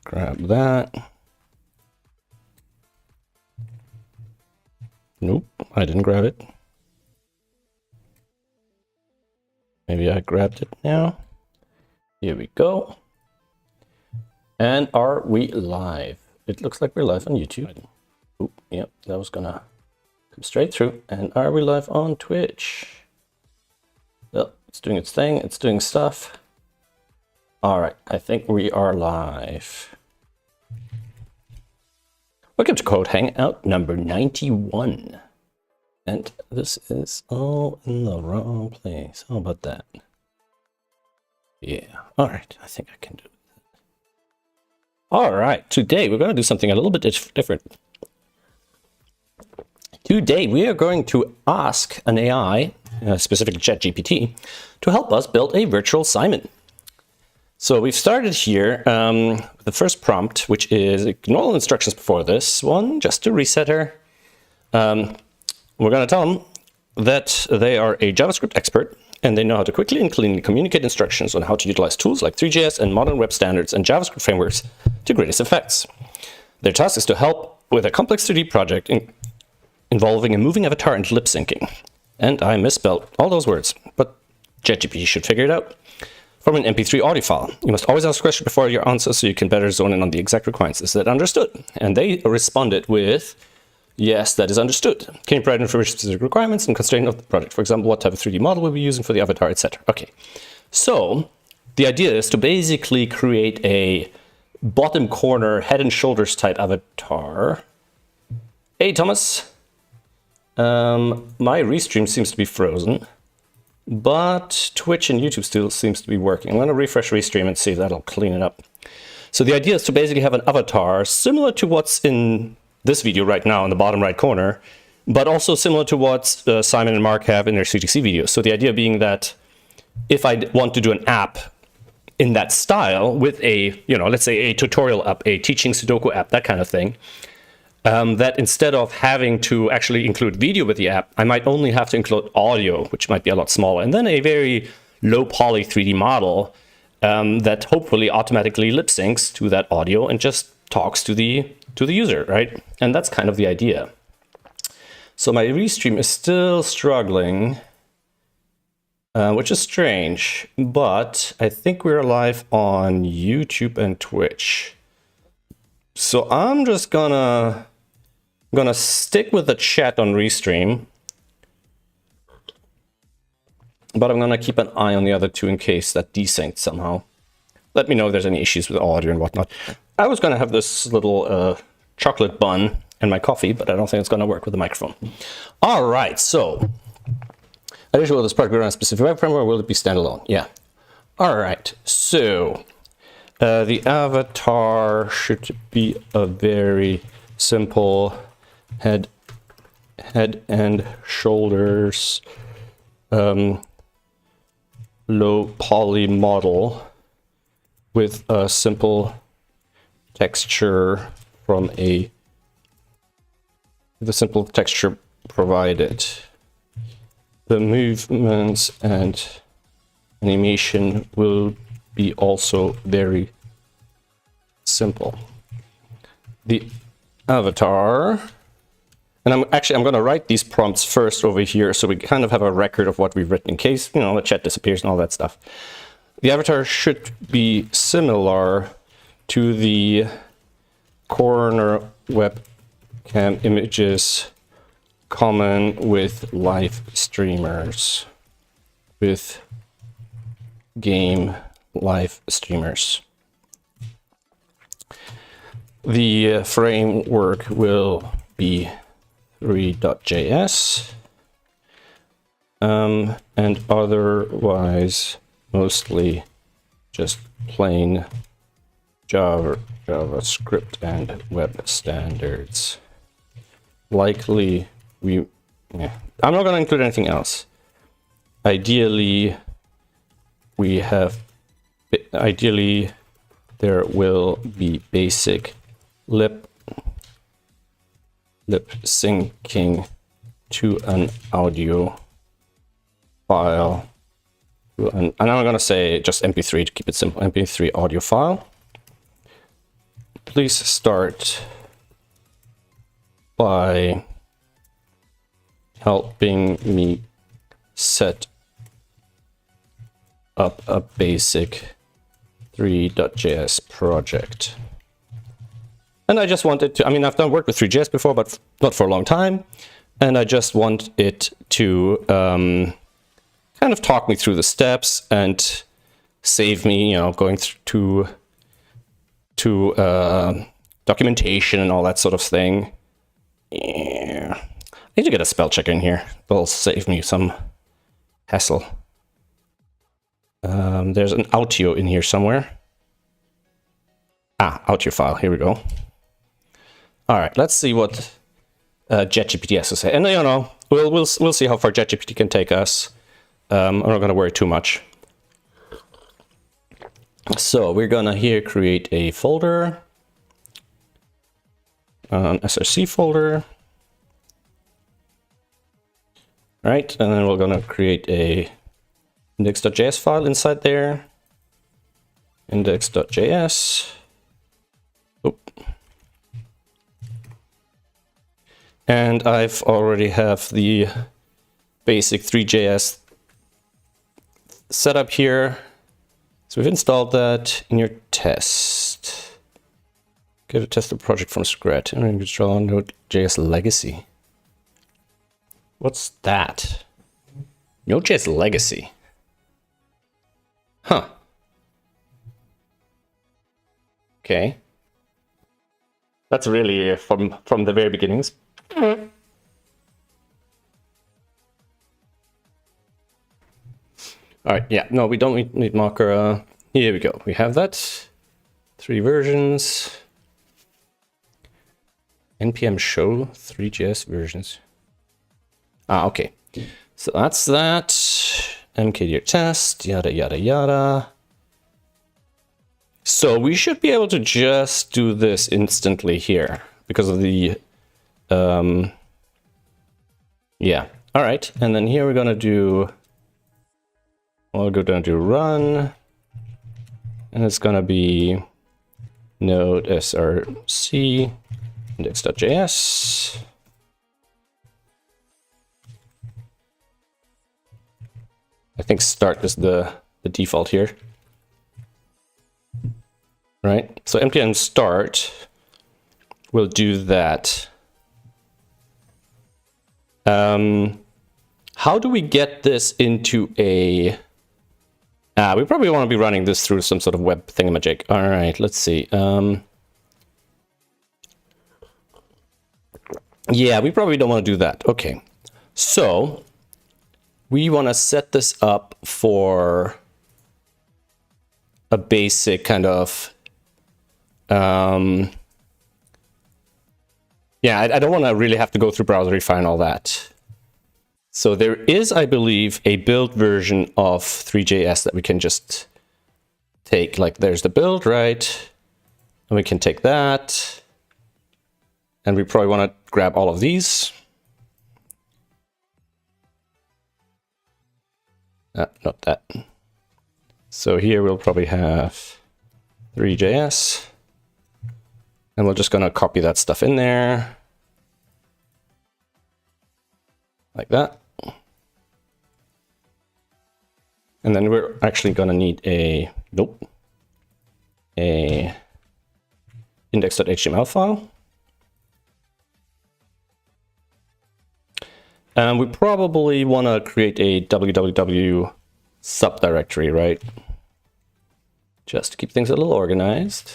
Grab that. Nope, I didn't grab it. Maybe I grabbed it now. Here we go. And are we live? It looks like we're live on YouTube. Oop, yep, that was gonna come straight through. And are we live on Twitch? Well, it's doing its thing, it's doing stuff. All right, I think we are live. Welcome to Code Hangout number 91. And this is all in the wrong place. How about that? Yeah, all right, I think I can do it. All right, today we're going to do something a little bit different. Today we are going to ask an AI, specifically ChatGPT, to help us build a virtual Simon. So we've started here with the first prompt, which is ignore all instructions before this one, just to reset her. We're going to tell them that they are a JavaScript expert and they know how to quickly and cleanly communicate instructions on how to utilize tools like 3JS and modern web standards and JavaScript frameworks to greatest effects. Their task is to help with a complex 3D project involving a moving avatar and lip syncing. And I misspelled all those words, but ChatGPT should figure it out. From an MP3 audio file. You must always ask a question before your answer so you can better zone in on the exact requirements. Is that understood? And they responded with, yes, that is understood. Can you provide information specific requirements and constraints of the project? For example, what type of 3D model we'll be using for the avatar, etc. Okay, so the idea is to basically create a bottom corner head and shoulders type avatar. Hey, Thomas. My restream seems to be frozen. But Twitch and YouTube still seems to be working. I'm going to refresh Restream and see if that'll clean it up. So the idea is to basically have an avatar similar to what's in this video right now in the bottom right corner, but also similar to what Simon and Mark have in their CTC videos. So the idea being that if I want to do an app in that style with a, let's say a tutorial app, a teaching Sudoku app, that kind of thing, that instead of having to actually include video with the app, I might only have to include audio, which might be a lot smaller, and then a very low poly 3D model that hopefully automatically lip syncs to that audio and just talks to the user, right? And that's kind of the idea. So my restream is still struggling, which is strange, but I think we're live on YouTube and Twitch. So I'm just gonna stick with the chat on Restream, but I'm gonna keep an eye on the other two in case that desynced somehow. Let me know if there's any issues with audio and whatnot. I was gonna have this little chocolate bun and my coffee, but I don't think it's gonna work with the microphone. All right, so additionally, will this product be run on a specific web framework or will it be standalone? Yeah. All right, so the avatar should be a very simple head and shoulders low poly model with a simple texture from the simple texture provided. The movements and animation will be also very simple. The avatar, and I'm going to write these prompts first over here so we kind of have a record of what we've written in case, the chat disappears and all that stuff. The avatar should be similar to the corner webcam images common with live streamers, with game live streamers. The framework will be 3.js and otherwise mostly just plain JavaScript and web standards. Likely I'm not going to include anything else. Ideally there will be basic lip syncing to an audio file. And I'm going to say just MP3 to keep it simple, MP3 audio file. please start by helping me set up a basic 3.js project. And I just wanted to, I mean, I've done work with 3.js before, but not for a long time. And I just want it to kind of talk me through the steps and save me, going through to documentation and all that sort of thing. Yeah. I need to get a spell checker in here. That'll save me some hassle. There's an audio in here somewhere. Audio file. Here we go. All right, let's see what JetGPT has to say. And we'll see how far JetGPT can take us. I'm not going to worry too much. So we're gonna here create a folder, an src folder. All right, and then we're gonna create a index.js file inside there. Index.js. And I've already have the basic 3.js setup here. So we've installed that in your test. Get a test the project from scratch and install Node.js legacy. What's that? Node.js legacy. Huh. Okay. That's really from the very beginnings. All right, yeah, no, we don't need marker. Here we go. We have that. 3 versions. npm show 3.js versions. Okay. So that's that. mkdir test, yada, yada, yada. So we should be able to just do this instantly here because of the, yeah. All right, and then here we're gonna do, we'll go down to run, and it's gonna be node src index.js. I think start is the default here. Right, so npm start will do that. How do we get this into a... we probably want to be running this through some sort of web thingamajig. All right, let's see. Yeah, we probably don't want to do that. Okay, so we want to set this up for a basic kind of... yeah, I don't want to really have to go through browserify and all that. So there is, I believe, a build version of 3.js that we can just take. Like there's the build, right? And we can take that. And we probably want to grab all of these. Not that. So here we'll probably have 3.js. And we're just going to copy that stuff in there. Like that. And then we're actually going to need a, a index.html file. And we probably want to create a www subdirectory, right? Just to keep things a little organized.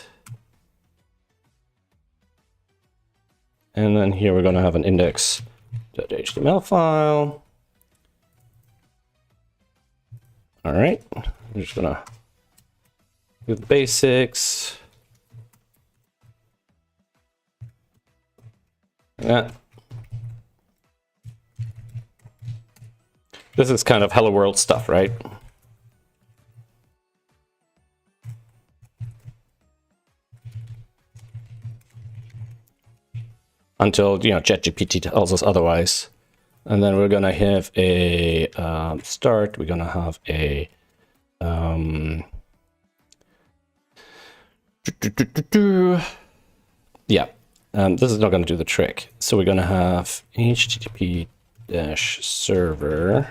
And then here we're going to have an index.html file. All right, I'm just going to do the basics. Yeah. This is kind of Hello World stuff, right? Until, JetGPT tells us otherwise. And then we're going to have a start. We're going to have a yeah, this is not going to do the trick. So we're going to have HTTP-server,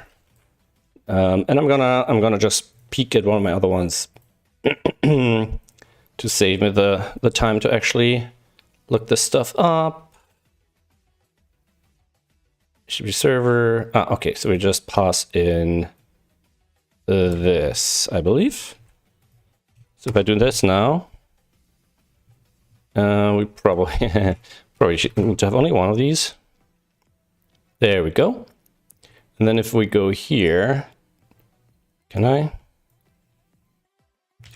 and I'm gonna just peek at one of my other ones to save me the time to actually look this stuff up. Should be server. Okay, so we just pass in this, I believe. So if I do this now, we probably should need to have only one of these. There we go. And then if we go here, can I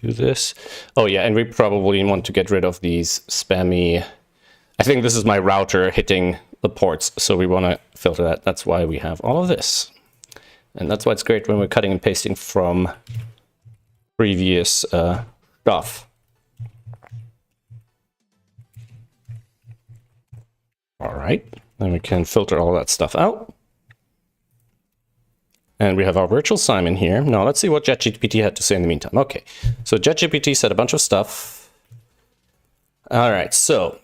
do this? Oh yeah, and we probably want to get rid of these spammy. I think this is my router hitting the ports, so we want to filter that. That's why we have all of this. And that's why it's great when we're cutting and pasting from previous stuff. All right, then we can filter all that stuff out. And we have our virtual Simon here. Now let's see what JetGPT had to say in the meantime. Okay, so JetGPT said a bunch of stuff. All right, so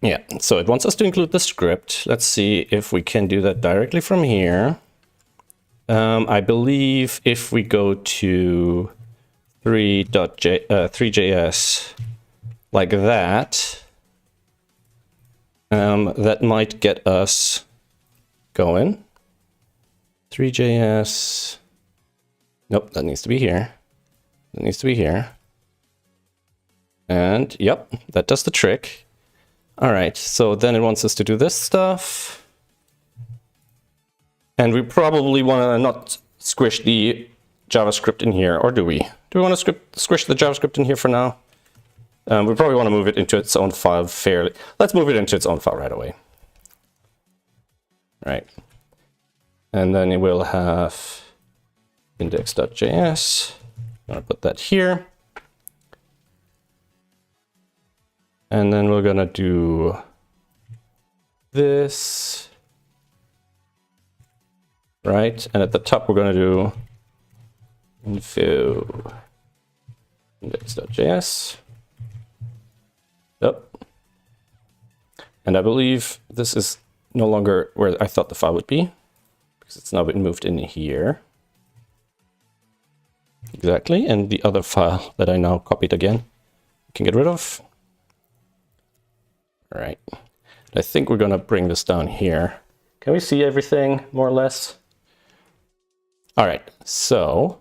yeah, so it wants us to include the script. Let's see if we can do that directly from here. I believe if we go to 3.js like that, that might get us going. 3.js. Nope, that needs to be here. That needs to be here. And yep, that does the trick. All right, so then it wants us to do this stuff. And we probably want to not squish the JavaScript in here, or do we? Do we want to squish the JavaScript in here for now? We probably want to move it into its own file fairly. Let's move it into its own file right away. Right. And then it will have index.js. I'm going to put that here. And then we're going to do this. Right. And at the top, we're going to do info index.js. Yep. And I believe this is no longer where I thought the file would be, because it's now been moved in here. Exactly. And the other file that I now copied again, we can get rid of. All right. I think we're going to bring this down here. Can we see everything more or less? All right. So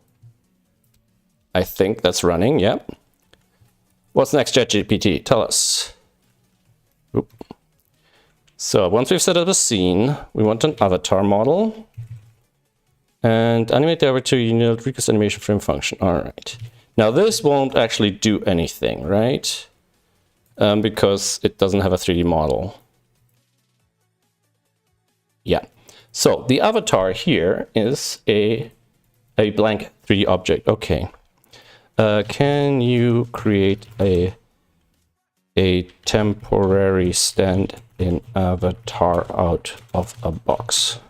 I think that's running. Yep. What's next, JetGPT? Tell us. Oop. So once we've set up a scene, we want an avatar model. And animate the avatar using request animation frame function. All right. Now this won't actually do anything, right? Because it doesn't have a 3D model. Yeah. So the avatar here is a blank 3D object. Okay. Can you create a temporary stand-in avatar out of a box?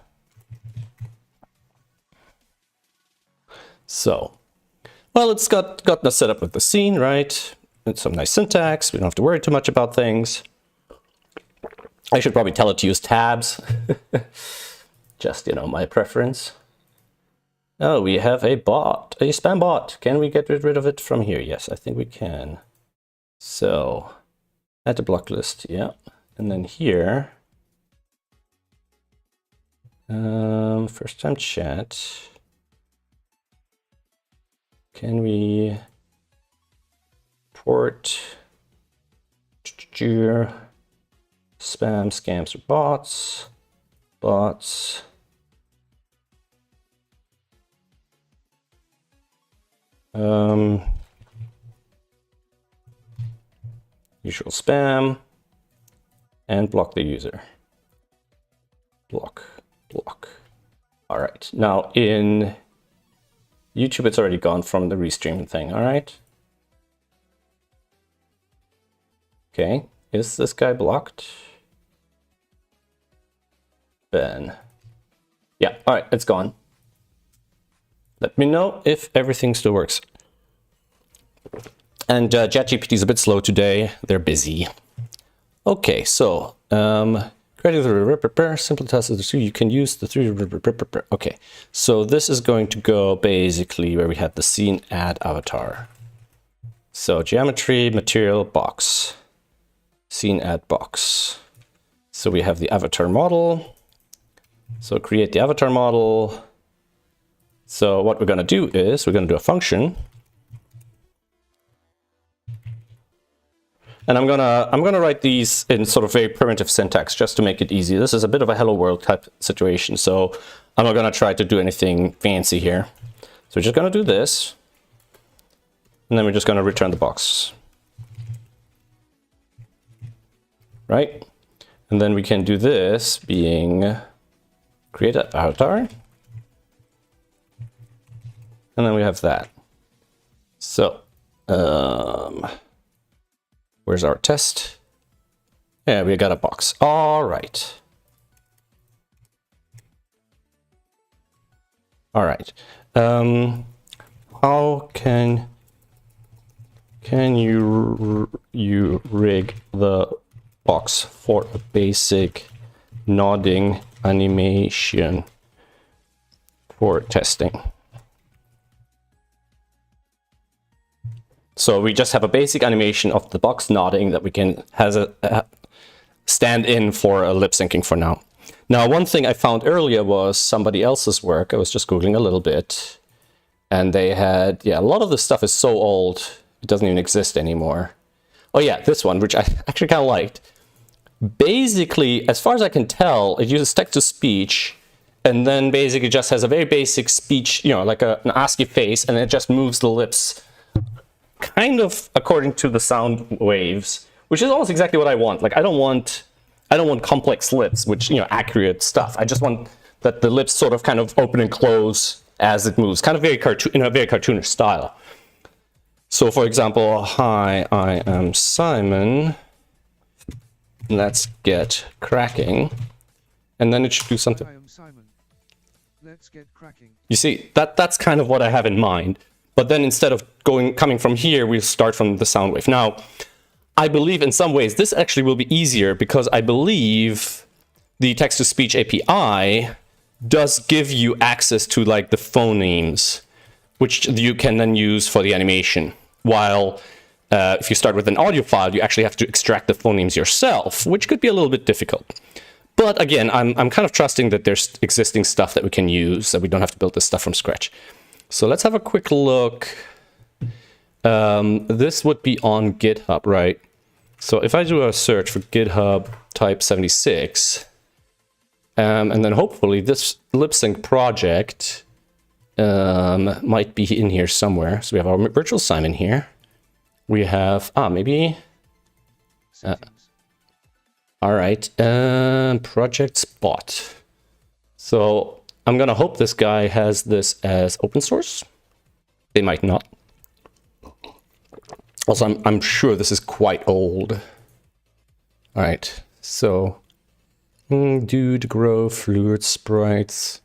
So, well, it's got the setup with the scene, right? It's some nice syntax. We don't have to worry too much about things. I should probably tell it to use tabs. Just, you know, my preference. Oh, we have a bot, a spam bot. Can we get rid of it from here? Yes, I think we can. So, add to block list, yeah. And then here, first time chat. Can we port spam, scams, or bots? Bots. Usual spam, and block the user. Block. All right. Now in YouTube, it's already gone from the restream thing. All right. Okay. Is this guy blocked? Ben. Yeah. All right. It's gone. Let me know if everything still works. And JetGPT is a bit slow today. They're busy. Okay, so simple test is you can use the 3D. Okay, so this is going to go basically where we have the scene add avatar. So geometry, material, box, scene add box. So we have the avatar model. So create the avatar model. So what we're going to do is we're going to do a function. And I'm gonna write these in sort of very primitive syntax just to make it easy. This is a bit of a hello world type situation, so I'm not gonna try to do anything fancy here. So we're just gonna do this, and then we're just gonna return the box. Right? And then we can do this being create an avatar. And then we have that. So, where's our test? Yeah, we got a box. All right. All right. How can you rig the box for a basic nodding animation for testing? So we just have a basic animation of the box nodding that we can has a stand in for a lip syncing for now. Now, one thing I found earlier was somebody else's work. I was just Googling a little bit, and they had, yeah, a lot of this stuff is so old, it doesn't even exist anymore. Oh yeah, this one, which I actually kind of liked. Basically, as far as I can tell, it uses text to speech, and then basically just has a very basic speech, you know, like an ASCII face, and it just moves the lips kind of according to the sound waves, which is almost exactly what I want. Like I don't want complex lips, which, you know, accurate stuff. I just want that the lips sort of kind of open and close as it moves, kind of very cartoon, in a very cartoonish style. So for example, hi, I am Simon. Let's get cracking. And then it should do something. I am Simon. Let's get cracking. You see, that's kind of what I have in mind. But then instead of coming from here, we start from the sound wave. Now, I believe in some ways this actually will be easier because I believe the text-to-speech API does give you access to like the phonemes, which you can then use for the animation. While if you start with an audio file, you actually have to extract the phonemes yourself, which could be a little bit difficult. But again, I'm kind of trusting that there's existing stuff that we can use, that we don't have to build this stuff from scratch. So let's have a quick look. This would be on GitHub, right? So if I do a search for GitHub type 76, and then hopefully this lip sync project might be in here somewhere. So we have our virtual Simon here. We have, maybe. All right, project spot. So I'm gonna hope this guy has this as open source. They might not. Also, I'm sure this is quite old. All right, so dude, grow, fluid sprites,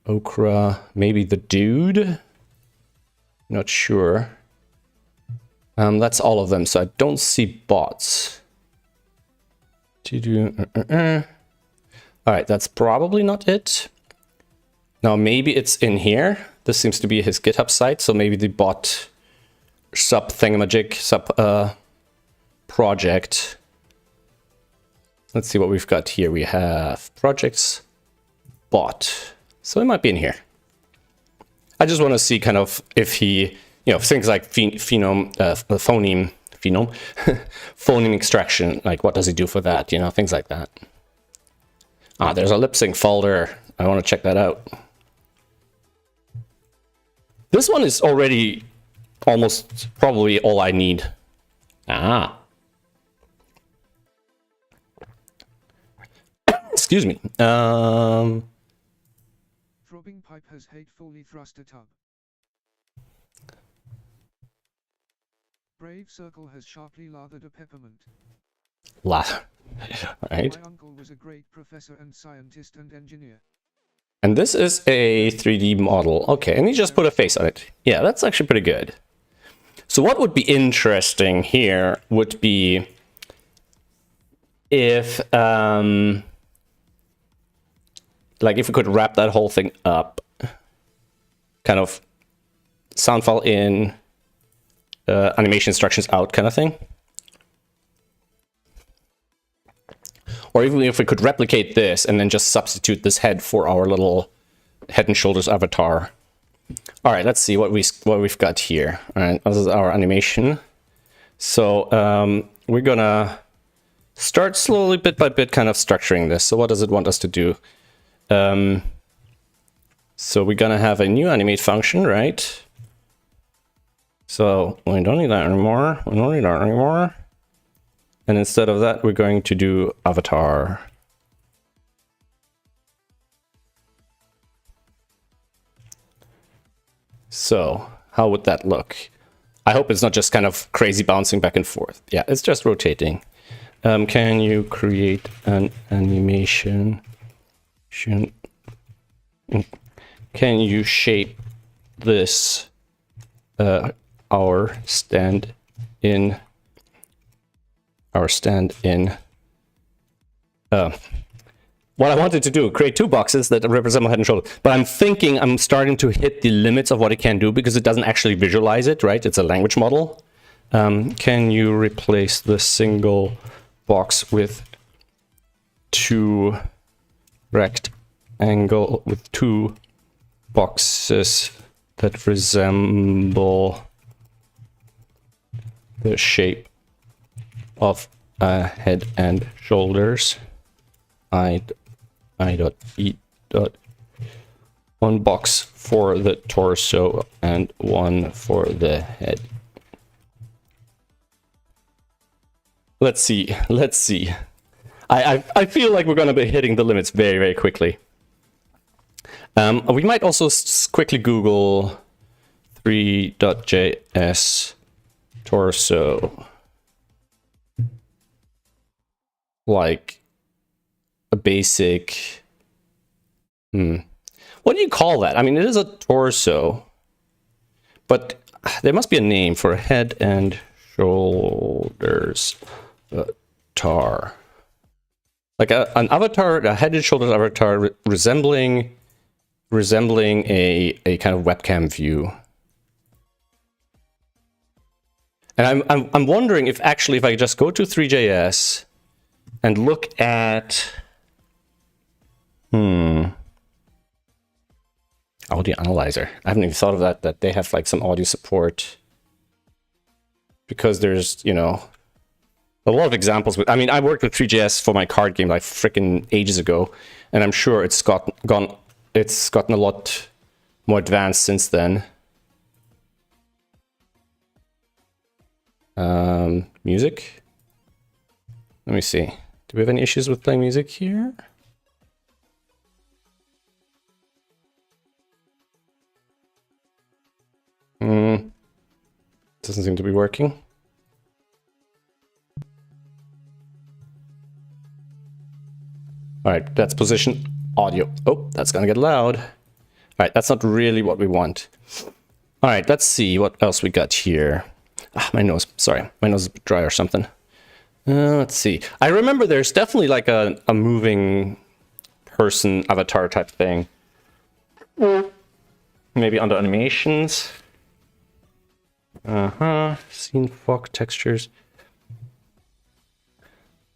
okra, maybe the dude. Not sure. That's all of them. So I don't see bots. All right, that's probably not it. Now maybe it's in here. This seems to be his GitHub site, so maybe the bot sub thingamajig sub project. Let's see what we've got here. We have projects bot, so it might be in here. I just want to see kind of if he, you know, things like phoneme phoneme extraction, like what does he do for that, you know, things like that. There's a lip sync folder. I want to check that out. This one is already almost probably all I need. Excuse me. Throbbing pipe has hatefully thrust a tub. Brave circle has sharply lathered a peppermint. Right. My uncle was a great professor and scientist and engineer. And this is a 3D model. Okay, and he just put a face on it. Yeah, that's actually pretty good. So what would be interesting here would be if like if we could wrap that whole thing up, kind of sound file in, animation instructions out kind of thing. Or even if we could replicate this and then just substitute this head for our little Head and Shoulders avatar. All right, let's see what we've got here. All right, this is our animation. So we're gonna start slowly, bit by bit, kind of structuring this. So what does it want us to do? So we're gonna have a new animate function, right? So we don't need that anymore. We don't need that anymore. And instead of that, we're going to do avatar. So how would that look? I hope it's not just kind of crazy bouncing back and forth. Yeah, it's just rotating. Can you create an animation? Can you shape this our stand-in? What I wanted to do, create 2 boxes that represent my head and shoulder. But I'm thinking I'm starting to hit the limits of what it can do because it doesn't actually visualize it, right? It's a language model. Can you replace the single box with 2 rectangle with 2 boxes that resemble the shape of a head and shoulders? One box for the torso and one for the head. Let's see. I feel like we're going to be hitting the limits very, very quickly. We might also quickly Google 3.js torso. Like a basic... What do you call that? I mean, it is a torso, but there must be a name for a head and shoulders avatar. Like an avatar, a head and shoulders avatar resembling a kind of webcam view. And I'm wondering if actually if I just go to 3JS and look at audio analyzer. I haven't even thought of that they have like some audio support, because there's, you know, a lot of examples with, I mean, I worked with 3JS for my card game like freaking ages ago, and I'm sure it's gotten a lot more advanced since then. Music. Let me see. Do we have any issues with playing music here? Doesn't seem to be working. All right, that's position audio. Oh, that's gonna get loud. All right, that's not really what we want. All right, let's see what else we got here. Ah, my nose, sorry. My nose is dry or something. Let's see. I remember there's definitely like a moving person avatar type thing. Maybe under animations. Scene fog textures.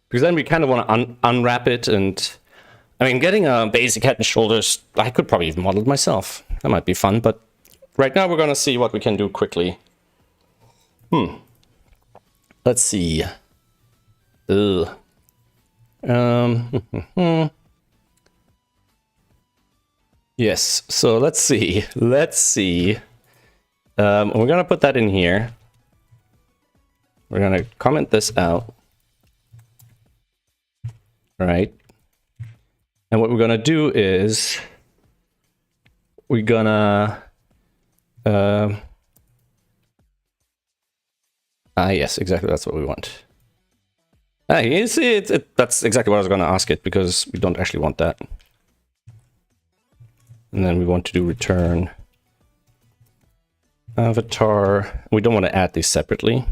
Because then we kind of want to unwrap it, and I mean, getting a basic head and shoulders, I could probably even model it myself. That might be fun, but right now we're going to see what we can do quickly. Let's see. Yes, so let's see. We're gonna put that in here. We're gonna comment this out. All right. And what we're gonna do is we're gonna yes, exactly, that's what we want. You see, that's exactly what I was gonna ask it, because we don't actually want that. And then we want to do return avatar. We don't want to add these separately.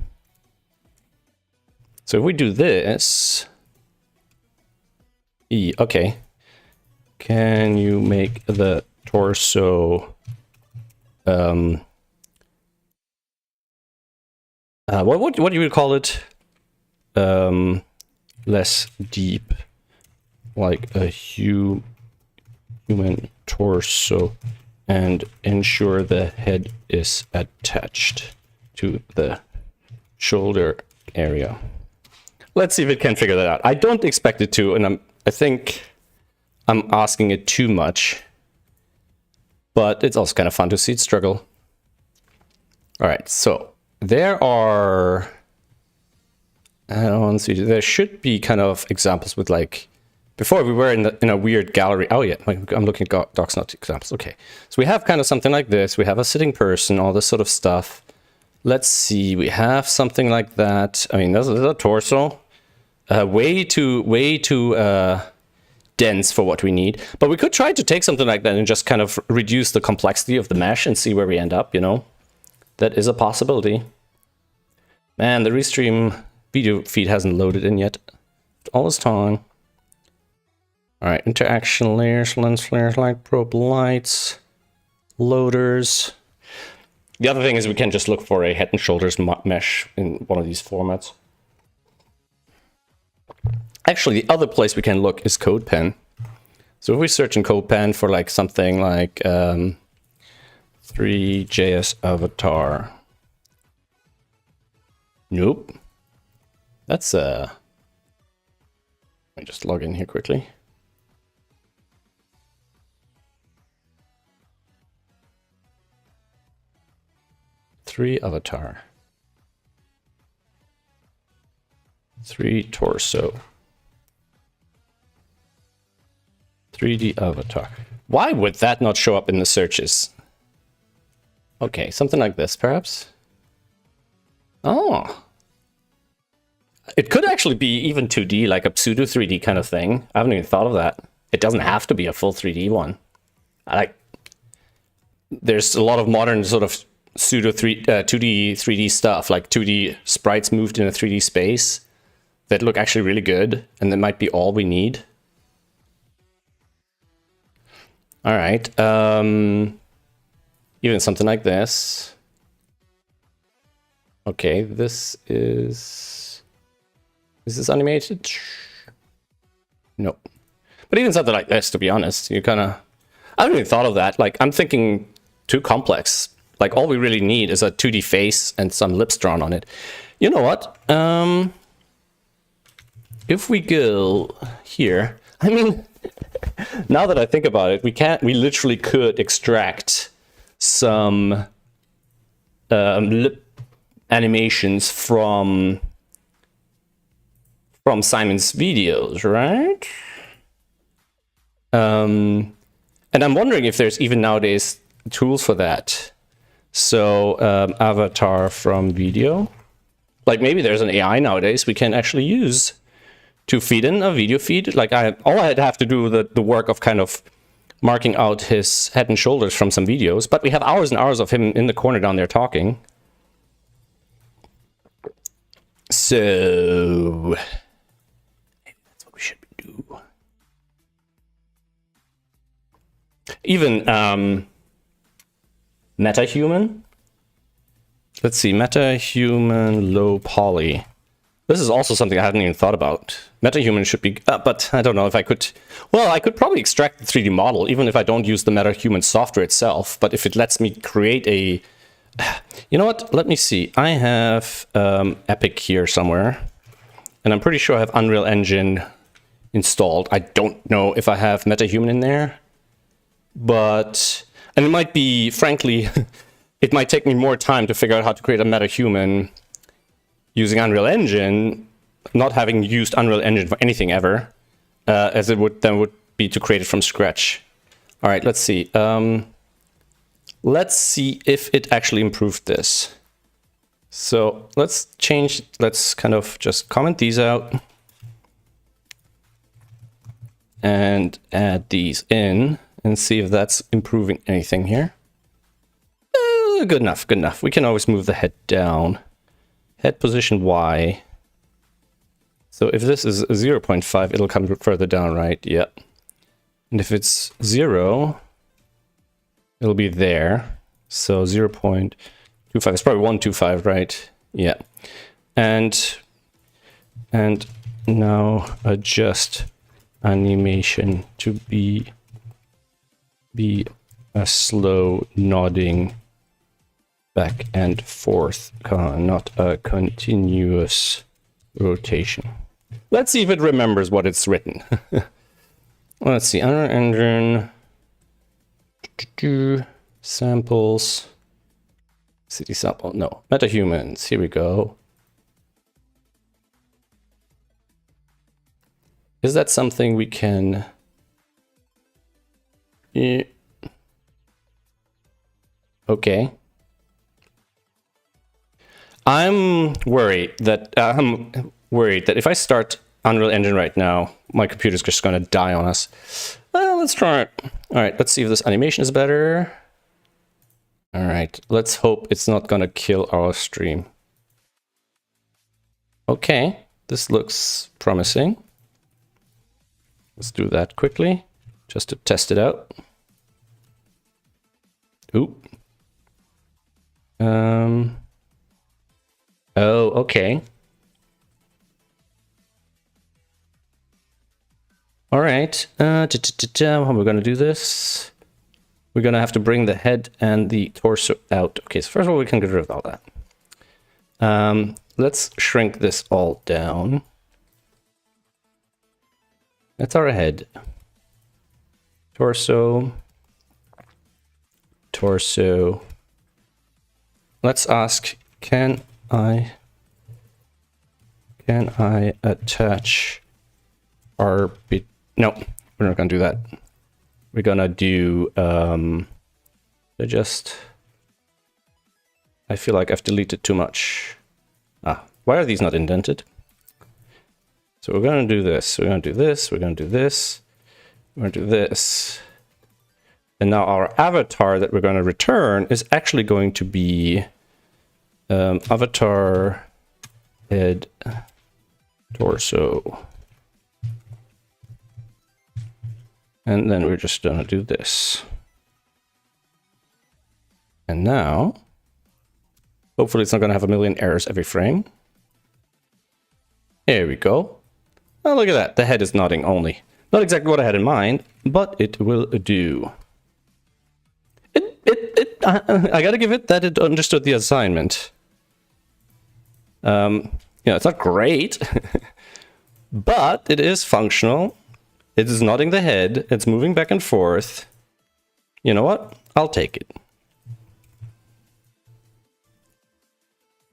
So if we do this, E. Okay. Can you make the torso what do you call it? Less deep, like a human torso, and ensure the head is attached to the shoulder area. Let's see if it can figure that out. I don't expect it to, and I think I'm asking it too much, but it's also kind of fun to see it struggle. All right, so there are, I don't want to see, there should be kind of examples with like, before we were in a weird gallery. Oh yeah, I'm looking at docs, not examples. Okay, so we have kind of something like this. We have a sitting person, all this sort of stuff. Let's see, we have something like that. I mean, there's a torso. Way too dense for what we need. But we could try to take something like that and just kind of reduce the complexity of the mesh and see where we end up, you know? That is a possibility. Man, the Restream video feed hasn't loaded in yet. All this time. All right, interaction layers, lens flares, light probe lights, loaders. The other thing is we can just look for a head and shoulders mesh in one of these formats. Actually, the other place we can look is CodePen. So if we search in CodePen for like something like 3JS avatar. Nope. That's let me just log in here quickly. Three avatar. 3 torso. 3D avatar. Why would that not show up in the searches? Okay, something like this, perhaps? Oh. It could actually be even 2D, like a pseudo 3D kind of thing. I haven't even thought of that. It doesn't have to be a full 3D one. There's a lot of modern sort of pseudo 2D, 3D stuff, like 2D sprites moved in a 3D space that look actually really good, and that might be all we need. All right, even something like this. Okay, this is this animated? No. But even something like this, to be honest, you kind of, I haven't even thought of that. Like, I'm thinking too complex. Like, all we really need is a 2D face and some lips drawn on it. You know what? If we go here, I mean, now that I think about it, we literally could extract some lip animations from Simon's videos, right? And I'm wondering if there's even nowadays tools for that. So avatar from video, like maybe there's an AI nowadays we can actually use to feed in a video feed. Like all I'd have to do the work of kind of marking out his head and shoulders from some videos, but we have hours and hours of him in the corner down there talking. So maybe that's what we should do. Even MetaHuman. Let's see, MetaHuman low poly. This is also something I hadn't even thought about. MetaHuman should be, but I don't know if I could. Well, I could probably extract the 3D model, even if I don't use the MetaHuman software itself. But if it lets me create a, you know what? Let me see. I have Epic here somewhere, and I'm pretty sure I have Unreal Engine installed. I don't know if I have MetaHuman in there, but, and it might be, frankly, it might take me more time to figure out how to create a MetaHuman using Unreal Engine, not having used Unreal Engine for anything ever, as it would be to create it from scratch. All right, let's see. Let's see if it actually improved this. So let's change, let's kind of just comment these out and add these in and see if that's improving anything here. Good enough, good enough. We can always move the head down. Head position Y. So if this is 0.5, it'll come further down, right? Yeah. And if it's 0, it'll be there. So 0.25, it's probably 125, right? Yeah. And now adjust animation to be a slow nodding back and forth, not a continuous rotation. Let's see if it remembers what it's written. Let's see, Unreal Engine, samples, city sample, no, metahumans, here we go. Is that something we can... Yeah. Okay. I'm worried that if I start Unreal Engine right now, my computer's just going to die on us. Well, let's try it. All right, let's see if this animation is better. All right, let's hope it's not going to kill our stream. Okay, this looks promising. Let's do that quickly, just to test it out. Oop. Oh, okay. All right. How are we going to do this? We're going to have to bring the head and the torso out. Okay, so first of all, we can get rid of all that. Let's shrink this all down. That's our head. Torso. Torso. Let's ask, can I attach our bit? No, we're not gonna do that. We're gonna do I feel like I've deleted too much. Why are these not indented? So we're gonna do this, we're gonna do this, we're gonna do this, we're gonna do this. And now our avatar that we're gonna return is actually going to be avatar head torso. And then we're just gonna do this. And now, hopefully it's not gonna have a million errors every frame. Here we go. Oh, look at that, the head is nodding only. Not exactly what I had in mind, but it will do. I gotta give it that it understood the assignment. It's not great, but it is functional. It is nodding the head. It's moving back and forth. You know what? I'll take it.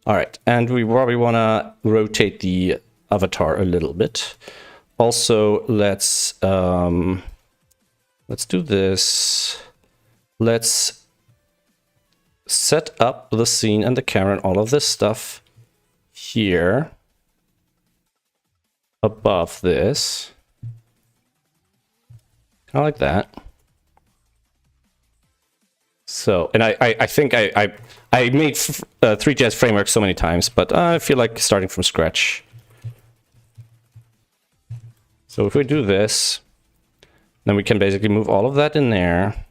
All right, and we probably want to rotate the avatar a little bit. Also, let's do this. Let's set up the scene and the camera and all of this stuff here above this. Kind of like that. So, and I think I made 3JS framework so many times, but I feel like starting from scratch. So if we do this, then we can basically move all of that in there.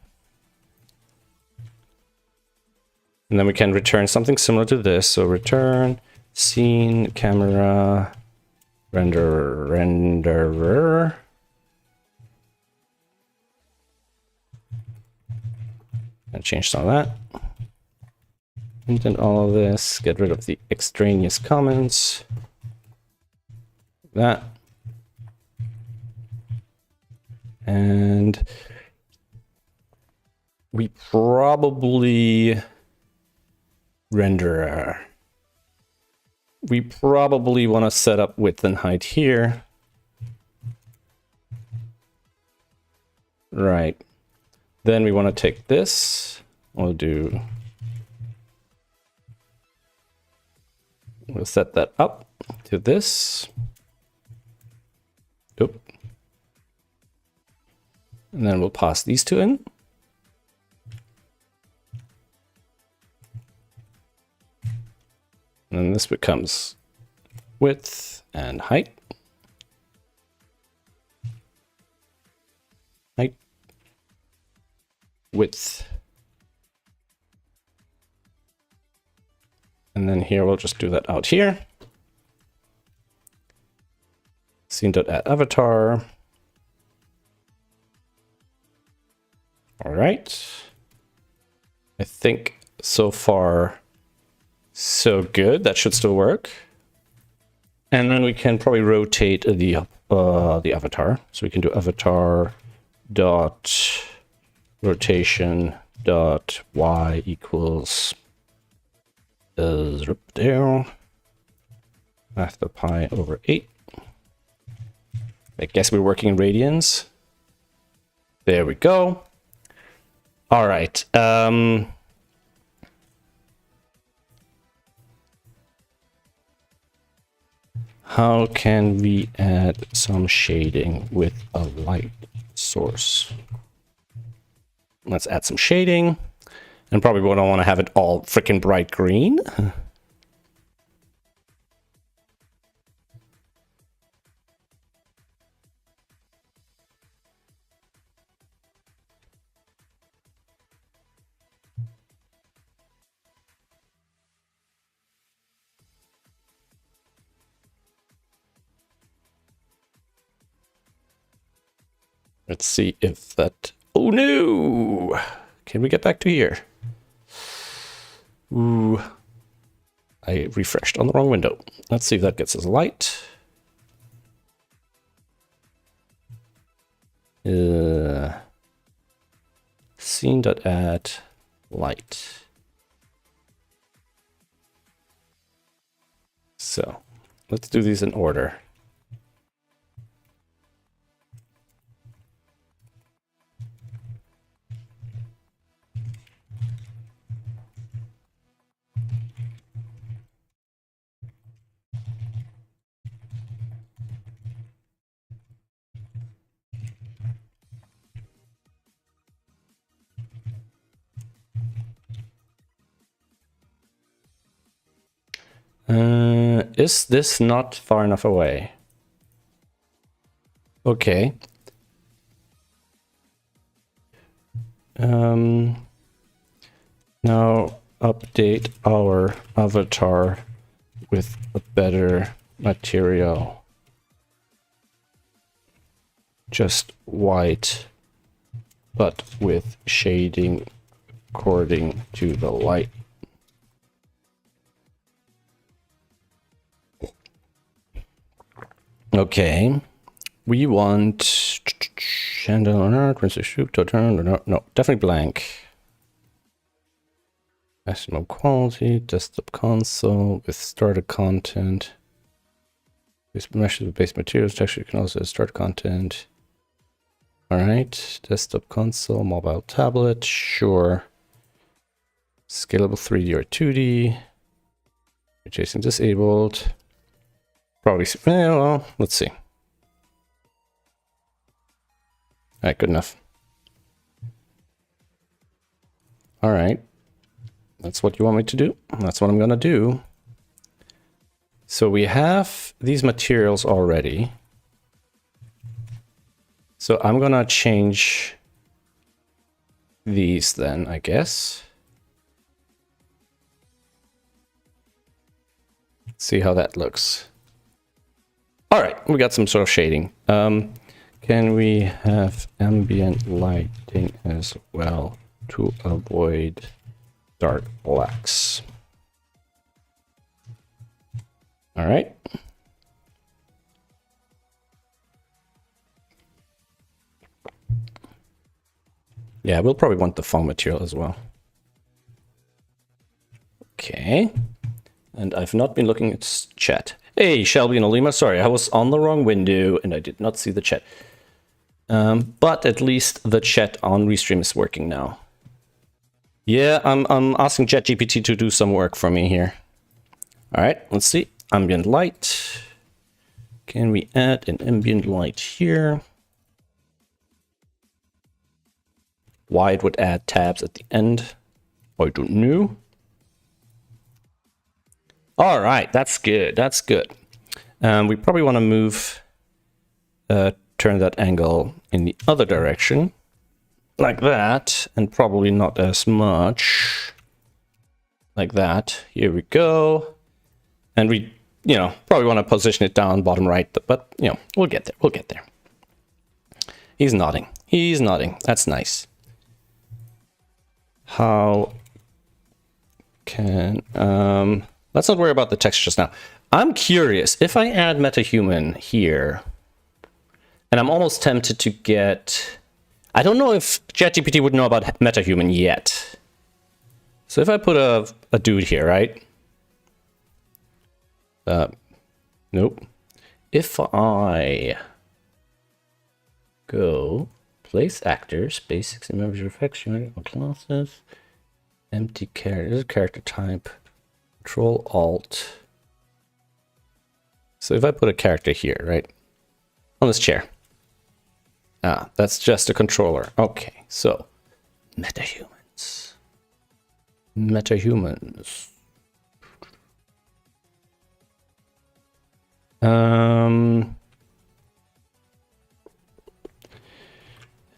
And then we can return something similar to this. So return scene, camera, renderer. And change some of that. And then all of this, get rid of the extraneous comments. That. And we probably renderer. We probably want to set up width and height here. Right. Then we want to take this. We'll set that up to this. Oop. And then we'll pass these two in. And then this becomes width and height. height, width. And then here, we'll just do that out here. Scene.add avatar. All right. I think so far, so good. That should still work. And then we can probably rotate the avatar. So we can do avatar dot rotation dot y equals there. Math the pi over 8. I guess we're working in radians. There we go. All right. How can we add some shading with a light source? Let's add some shading. And probably we don't want to have it all freaking bright green. Let's see if that... Oh no! Can we get back to here? Ooh. I refreshed on the wrong window. Let's see if that gets us light. Scene.add light. So, let's do these in order. Is this not far enough away? Okay. Now update our avatar with a better material. Just white, but with shading according to the light. Okay, we want no, definitely blank. Maximum quality, desktop console with starter content. Base meshes with base materials, texture can also start content. All right, desktop console, mobile tablet, sure. Scalable 3D or 2D. Adjacent disabled. Probably, well, let's see. All right, good enough. All right. That's what you want me to do. That's what I'm going to do. So we have these materials already. So I'm going to change these then, I guess. See how that looks. All right, we got some sort of shading. Can we have ambient lighting as well to avoid dark blacks? All right. Yeah, we'll probably want the foam material as well. Okay. And I've not been looking at chat. Hey, Shelby and Olima, sorry, I was on the wrong window and I did not see the chat. But at least the chat on Restream is working now. Yeah, I'm asking ChatGPT to do some work for me here. All right, let's see. Ambient light. Can we add an ambient light here? Why it would add tabs at the end, I don't know. All right, that's good. That's good. We probably want to move turn that angle in the other direction, like that, and probably not as much, like that. Here we go. And we, probably want to position it down bottom right, but, we'll get there. We'll get there. He's nodding. He's nodding. That's nice. How can... let's not worry about the textures now. I'm curious, if I add MetaHuman here, and I'm almost tempted to get... I don't know if ChatGPT would know about MetaHuman yet. So if I put a dude here, right? Nope. If I go place actors, basics, and members effects, classes, empty character, character type, Control Alt. So if I put a character here, right, on this chair. Ah, that's just a controller. Okay, so MetaHumans. MetaHumans.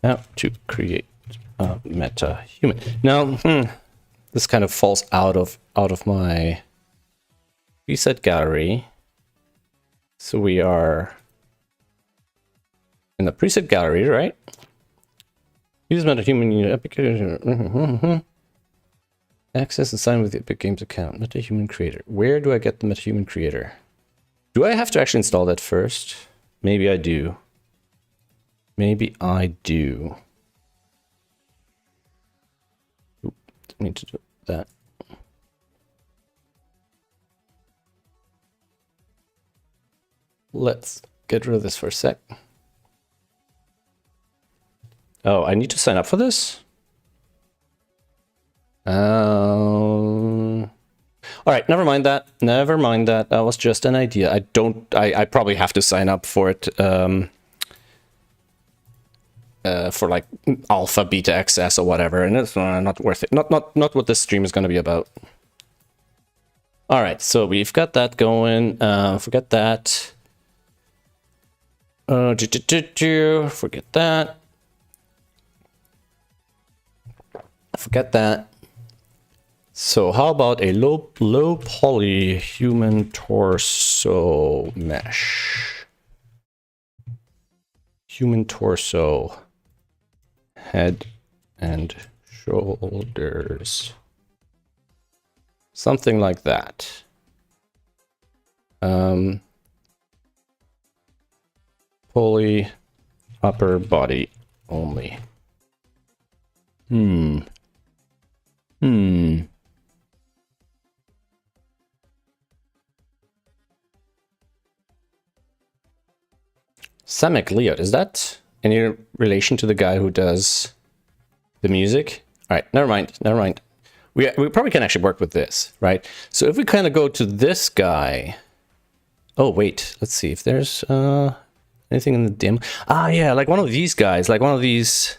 How to create a MetaHuman. Now, this kind of falls out of my preset gallery. So we are in the preset gallery, right? Use MetaHuman unit Epic access and sign with the Epic Games account. MetaHuman creator. Where do I get the MetaHuman creator? Do I have to actually install that first? Maybe I do. Maybe I do. Oop, didn't mean to do that. Let's get rid of this for a sec. Oh, I need to sign up for this? All right, never mind that. Never mind that. That was just an idea. I probably have to sign up for it for like alpha, beta access or whatever, and it's not worth it. Not what this stream is going to be about. All right, so we've got that going. Forget that. Forget that. Forget that. So how about a low poly human torso mesh? Human torso, head and shoulders. Something like that. Poly upper body only. Samek Leot, is that any relation to the guy who does the music? All right, never mind, never mind. We probably can actually work with this, right? So if we kind of go to this guy. Oh, wait, let's see if there's anything in the dim. Ah, yeah, like one of these guys, like one of these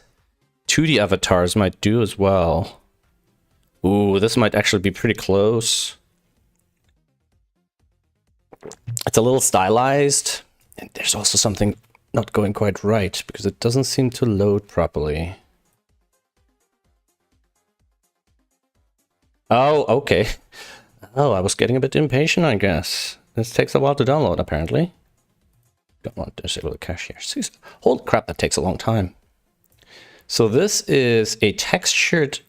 2D avatars might do as well. Ooh, this might actually be pretty close. It's a little stylized. And there's also something not going quite right because it doesn't seem to load properly. Oh, okay. Oh, I was getting a bit impatient, I guess. This takes a while to download, apparently. Don't want to disable the cache here. Holy crap, that takes a long time. So this is a textured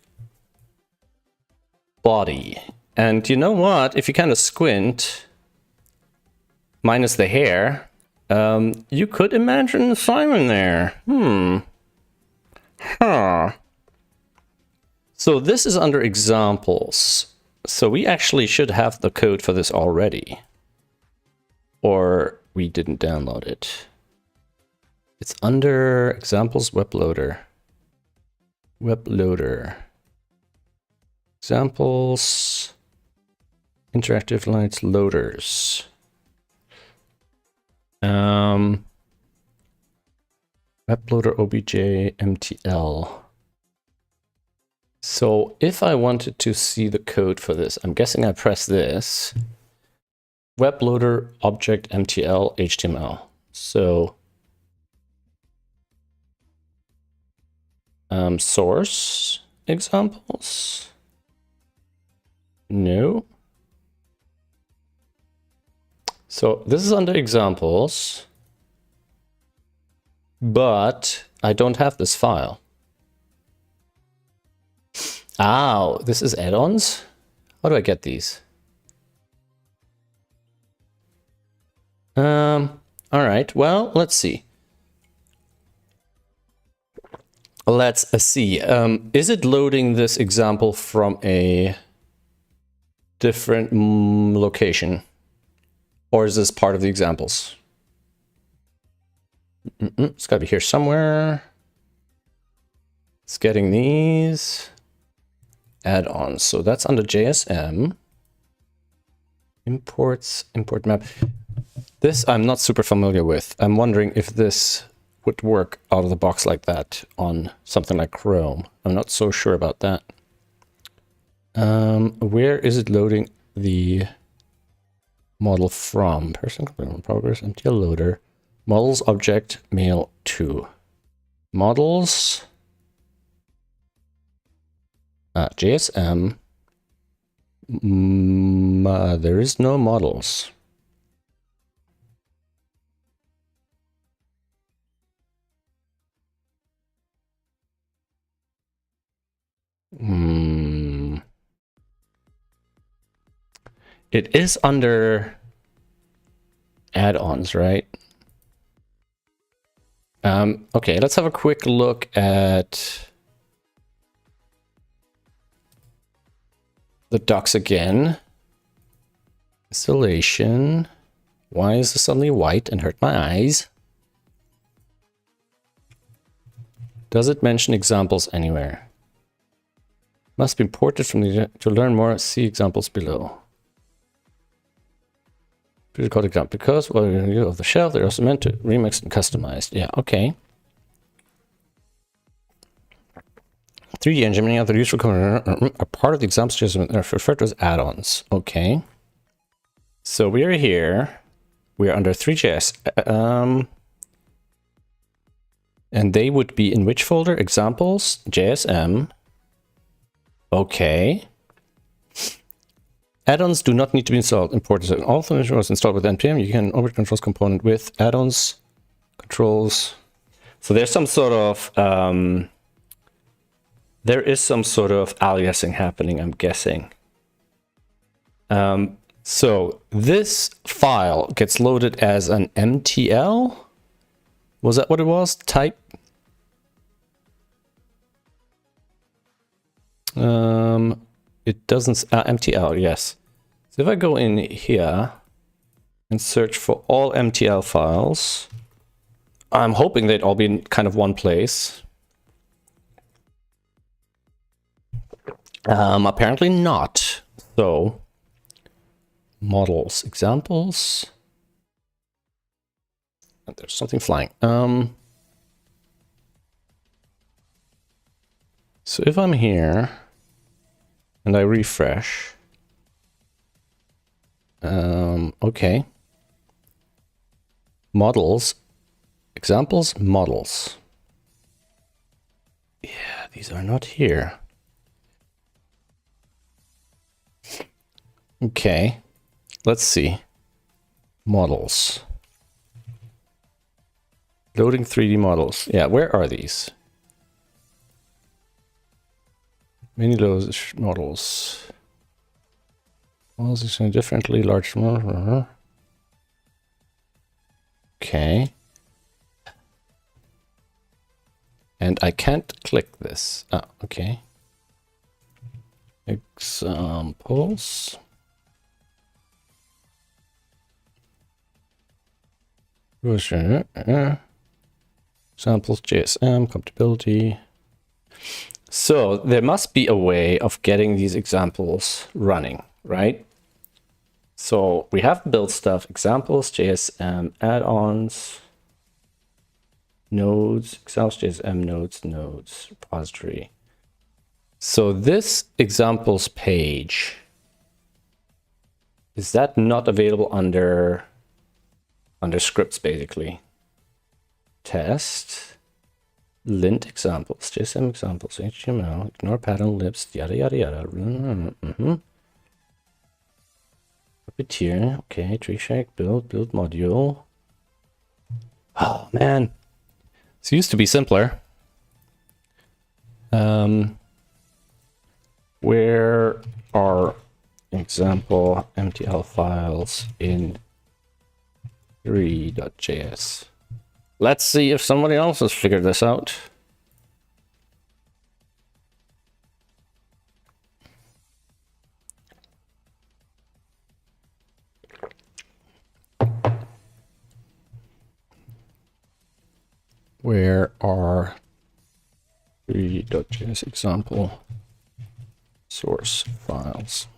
body. And you know what? If you kind of squint, minus the hair, you could imagine Simon there. So this is under examples. So we actually should have the code for this already. Or we didn't download it. It's under examples web loader. Web loader. Examples. Interactive lights loaders. WebLoader obj mtl. So if I wanted to see the code for this, I'm guessing I press this. WebLoader object mtl HTML. So Source examples? No. So this is under examples, but I don't have this file. Oh, this is add-ons? How do I get these? All right, well, let's see. Let's see. Is it loading this example from a different location? Or is this part of the examples? It's got to be here somewhere. It's getting these add-ons. So that's under JSM. Imports, import map. This I'm not super familiar with. I'm wondering if this would work out of the box like that on something like Chrome. I'm not so sure about that. Where is it loading the model from? Person computer in progress, MTL loader, models object mail to models, JSM. There is no models. It is under add-ons, right? Okay, let's have a quick look at the docs again. Installation. Why is this suddenly white and hurt my eyes? Does it mention examples anywhere? Must be imported from the... To learn more, see examples below. Code example. Because, well, of the shelf, they're also meant to remix and customized. Yeah, okay. 3D engine, many other useful components are part of the examples just referred to as add-ons. Okay. So we are here. We are under 3JS. And they would be in which folder? Examples, JSM. Okay. Add-ons do not need to be installed. Imported. All functions was installed with npm. You can open controls component with add-ons, controls. So there's some sort of there is some sort of aliasing happening, I'm guessing. So this file gets loaded as an MTL. Was that what it was? Type. It doesn't, MTL, yes. So if I go in here and search for all MTL files, I'm hoping they'd all be in kind of one place. Apparently not. So, models, examples. And there's something flying. So if I'm here and I refresh, okay. Models, examples, models. Yeah, these are not here. Okay, let's see. Models. Loading 3D models. Yeah, where are these? Many loads models. Models is differently large. Okay. And I can't click this. Ah, okay. Examples. Samples, JSM, compatibility. So there must be a way of getting these examples running, right? So we have built stuff, examples, JSM, add-ons, nodes, examples, JSM, nodes, repository. So this examples page, is that not available under scripts, basically? Test. lint examples, JSM examples, HTML, ignore pattern libs, yada yada yada. Puppeteer, okay, tree shake, build module. Oh man, this used to be simpler. Where are example MTL files in 3.js? Let's see if somebody else has figured this out. Where are 3.js example source files?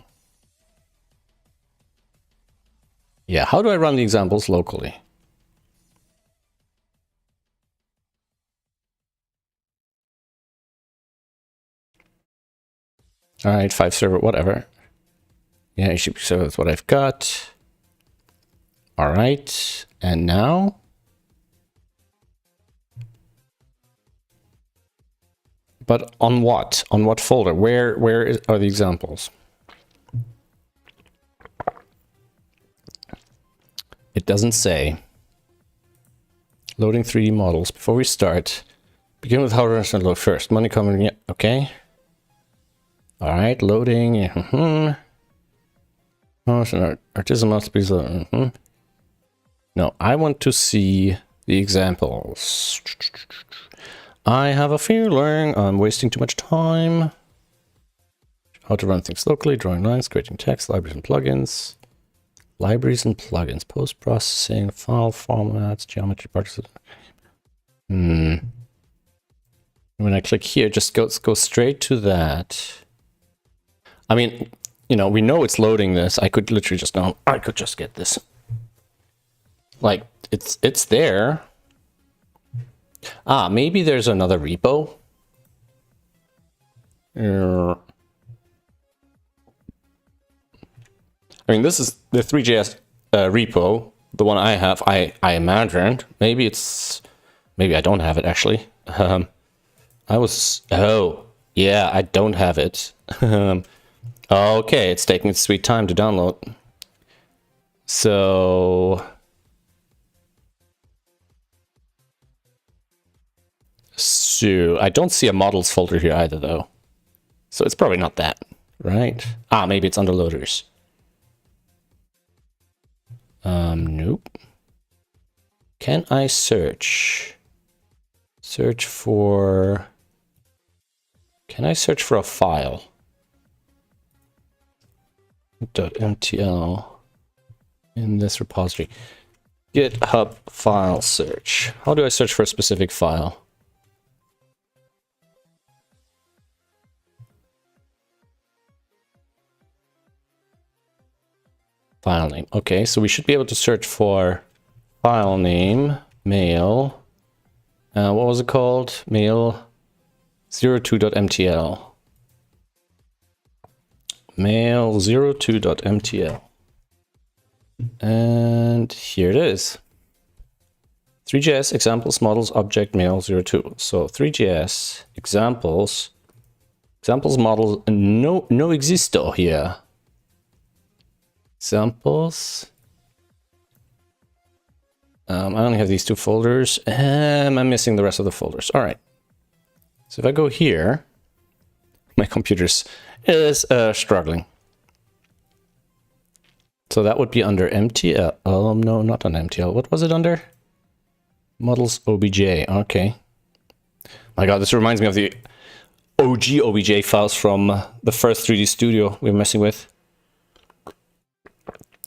Yeah, how do I run the examples locally? All right, 5 server, whatever. Yeah, it should be, so that's what I've got. All right, and now? But on what? On what folder? Where are the examples? It doesn't say. Loading 3D models. Before we start, begin with how to load first. Money coming, yeah, okay. All right, loading. Oh, so artisan masterpiece. No, I want to see the examples. I have a feeling I'm wasting too much time. How to run things locally, drawing lines, creating text, libraries and plugins. Libraries and plugins, post-processing, file formats, geometry parts. When I click here, just go straight to that. I mean, you know, we know it's loading this. I could literally just know. I could just get this. Like it's there. Ah, maybe there's another repo. I mean, this is the 3JS repo, the one I have. I imagined. Maybe I don't have it actually. Oh yeah, I don't have it. Okay, it's taking its sweet time to download. So I don't see a models folder here either though. So it's probably not that, right? Ah, maybe it's under loaders. Nope. Can I search? Can I search for a file? .mtl in this repository. GitHub file search. How do I search for a specific file? File name. Okay, so we should be able to search for file name, mail. What was it called? Mail 02.mtl. Mail 02.mtl. And here it is. 3JS examples models object mail 02. So 3JS examples models no existo here. Examples. I only have these two folders, and I'm missing the rest of the folders. All right. So if I go here, my computer is struggling. So that would be under MTL. Oh, no, not on MTL. What was it under? Models OBJ. Okay. My God, this reminds me of the OG OBJ files from the first 3D Studio we were messing with.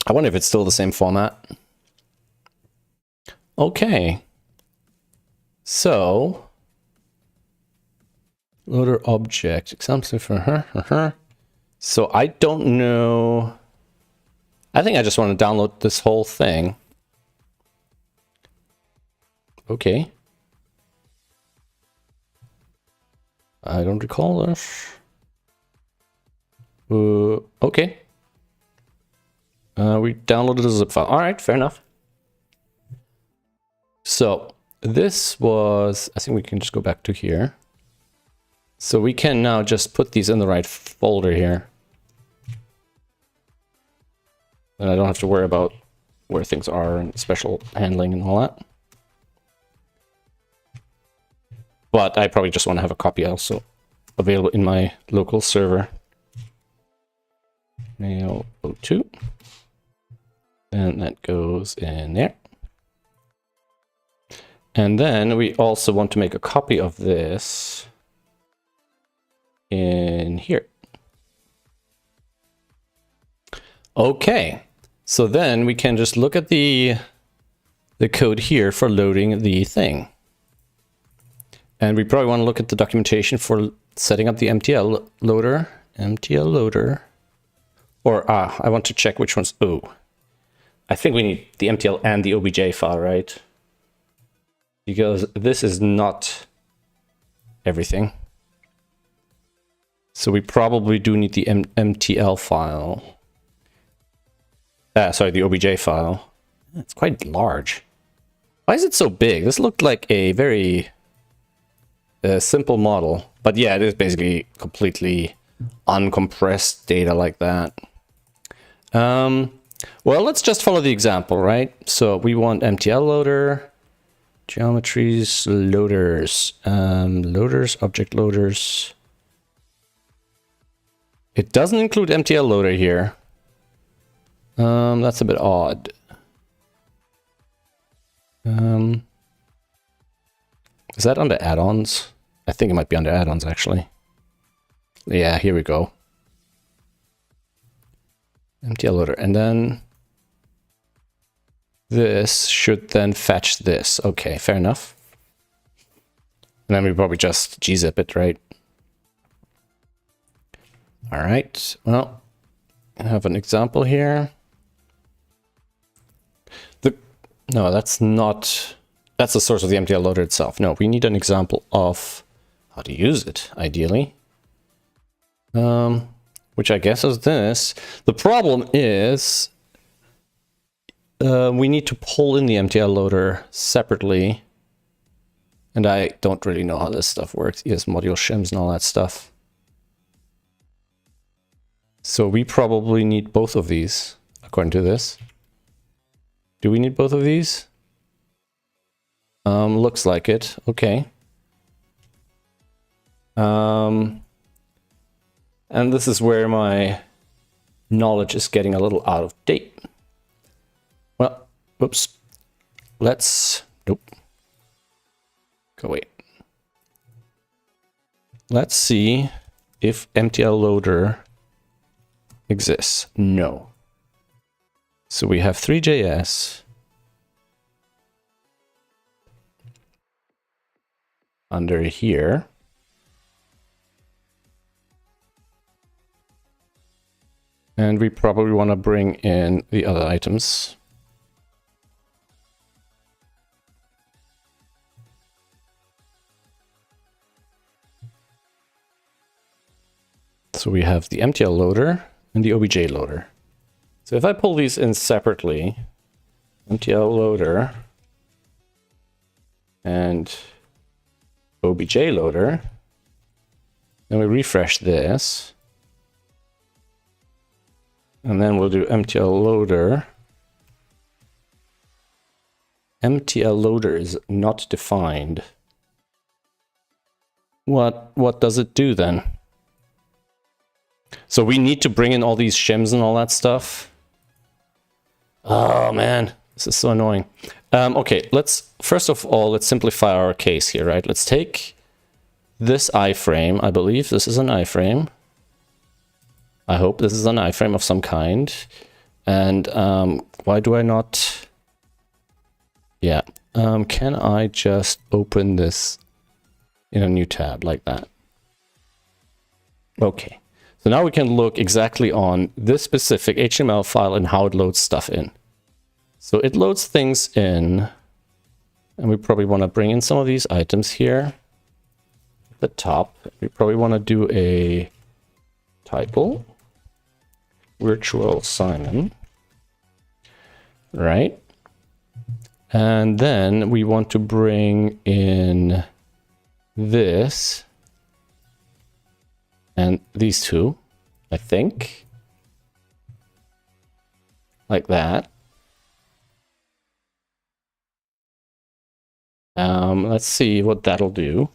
I wonder if it's still the same format. Okay. So, loader object, example for her. So I don't know. I think I just want to download this whole thing. Okay. I don't recall this. Okay. We downloaded a zip file. All right, fair enough. So this was, I think we can just go back to here. So we can now just put these in the right folder here. And I don't have to worry about where things are and special handling and all that. But I probably just want to have a copy also available in my local server. Mail 02. And that goes in there. And then we also want to make a copy of this in here. Okay, so then we can just look at the code here for loading the thing. And we probably want to look at the documentation for setting up the MTL loader. MTL loader. Or, I want to check which one's, oh. I think we need the MTL and the OBJ file, right? Because this is not everything. So we probably do need the MTL file. Sorry, the OBJ file. It's quite large. Why is it so big? This looked like a very simple model. But yeah, it is basically completely uncompressed data like that. Well, let's just follow the example, right? So we want MTL loader, geometries, loaders, loaders, object loaders. It doesn't include MTL loader here. That's a bit odd. Is that under add-ons? I think it might be under add-ons actually. Yeah, here we go. MTL loader, and then this should then fetch this. Okay, fair enough. And then we probably just gzip it, right? All right, well, I have an example here. No, that's not, that's the source of the MTL loader itself. No, we need an example of how to use it, ideally. Which I guess is this. The problem is we need to pull in the MTL loader separately. And I don't really know how this stuff works. Yes, module shims and all that stuff. So we probably need both of these, according to this. Do we need both of these? Looks like it. Okay. And this is where my knowledge is getting a little out of date. Well, whoops. Let's, nope. Go wait. Let's see if MTL loader exists. No. So we have 3JS under here. And we probably want to bring in the other items. So we have the MTL loader and the OBJ loader. So if I pull these in separately, MTL loader and OBJ loader, then we refresh this. And then we'll do MTL loader. MTL loader is not defined. What does it do then? So we need to bring in all these shims and all that stuff. Oh man, this is so annoying. Okay, first of all, let's simplify our case here, right? Let's take this iframe. I believe this is an iframe. I hope this is an iframe of some kind. And why do I not? Yeah, can I just open this in a new tab like that? Okay, so now we can look exactly on this specific HTML file and how it loads stuff in. So it loads things in, and we probably want to bring in some of these items here at the top. We probably want to do a title, virtual Simon, right? And then we want to bring in this and these two, I think. Like that. Let's see what that'll do.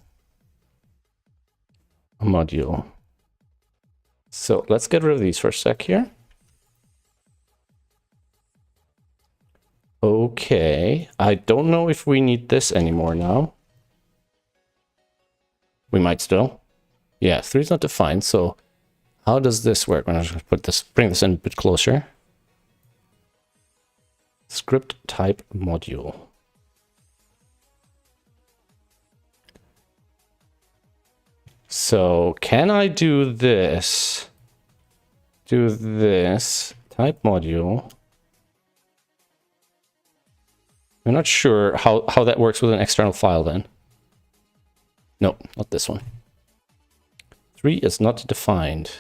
A module. So let's get rid of these for a sec here. Okay, I don't know if we need this anymore now. We might still. Yeah, 3 is not defined, so how does this work? I'm just going to bring this in a bit closer. Script type module. So can I do this? Do this type module. I'm not sure how that works with an external file then. No, not this one. 3 is not defined.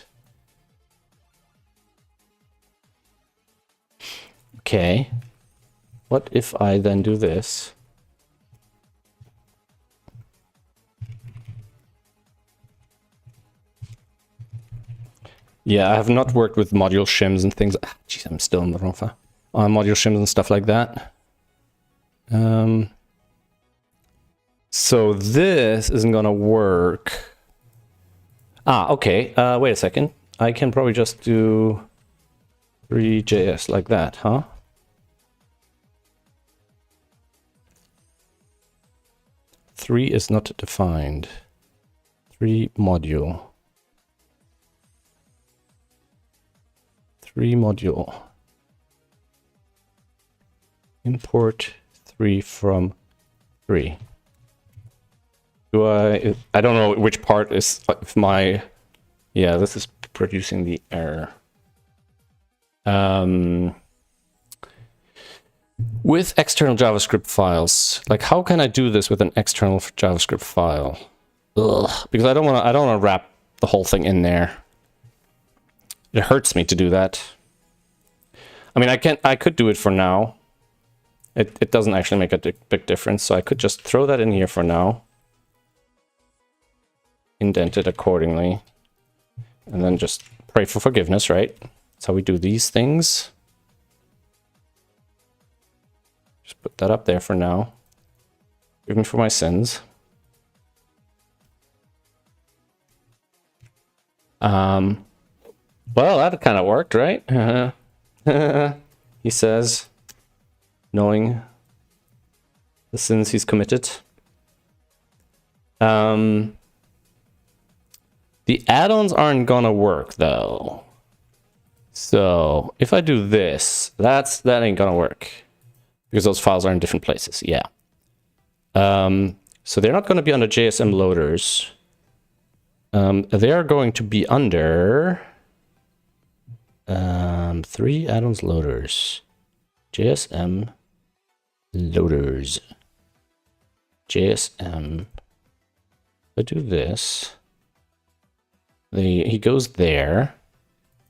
Okay. What if I then do this? Yeah, I have not worked with module shims and things. Jeez, I'm still in the wrong file. Module shims and stuff like that. So this isn't gonna work. Okay. Wait a second. I can probably just do 3JS like that, huh? Three is not defined. 3 module. 3 module. Import 3 from 3. Do I don't know which part is if my, yeah, this is producing the error. With external JavaScript files, like how can I do this with an external JavaScript file? Ugh, because I don't want to wrap the whole thing in there. It hurts me to do that. I mean, I could do it for now. It doesn't actually make a big difference, so I could just throw that in here for now. Indent it accordingly. And then just pray for forgiveness, right? That's how we do these things. Just put that up there for now. Forgive me for my sins. Well, that kind of worked, right? He says, knowing the sins he's committed. The add-ons aren't gonna work though. So if I do this, that ain't gonna work because those files are in different places. Yeah. So they're not gonna be under JSM loaders. They are going to be under 3 add-ons loaders. JSM loaders. JSM. If I do this, he goes there.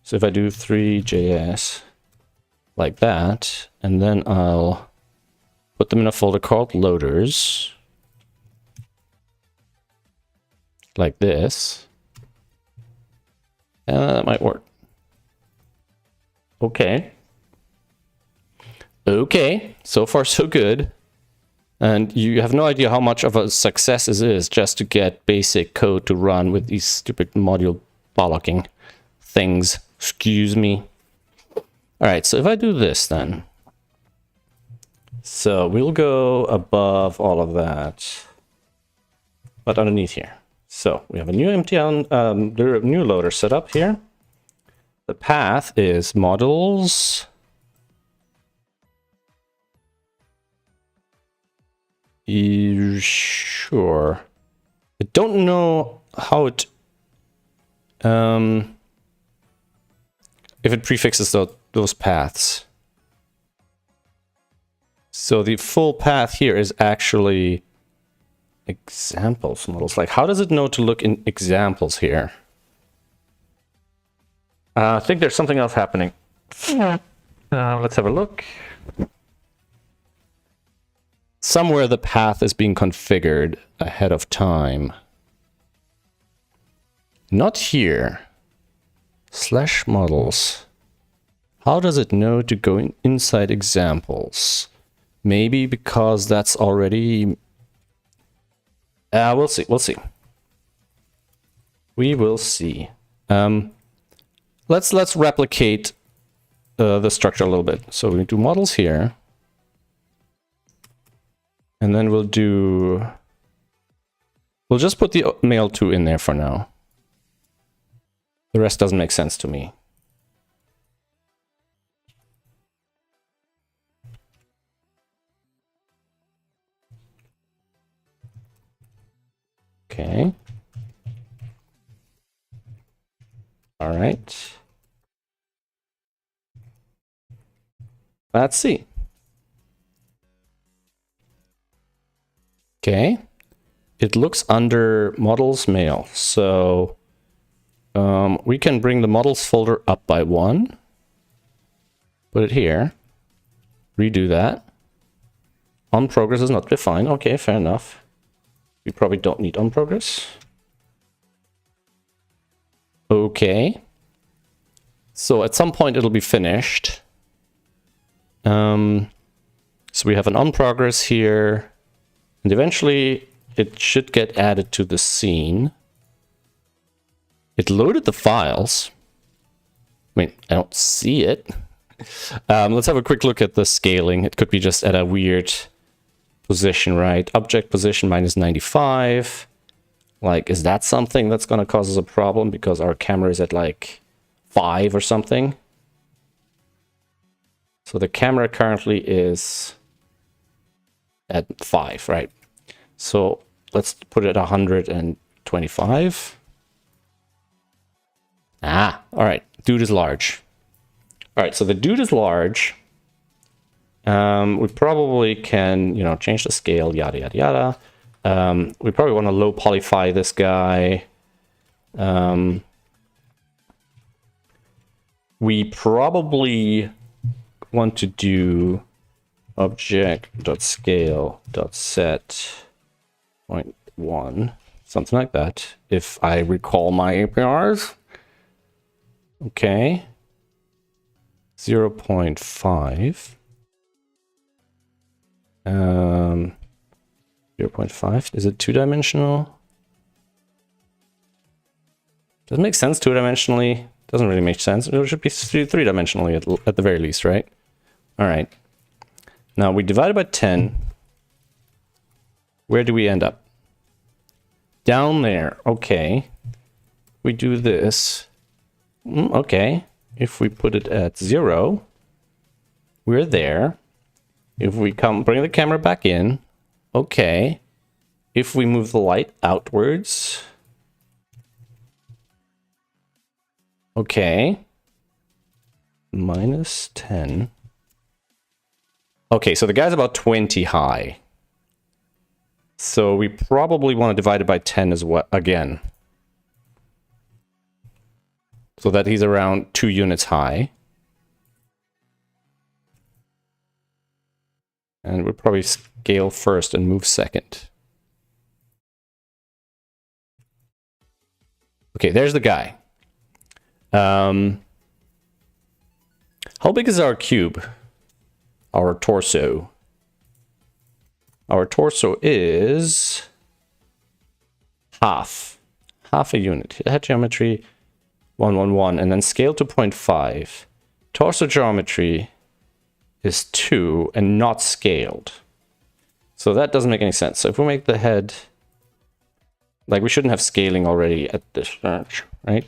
So if I do 3JS like that, and then I'll put them in a folder called loaders. Like this. And that might work. Okay. Okay, so far so good. And you have no idea how much of a success this is just to get basic code to run with these stupid module bollocking things. Excuse me. All right, so if I do this then. So we'll go above all of that, but underneath here. So we have a new new loader set up here. The path is models. Sure. I don't know how it if it prefixes those paths. So the full path here is actually examples models. Like, how does it know to look in examples here? I think there's something else happening. Let's have a look. somewhere the path is being configured ahead of time. Not here. Slash models. How does it know to go inside examples? Maybe because that's already... we'll see. We'll see. We will see. Let's replicate the structure a little bit. So we do models here. And then we'll just put the male 2 in there for now. The rest doesn't make sense to me. Okay. All right. Let's see. Okay. It looks under models male. So we can bring the models folder up by 1. Put it here. Redo that. On progress is not defined. Okay, fair enough. We probably don't need on progress. Okay. So at some point it'll be finished. So we have an on progress here. And eventually it should get added to the scene. It loaded the files. I mean, I don't see it. Let's have a quick look at the scaling. It could be just at a weird position, right? Object position minus 95. Like, is that something that's going to cause us a problem because our camera is at like 5 or something? So the camera currently is at 5, right? So let's put it at 125. All right. Dude is large. All right, so the dude is large. We probably can, you know, change the scale, yada, yada, yada. We probably want to low polyfy this guy. We probably want to do object.scale.set 0.1, something like that, if I recall my APRs. Okay. 0.5. 0.5. Is it 2-dimensional? Does it make sense 2-dimensionally? Doesn't really make sense. It should be 3-dimensionally at the very least, right? All right. Now we divide it by 10. Where do we end up? Down there. Okay. We do this. Okay. If we put it at 0, we're there. If we bring the camera back in, okay. If we move the light outwards, okay. Minus 10. Okay, so the guy's about 20 high. So we probably want to divide it by 10 as well, again. So that he's around 2 units high. And we'll probably scale first and move second. Okay, there's the guy. How big is our cube? Our torso. Our torso is half a unit. Head geometry 111, and then scale to 0.5. Torso geometry is 2 and not scaled. So that doesn't make any sense. So if we make the head, like, we shouldn't have scaling already at this range, right?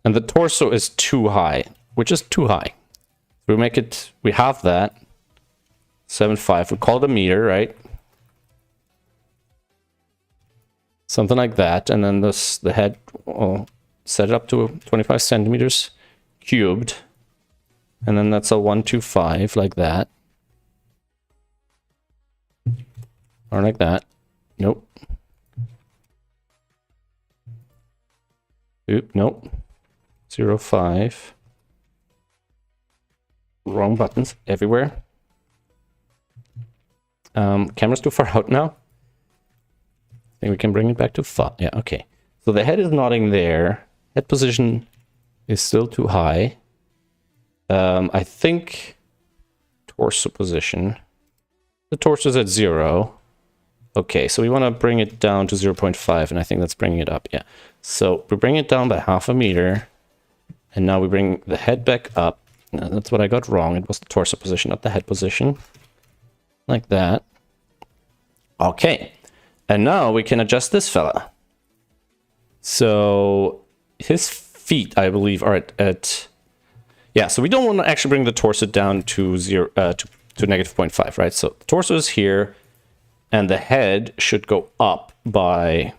And the torso is too high, which is too high. We make it, we have that 7.5. We call it a meter, right? Something like that. And then this, the head, we'll set it up to 25 centimeters cubed. And then that's a 125, like that. Or like that. Nope. Oop, nope. 0.5. Wrong buttons everywhere. Camera's too far out now. I think we can bring it back to far. Yeah, okay. So the head is nodding there. Head position is still too high. I think torso position. The torso is at 0. Okay, so we want to bring it down to 0.5, and I think that's bringing it up. Yeah. So we bring it down by 0.5 meters, and now we bring the head back up. No, that's what I got wrong. It was the torso position, not the head position. Like that. Okay. And now we can adjust this fella. So his feet, I believe, are at yeah, so we don't want to actually bring the torso down to to negative 0.5, right? So the torso is here, and the head should go up by,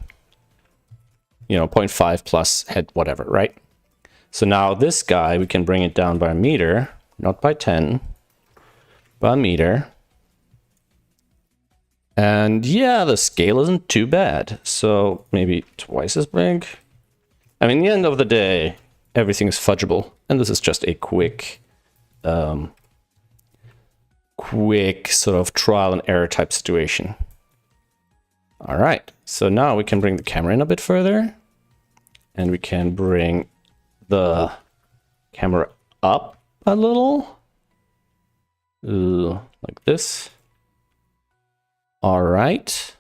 0.5 plus head, whatever, right? So now this guy, we can bring it down by 1 meter, not by 10, by 1 meter. And yeah, the scale isn't too bad. So maybe twice as big. I mean, at the end of the day, everything is fudgeable. And this is just a quick sort of trial and error type situation. All right, so now we can bring the camera in a bit further. And we can bring the camera up a little. Like this. All right.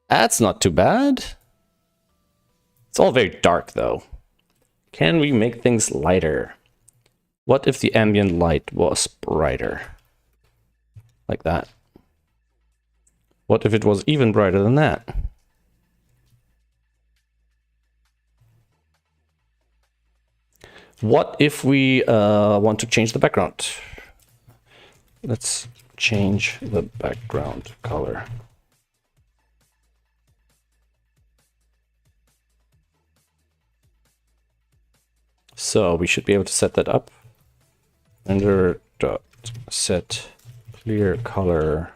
That's not too bad. It's all very dark, though. Can we make things lighter? What if the ambient light was brighter? Like that. What if it was even brighter than that? What if we want to change the background? Let's change the background color. So we should be able to set that up. Render dot set clear color.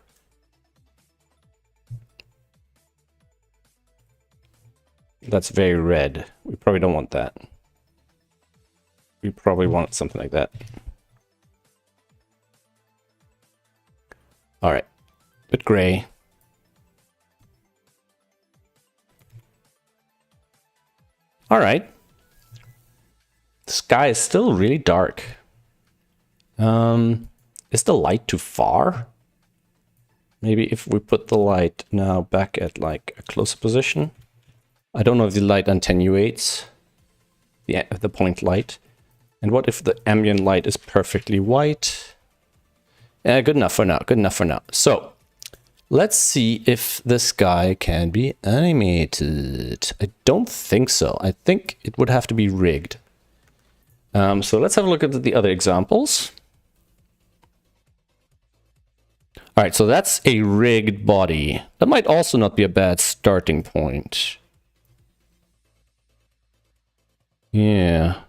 That's very red. We probably don't want that. We probably want something like that. All right, bit gray. All right. The sky is still really dark. Is the light too far? Maybe if we put the light now back at like a closer position. I don't know if the light attenuates the point light. And what if the ambient light is perfectly white? Yeah, good enough for now. Good enough for now. So let's see if this guy can be animated. I don't think so. I think it would have to be rigged. So let's have a look at the other examples. All right, so that's a rigged body. That might also not be a bad starting point. Yeah.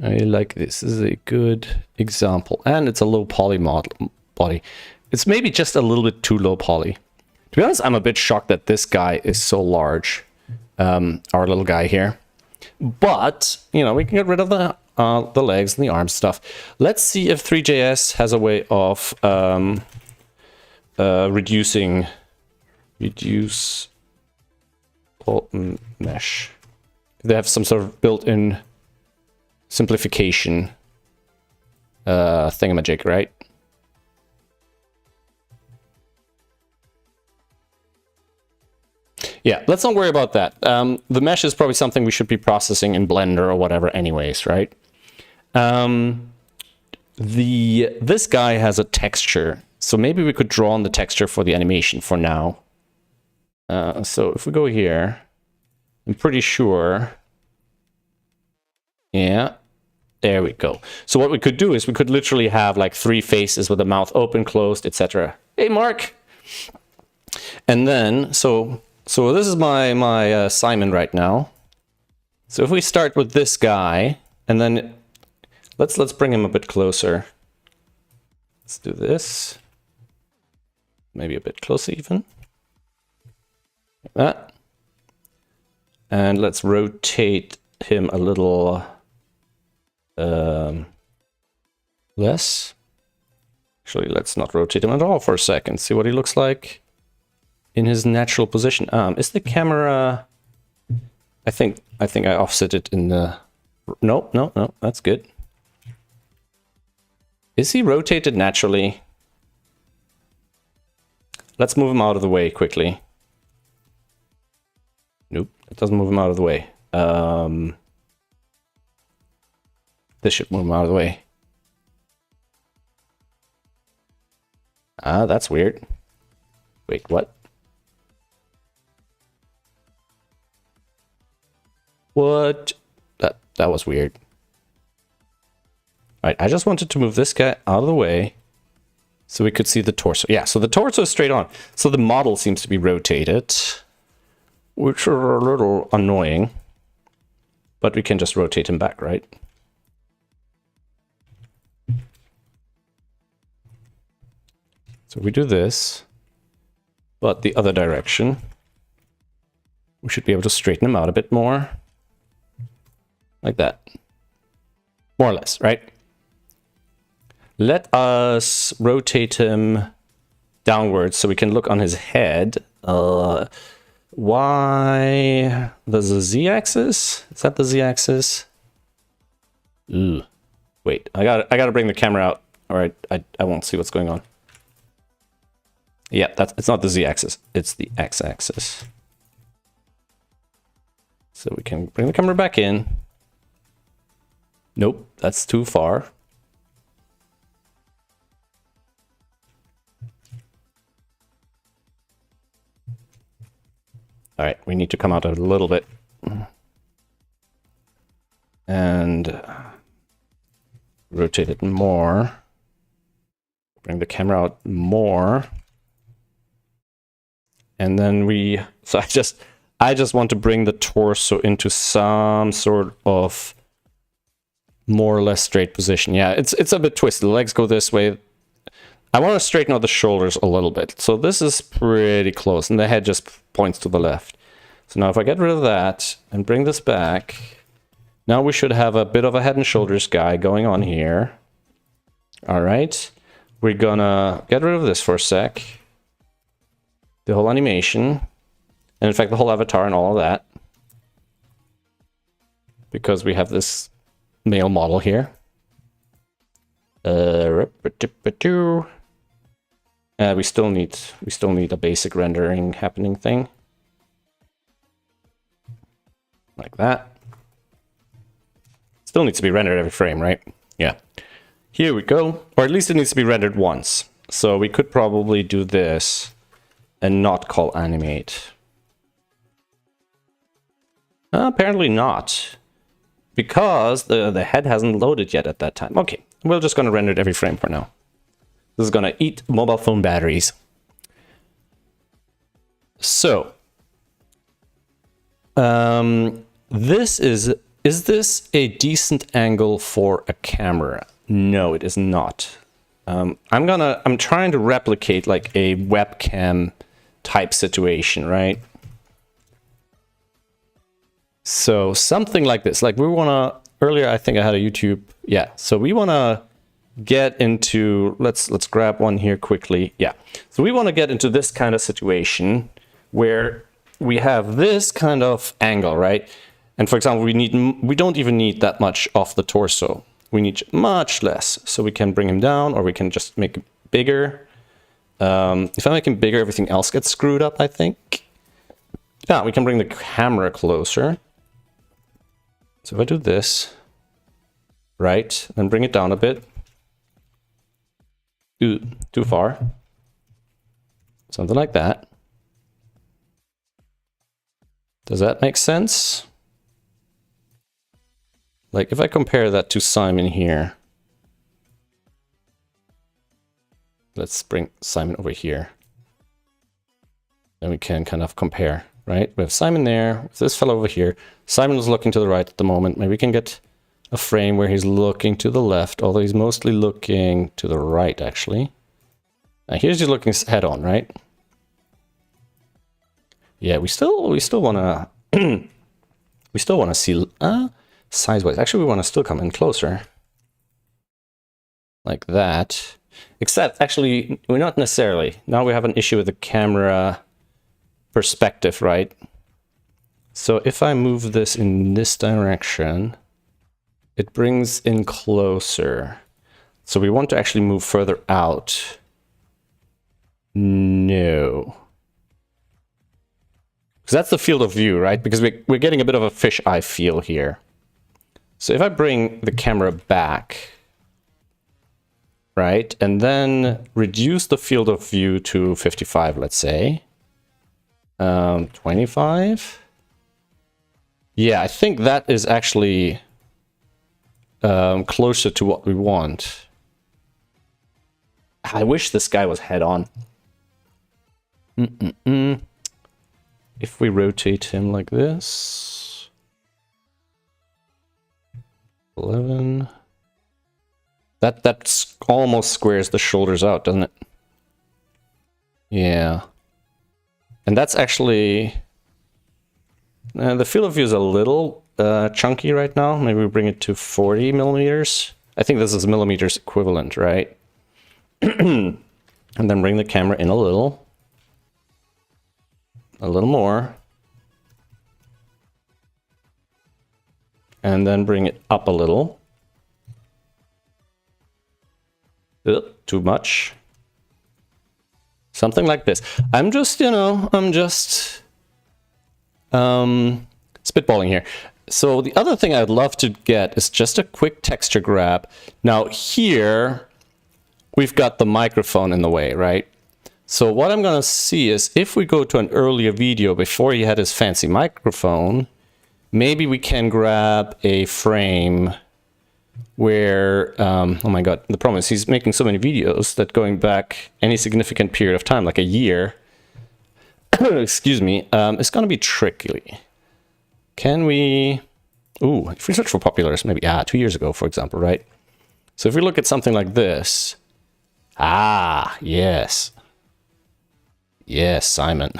I like this. This is a good example. And it's a low poly body. It's maybe just a little bit too low poly. To be honest, I'm a bit shocked that this guy is so large. Our little guy here. But, you know, we can get rid of the legs and the arm stuff. Let's see if Three.js has a way of reduce mesh. They have some sort of built-in simplification thingamajig, right? Yeah, let's not worry about that. The mesh is probably something we should be processing in Blender or whatever anyways, right? This guy has a texture, so maybe we could draw on the texture for the animation for now. So if we go here, I'm pretty sure... Yeah, there we go. So what we could do is we could literally have like 3 faces with the mouth open, closed, etc. Hey, Mark! And then, so this is my Simon right now. So if we start with this guy, and then let's bring him a bit closer. Let's do this. Maybe a bit closer even. Like that. And let's rotate him a little less. Actually, let's not rotate him at all for a second. See what he looks like in his natural position. Is the camera... I think I offset it in the... No, that's good. Is he rotated naturally? Let's move him out of the way quickly. Nope, it doesn't move him out of the way. This should move him out of the way. Ah, that's weird. Wait, what? What? That was weird. Alright, I just wanted to move this guy out of the way so we could see the torso. Yeah, so the torso is straight on. So the model seems to be rotated, which is a little annoying. But we can just rotate him back, right? So we do this, but the other direction. We should be able to straighten him out a bit more. Like that. More or less, right? Let us rotate him downwards so we can look on his head. Why? There's a z-axis? Is that the z-axis? Ooh. Wait, I gotta bring the camera out. Alright, I won't see what's going on. Yeah, it's not the z-axis, it's the x-axis. So we can bring the camera back in. Nope, that's too far. All right, we need to come out a little bit. And rotate it more. Bring the camera out more. And then so I just want to bring the torso into some sort of more or less straight position. Yeah, it's a bit twisted. The legs go this way. I want to straighten out the shoulders a little bit. So this is pretty close, and the head just points to the left. So now if I get rid of that and bring this back, now we should have a bit of a head and shoulders guy going on here. All right, we're gonna get rid of this for a sec. The whole animation, and in fact the whole avatar and all of that, because we have this male model here. We still need a basic rendering happening thing. Like that. Still needs to be rendered every frame, right? Yeah. Here we go. Or at least it needs to be rendered once. So we could probably do this and not call animate. Apparently not. Because the head hasn't loaded yet at that time. Okay, we're just going to render it every frame for now. This is going to eat mobile phone batteries. So, is this a decent angle for a camera? No, it is not. I'm trying to replicate like a webcam type situation, right? So something like this, like we want to, earlier I think I had a YouTube, yeah. So we want to get into, let's grab one here quickly. Yeah, so we want to get into this kind of situation where we have this kind of angle, right? And for example, we don't even need that much off the torso. We need much less. So we can bring him down, or we can just make it bigger. If I make him bigger, everything else gets screwed up, I think. Yeah, we can bring the camera closer. So if I do this, right, and bring it down a bit. Ooh, too far. Something like that. Does that make sense? Like if I compare that to Simon here. Let's bring Simon over here. Then we can kind of compare, right? We have Simon there, this fellow over here. Simon is looking to the right at the moment. Maybe we can get a frame where he's looking to the left, although he's mostly looking to the right, actually. Now here's he's looking head on, right? Yeah, we still want to We still want to see size-wise. Actually, we want to still come in closer. Like that. Except, actually, we're not necessarily. Now we have an issue with the camera perspective, right? So if I move this in this direction, it brings in closer. So we want to actually move further out. No. Because that's the field of view, right? Because we're getting a bit of a fisheye feel here. So if I bring the camera back, right, and then reduce the field of view to 55, let's say. 25? Yeah, I think that is actually closer to what we want. I wish this guy was head-on. If we rotate him like this... 11... That almost squares the shoulders out, doesn't it? Yeah. And that's actually... the field of view is a little chunky right now. Maybe we bring it to 40 millimeters. I think this is millimeters equivalent, right? And then bring the camera in a little. A little more. And then bring it up a little. Too much. Something like this. I'm just, you know, spitballing here. So the other thing I'd love to get is just a quick texture grab. Now here, we've got the microphone in the way, right? So what I'm gonna see is if we go to an earlier video before he had his fancy microphone, maybe we can grab a frame where, oh my god, the problem is he's making so many videos that going back any significant period of time, like a year, excuse me, it's gonna be tricky. Can we, ooh, if we search for populars, maybe, 2 years ago, for example, right? So if we look at something like this, yes. Yes, Simon.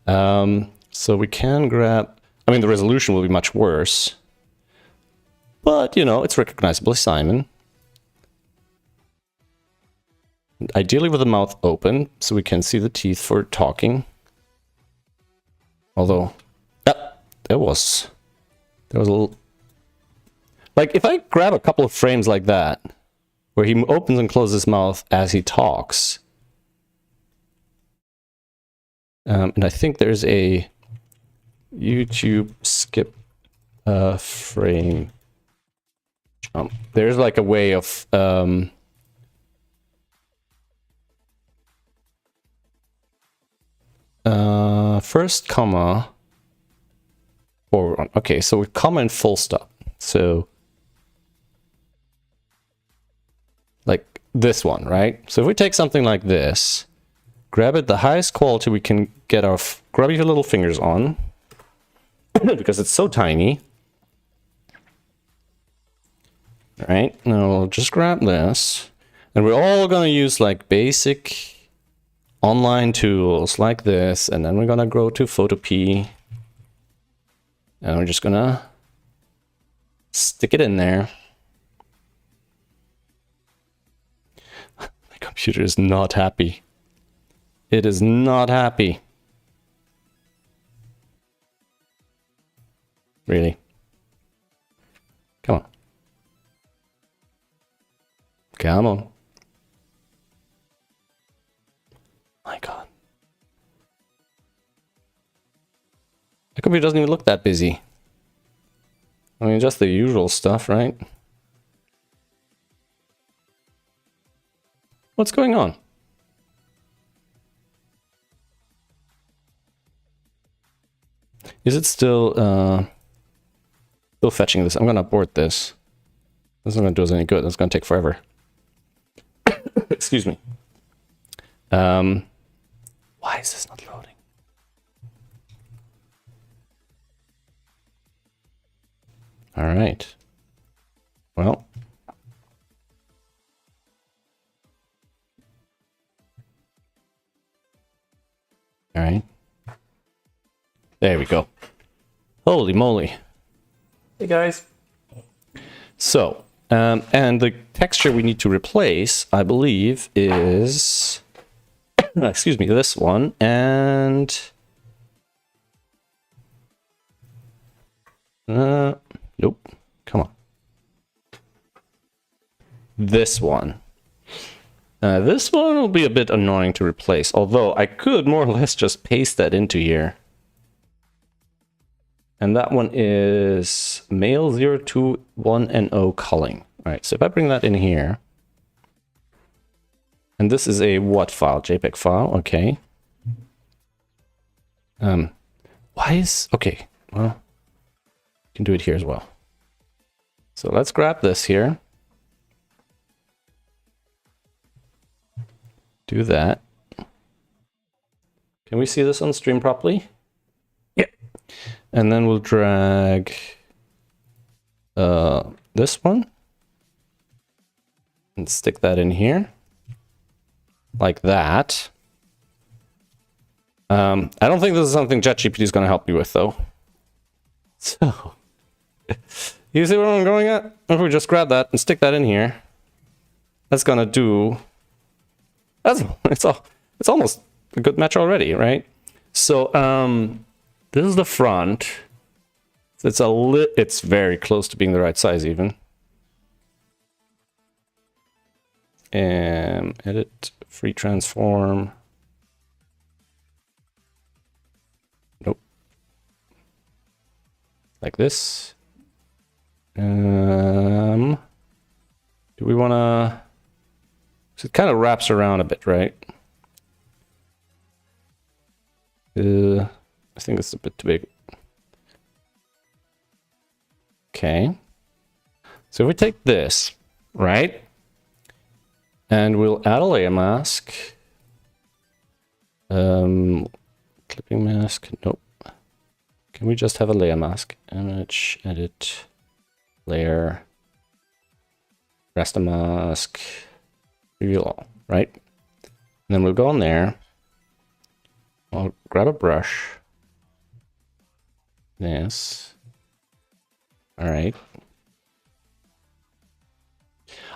So we can grab, I mean, the resolution will be much worse. But, you know, it's recognizable as Simon. Ideally with the mouth open, so we can see the teeth for talking. Although, there was a little... Like, if I grab a couple of frames like that, where he opens and closes his mouth as he talks... and I think there's a YouTube skip frame... there's like a way of first comma forward one. Okay, so we comma and full stop. So like this one, right? So if we take something like this, grab it the highest quality we can get our grab your little fingers on because it's so tiny. Right, now we'll just grab this, and we're all gonna use like basic online tools like this, and then we're gonna go to Photopea, and we're just gonna stick it in there. My computer is not happy. It is not happy. Really? Come on. Come on. My god. My computer doesn't even look that busy. I mean, just the usual stuff, right? What's going on? Is it still fetching this? I'm gonna abort this. This isn't gonna do us any good. It's gonna take forever. Excuse me. Why is this not loading? All right. Well. All right. There we go. Holy moly. Hey guys. So, and the texture we need to replace, I believe, is, excuse me, this one, and nope, come on. This one. This one will be a bit annoying to replace, although I could more or less just paste that into here. And that one is male 021 and O culling. All right, so if I bring that in here, and this is a what file? JPEG file, okay. Why is, okay, well, you can do it here as well. So let's grab this here. Do that. Can we see this on stream properly? Yep. And then we'll drag this one and stick that in here like that. I don't think this is something ChatGPT is going to help me with, though. So, you see where I'm going at? If we just grab that and stick that in here, that's going to do... It's almost a good match already, right? So, this is the front. It's very close to being the right size, even. Edit, free transform. Nope. Like this. Do we want to... So it kind of wraps around a bit, right? I think it's a bit too big. Okay. So if we take this, right? And we'll add a layer mask. Clipping mask, nope. Can we just have a layer mask? Image, edit, layer, raster mask, reveal all, right? And then we'll go on there. I'll grab a brush. Yes. All right.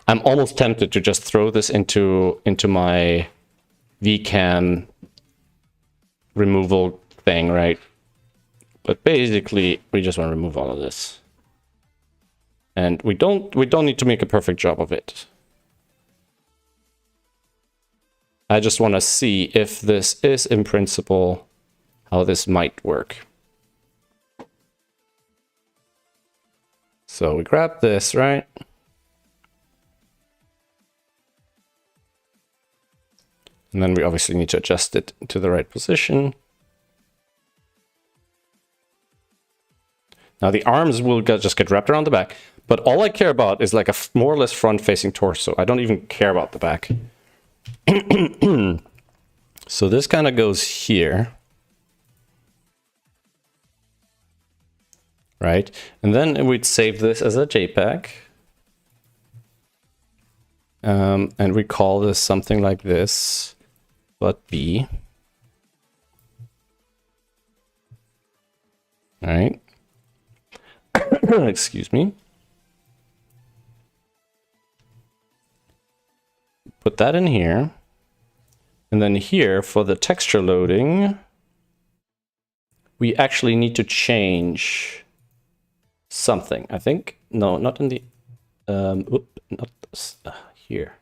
I'm almost tempted to just throw this into my VCAM removal thing, right? But basically, we just want to remove all of this. And we don't need to make a perfect job of it. I just want to see if this is, in principle, how this might work. So we grab this, right? And then we obviously need to adjust it to the right position. Now the arms will just get wrapped around the back, but all I care about is like a more or less front-facing torso. I don't even care about the back. So this kind of goes here. Right? And then we'd save this as a JPEG. And we call this something like this, but B. All right. Excuse me. Put that in here. And then here for the texture loading, we actually need to change something. I think, no, not in the, not this, here.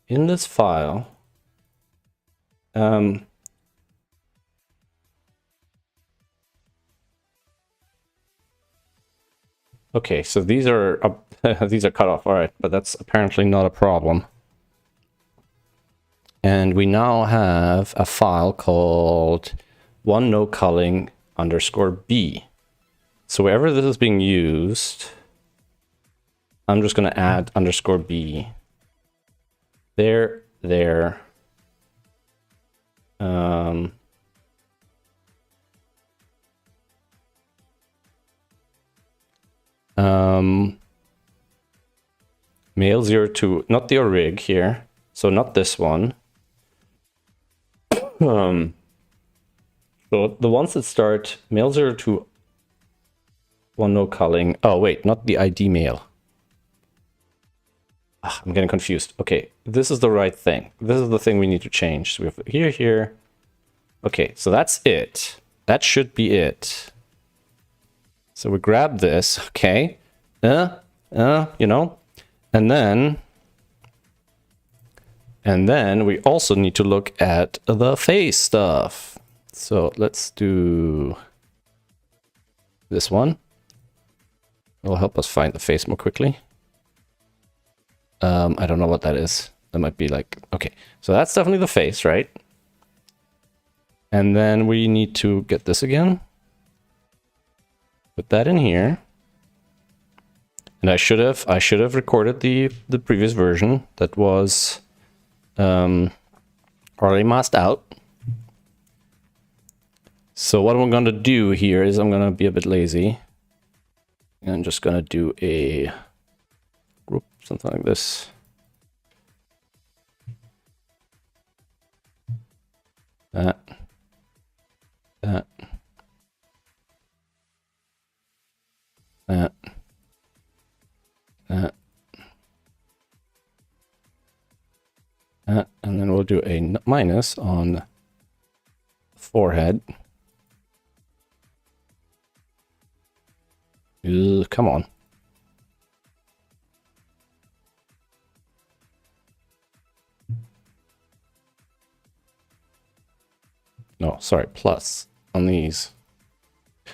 In this file, okay, so these are these are cut off. All right, but that's apparently not a problem. And we now have a file called onenoculling_b. So wherever this is being used, I'm just going to add _b. There. Male 02, not the orig here, so not this one. So the ones that start male 02 one no culling. Oh, wait, not the ID male. I'm getting confused. Okay, this is the right thing. This is the thing we need to change. So we have here, here. Okay, so that's it. That should be it. So we grab this, okay. You know, and then we also need to look at the face stuff. So let's do this one. It'll help us find the face more quickly. I don't know what that is. That might be like, okay, so that's definitely the face, right? And then we need to get this again. Put that in here. And I should have recorded the previous version that was already masked out. So what I'm gonna do here is I'm gonna be a bit lazy. And I'm just gonna do a group, something like this. That. That. That. That. That. And then we'll do a minus on the forehead. Ugh, come on. No, sorry, plus on these.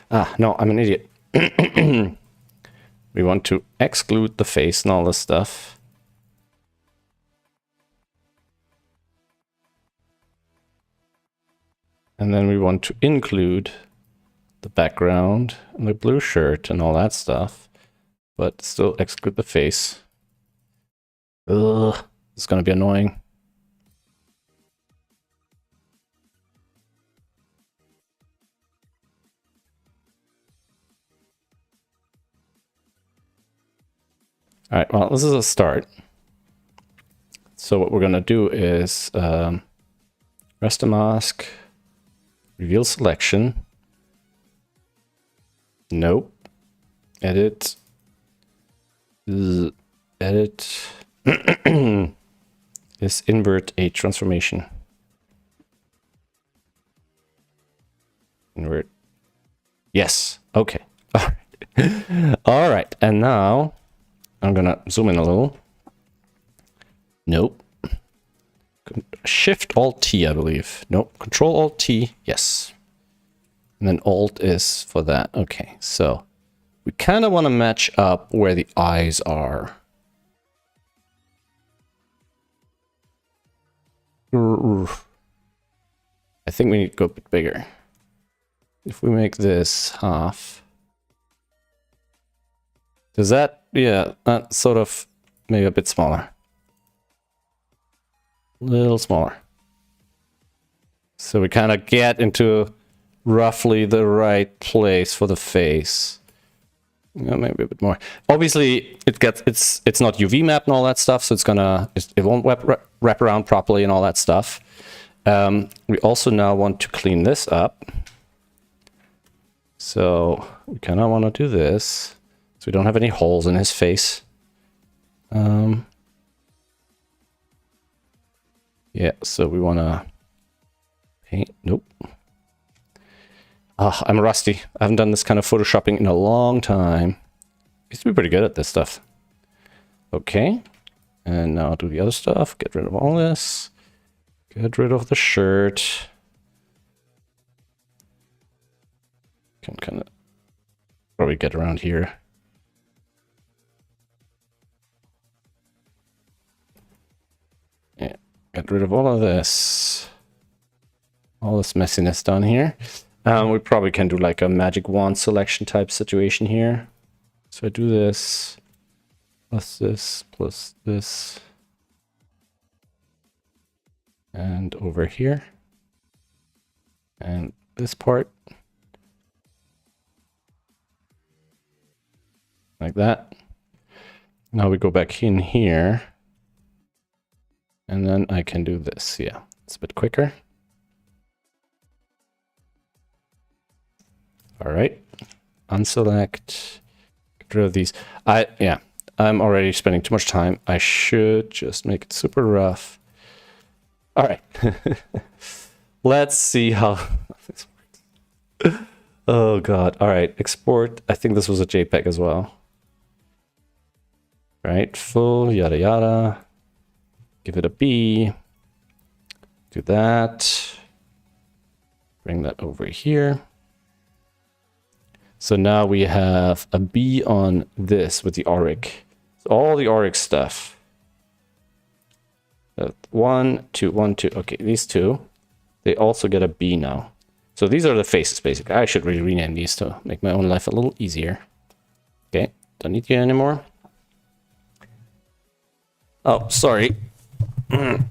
Ah, no, I'm an idiot. We want to exclude the face and all this stuff. And then we want to include the background and the blue shirt and all that stuff, but still exclude the face. Ugh, it's gonna be annoying. All right, well, this is a start. So what we're gonna do is rest a mask, reveal selection. Nope. Edit. Edit. Is invert a transformation. Invert. Yes. Okay. All right. All right. And now I'm gonna zoom in a little. Nope. Shift Alt T, I believe. Nope. Control Alt T. Yes. And then Alt is for that. Okay. So we kind of want to match up where the eyes are. I think we need to go a bit bigger. If we make this half. Does that, yeah, sort of maybe a bit smaller. A little smaller. So we kind of get into roughly the right place for the face. Yeah, maybe a bit more. Obviously, it's not UV mapped and all that stuff, so it won't wrap around properly and all that stuff. We also now want to clean this up. So we kind of want to do this, so we don't have any holes in his face. Yeah, so we want to paint. Nope. I'm rusty. I haven't done this kind of photoshopping in a long time. Used to be pretty good at this stuff. Okay. And now do the other stuff. Get rid of all this. Get rid of the shirt. Can kind of probably get around here. Yeah. Get rid of all of this. All this messiness down here. We probably can do like a magic wand selection type situation here. So I do this, plus this, and over here, and this part, like that. Now we go back in here, and then I can do this. Yeah, it's a bit quicker. All right. unselect, get rid of these. I'm already spending too much time. I should just make it super rough. All right. Let's see how this works. Oh God. All right. Export. I think this was a JPEG as well. Right. Full, yada, yada. Give it a B. Do that. Bring that over here. So now we have a B on this with the auric. So all the auric stuff. 1, 2, 1, 2. Okay, these two. They also get a B now. So these are the faces, basically. I should really rename these to make my own life a little easier. Okay, don't need you anymore. Oh, sorry. I'm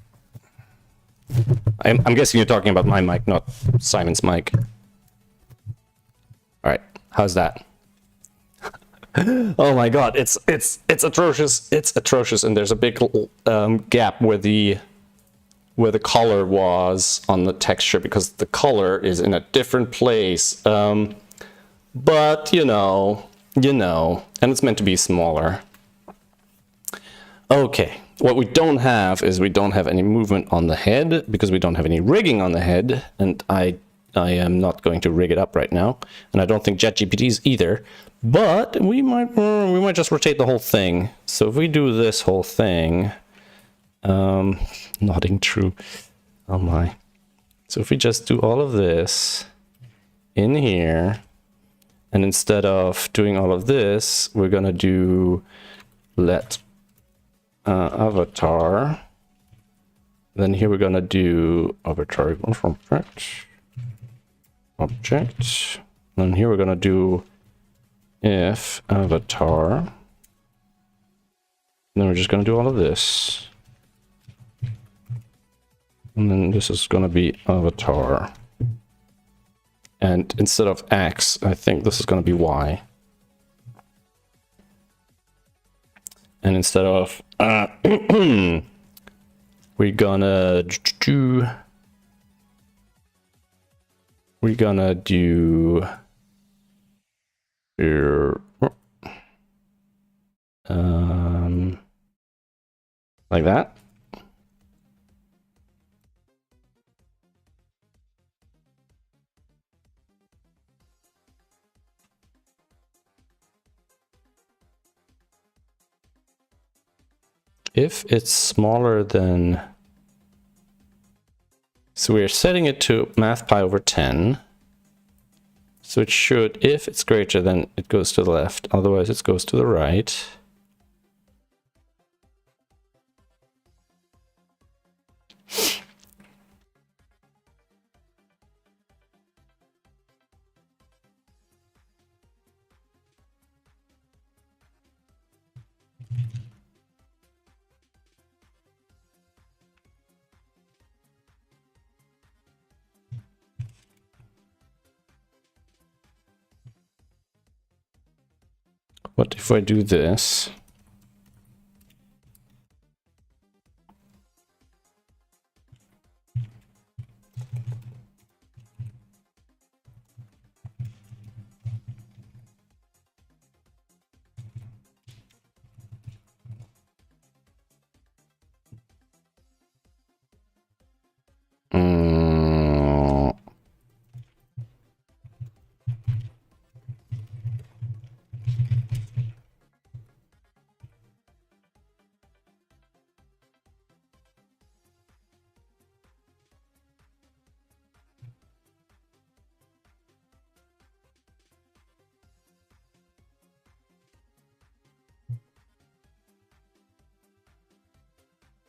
guessing you're talking about my mic, not Simon's mic. All right, how's that? Oh my God, it's atrocious. It's atrocious, and there's a big gap where the color was on the texture because the color is in a different place. But you know, and it's meant to be smaller. Okay, what we don't have is we don't have any movement on the head because we don't have any rigging on the head, and I am not going to rig it up right now, and I don't think JetGPT is either. But we might just rotate the whole thing. So if we do this whole thing, nodding true. Oh my. So if we just do all of this in here, and instead of doing all of this, we're gonna do let avatar. Then here we're gonna do arbitrary object. And here we're gonna do if avatar. And then we're just gonna do all of this. And then this is gonna be avatar. And instead of X, I think this is gonna be Y. And instead of we're gonna do here like that. If it's smaller than, so we're setting it to math pi over 10. So it should, if it's greater than, it goes to the left, otherwise it goes to the right. What if I do this?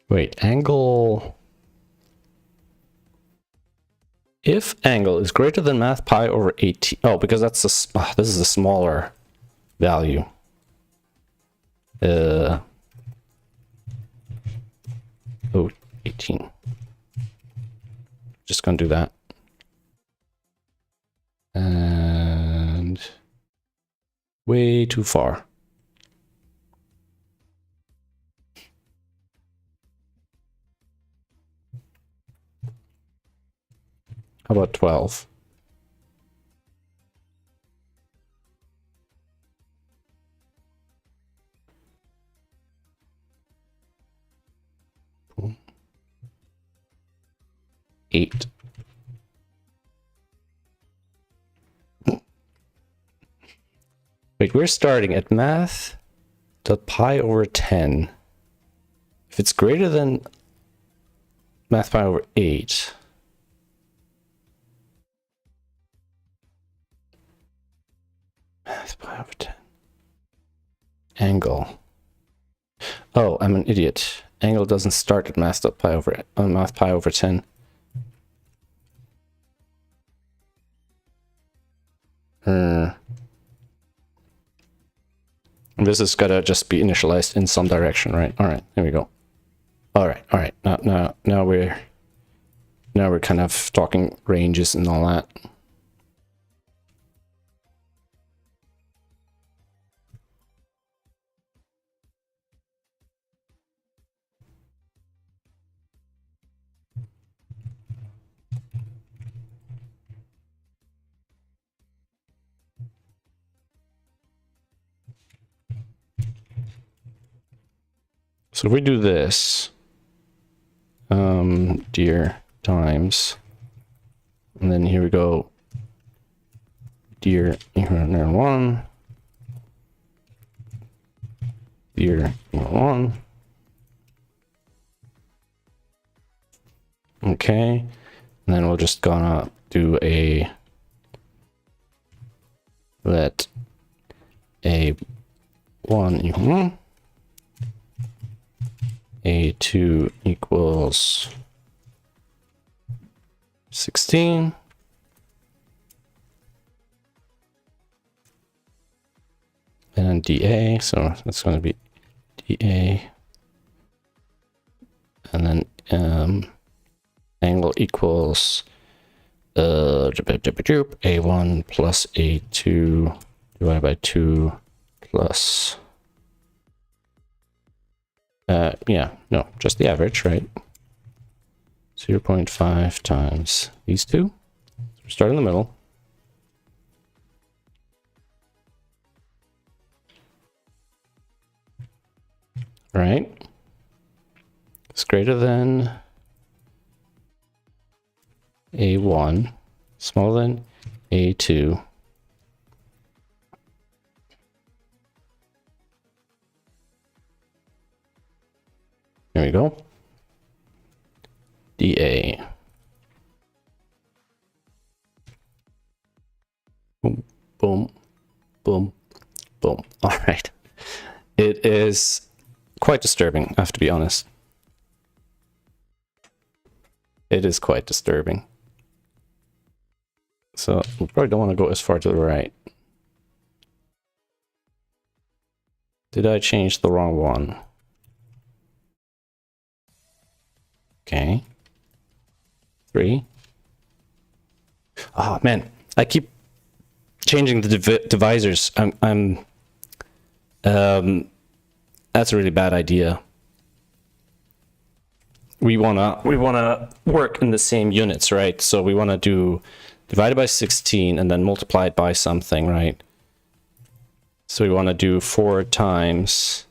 Wait, angle. If angle is greater than math pi over 18. Oh, because that's this is a smaller value. Oh, 18. Just gonna do that. And way too far. How about 12? 8. Wait, we're starting at math.pi over 10. If it's greater than math pi over 8, math pi over 10. Angle. Oh, I'm an idiot. Angle doesn't start at math pi over 10. This is gotta just be initialized in some direction, right? All right, there we go. All right. Now we're kind of talking ranges and all that. So if we do this, deer times, and then here we go, deer equal 1, deer equal 1. Okay, and then we're just gonna do a let a1 equal 1. A2 equals 16. And then dA, so that's going to be dA. And then angle equals A1 plus A2 divided by 2 plus just the average, right? 0.5 times these two. So start in the middle. Right? It's greater than A1, smaller than A2. There we go. dA. Boom, boom, boom, boom. All right. It is quite disturbing, I have to be honest. It is quite disturbing. So we probably don't want to go as far to the right. Did I change the wrong one? Okay. 3. Oh man, I keep changing the divisors. That's a really bad idea. We wanna work in the same units, right? So we wanna do divided by 16 and then multiply it by something, right? So we wanna do 4 times,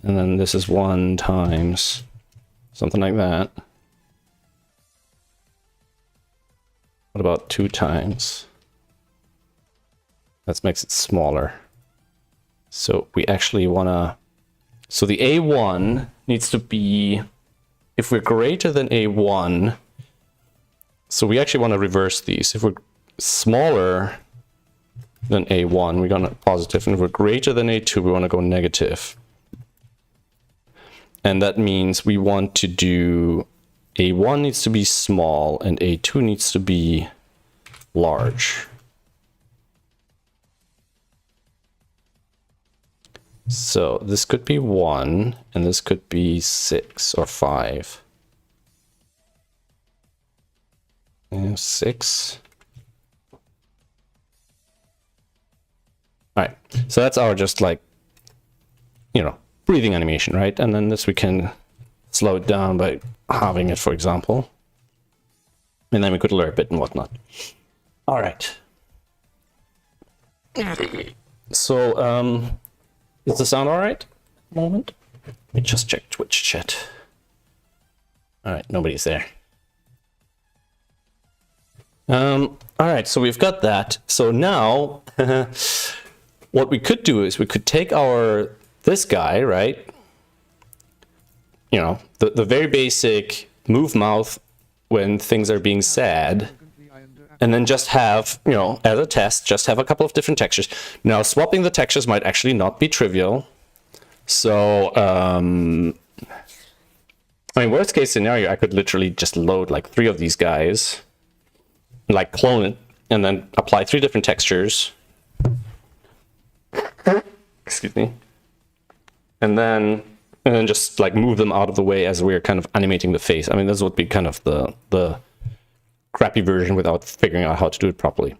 and then this is 1 times. Something like that. What about 2 times? That makes it smaller. So we actually want to... So the A1 needs to be... If we're greater than A1... So we actually want to reverse these. If we're smaller than A1, we're going to positive. And if we're greater than A2, we want to go negative. And that means we want to do A1 needs to be small and A2 needs to be large. So this could be 1 and this could be 6 or 5. And 6. All right, so that's our just like, breathing animation, right? And then this we can slow it down by halving it, for example. And then we could lerp it and whatnot. All right. So, is the sound all right at the moment? Let me just check Twitch chat. All right, nobody's there. All right, so we've got that. So now, what we could do is we could take this guy, right? You know, the very basic move mouth when things are being said, and then just have, you know, as a test, just have a couple of different textures. Now, swapping the textures might actually not be trivial. So, I mean, worst case scenario, I could literally just load like 3 of these guys, like clone it, and then apply 3 different textures. Excuse me. And then just like move them out of the way as we're kind of animating the face. I mean, this would be kind of the crappy version without figuring out how to do it properly.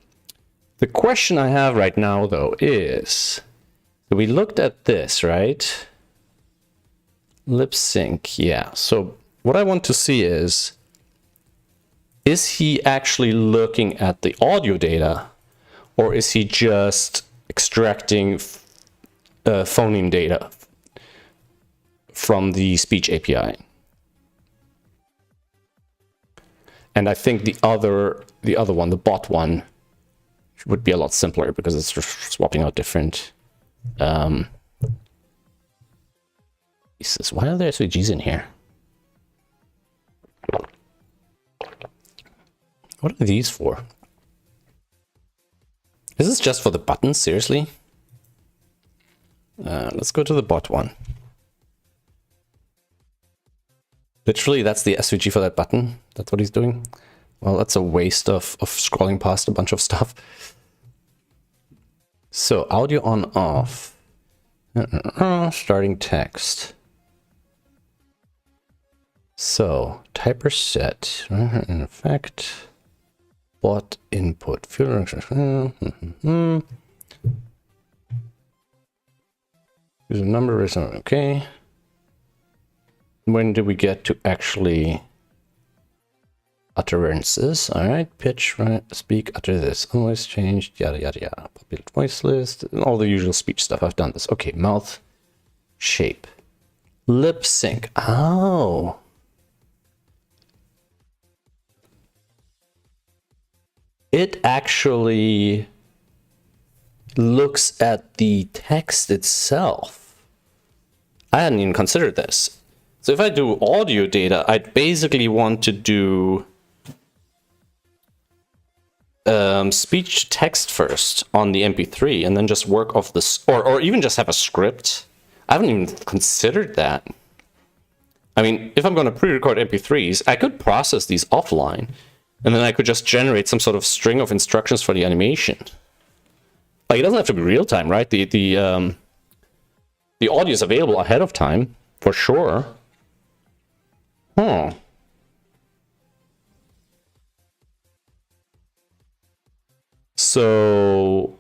The question I have right now, though, is we looked at this, right? Lip sync, yeah. So what I want to see is he actually looking at the audio data, or is he just extracting phoneme data from the speech API? And I think the other one, the bot one, would be a lot simpler because it's swapping out different pieces. Why are there SVGs in here? What are these for? Is this just for the buttons? Seriously? Let's go to the bot one. Literally, that's the SVG for that button. That's what he's doing. Well, that's a waste of scrolling past a bunch of stuff. So, audio on off. Starting text. So, typer set. In effect. Bot input. User number is okay. When do we get to actually utterances? All right, pitch, right, speak, utter this, always changed, yada, yada, yada. Populate voice list, and all the usual speech stuff. I've done this. Okay, mouth shape. Lip sync. Oh. It actually looks at the text itself. I hadn't even considered this. So if I do audio data, I'd basically want to do speech to text first on the MP3 and then just work off this, or even just have a script. I haven't even considered that. I mean, if I'm going to pre-record MP3s, I could process these offline, and then I could just generate some sort of string of instructions for the animation. Like, it doesn't have to be real time, right? The audio is available ahead of time, for sure. Huh. So,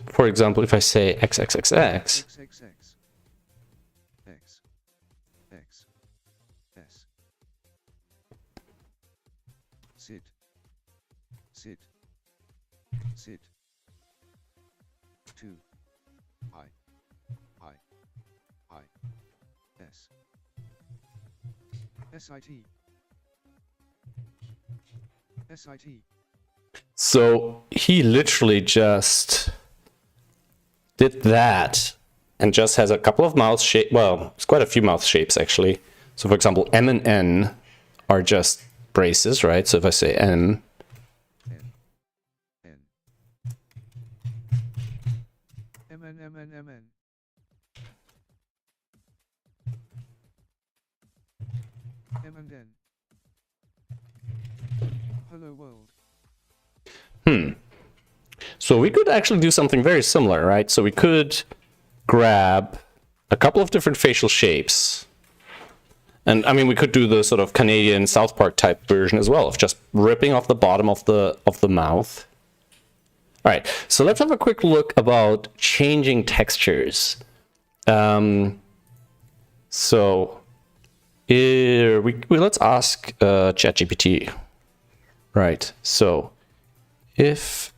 for example, if I say XXXX, XXX. X. X. S. Sit. Sit. Sit. 2. I. I. I. S. SIT. SIT. so he literally just did that and just has a couple of mouth shapes. Well, it's quite a few mouth shapes actually. So for example, M and N are just braces, right? So if I say N, N. N. MN. MN. MN. M and N. Hello world. So we could actually do something very similar, right? So we could grab a couple of different facial shapes. And I mean, we could do the sort of Canadian South Park type version as well, of just ripping off the bottom of the mouth. All right, so let's have a quick look about changing textures. So here let's ask ChatGPT. Right, so if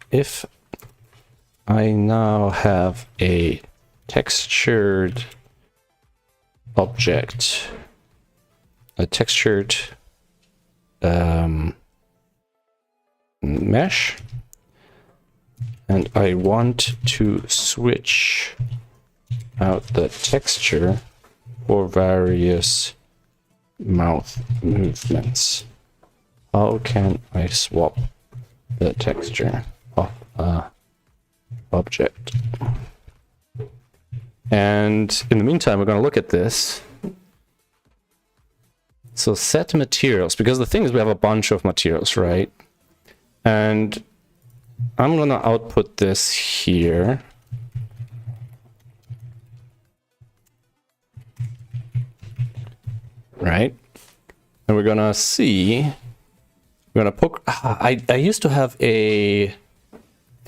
I now have a textured object, a textured mesh, and I want to switch out the texture for various mouth movements. How can I swap the texture of a object? And in the meantime, we're going to look at this. So set materials, because the thing is we have a bunch of materials, right? And I'm going to output this here. Right? And we're going to see, we're going to poke, I used to have a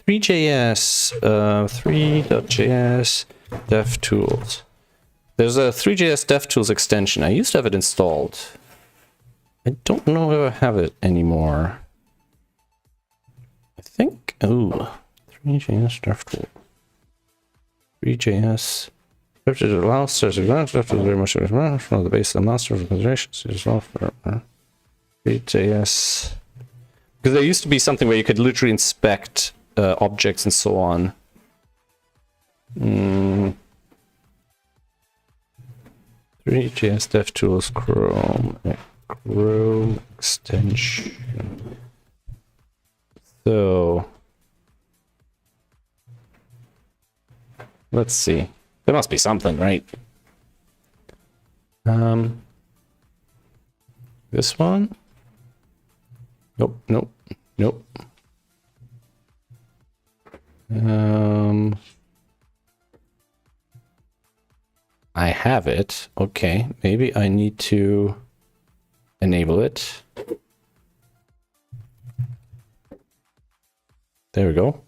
3JS, 3.js DevTools. There's a 3JS DevTools extension. I used to have it installed. I don't know if I have it anymore. I think, oh, 3JS DevTools. 3JS DevTools allows such advanced DevTools very much from the base of the master of considerations as well for 3JS. Because there used to be something where you could literally inspect objects and so on. 3JS DevTools Chrome extension. So let's see. There must be something, right? This one? Nope, nope, nope. I have it. Okay, maybe I need to enable it. There we go.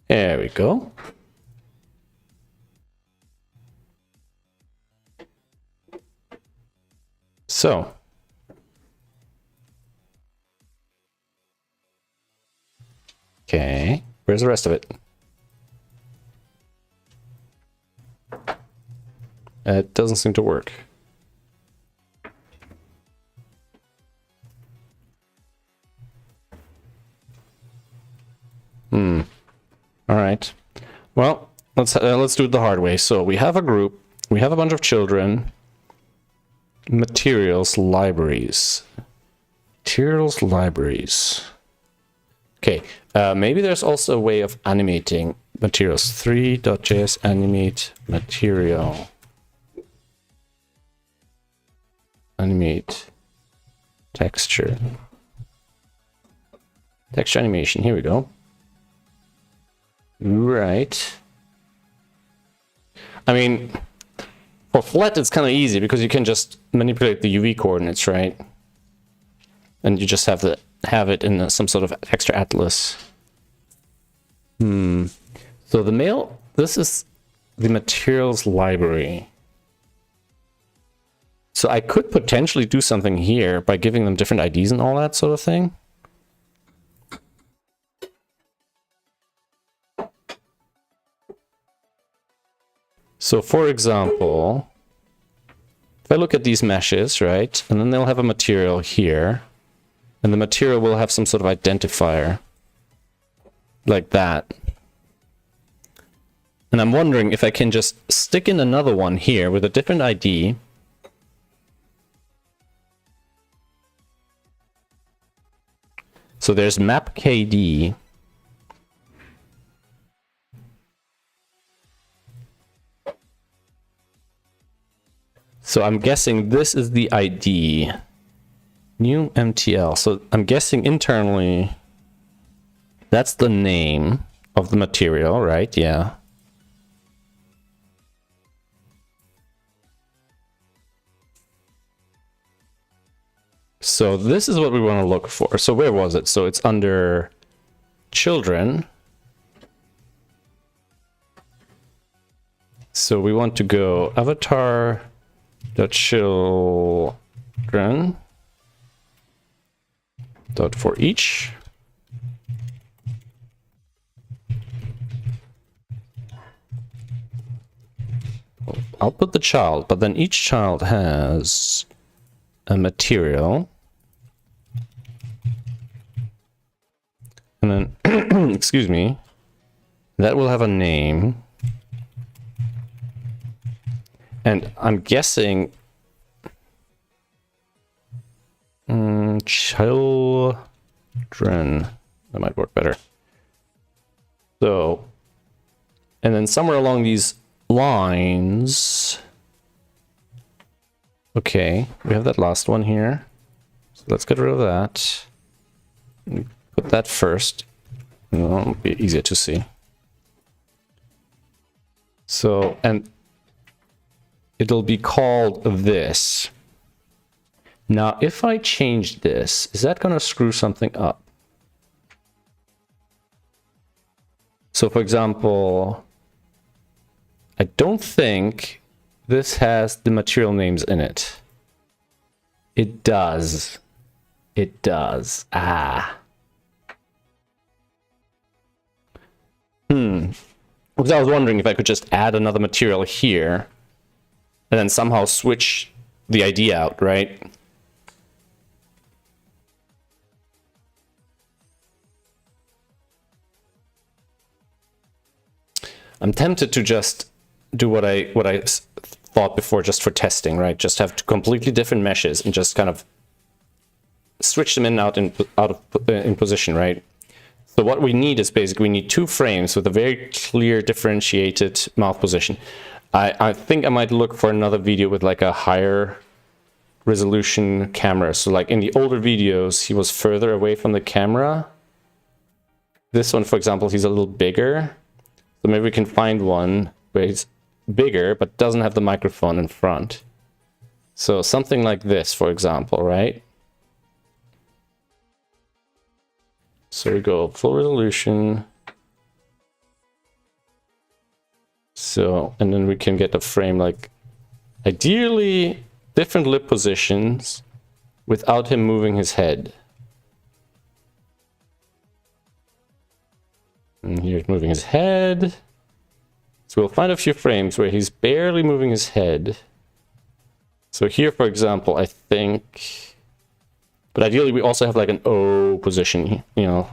There we go. So okay, where's the rest of it? It doesn't seem to work. All right. Well, let's do it the hard way. So we have a group, we have a bunch of children. Materials libraries. Materials libraries. Okay. Maybe there's also a way of animating materials. 3.js animate material. Animate texture. Texture animation. Here we go. Right. I mean, for flat it's kind of easy because you can just manipulate the UV coordinates, right? And you just have it in some sort of texture atlas. So this is the materials library. So I could potentially do something here by giving them different IDs and all that sort of thing. So for example, if I look at these meshes, right, and then they'll have a material here, and the material will have some sort of identifier like that. And I'm wondering if I can just stick in another one here with a different ID. So there's map_kd. So I'm guessing this is the ID. New MTL. So I'm guessing internally that's the name of the material, right? Yeah. So this is what we want to look for. So where was it? So it's under children. So we want to go avatar.children dot for each. I'll put the child, but then each child has a material. And then, excuse me, that will have a name. And I'm guessing children. That might work better. So, and then somewhere along these lines, okay, we have that last one here. So let's get rid of that. Put that first. It'll be easier to see. So, and it'll be called this. Now, if I change this, is that going to screw something up? So, for example, I don't think this has the material names in it. It does. It does. Ah. Because I was wondering if I could just add another material here and then somehow switch the ID out, right? I'm tempted to just do what I thought before, just for testing, right? Just have two completely different meshes and just kind of switch them in and out in position, right? So what we need is basically we need two frames with a very clear differentiated mouth position. I think I might look for another video with like a higher resolution camera. So like in the older videos, he was further away from the camera. This one, for example, he's a little bigger. So maybe we can find one where he's bigger, but doesn't have the microphone in front. So something like this, for example, right? So we go full resolution. So, and then we can get a frame like, ideally, different lip positions without him moving his head. And here's moving his head. So we'll find a few frames where he's barely moving his head. So here, for example, I think... But ideally, we also have like an O position, you know.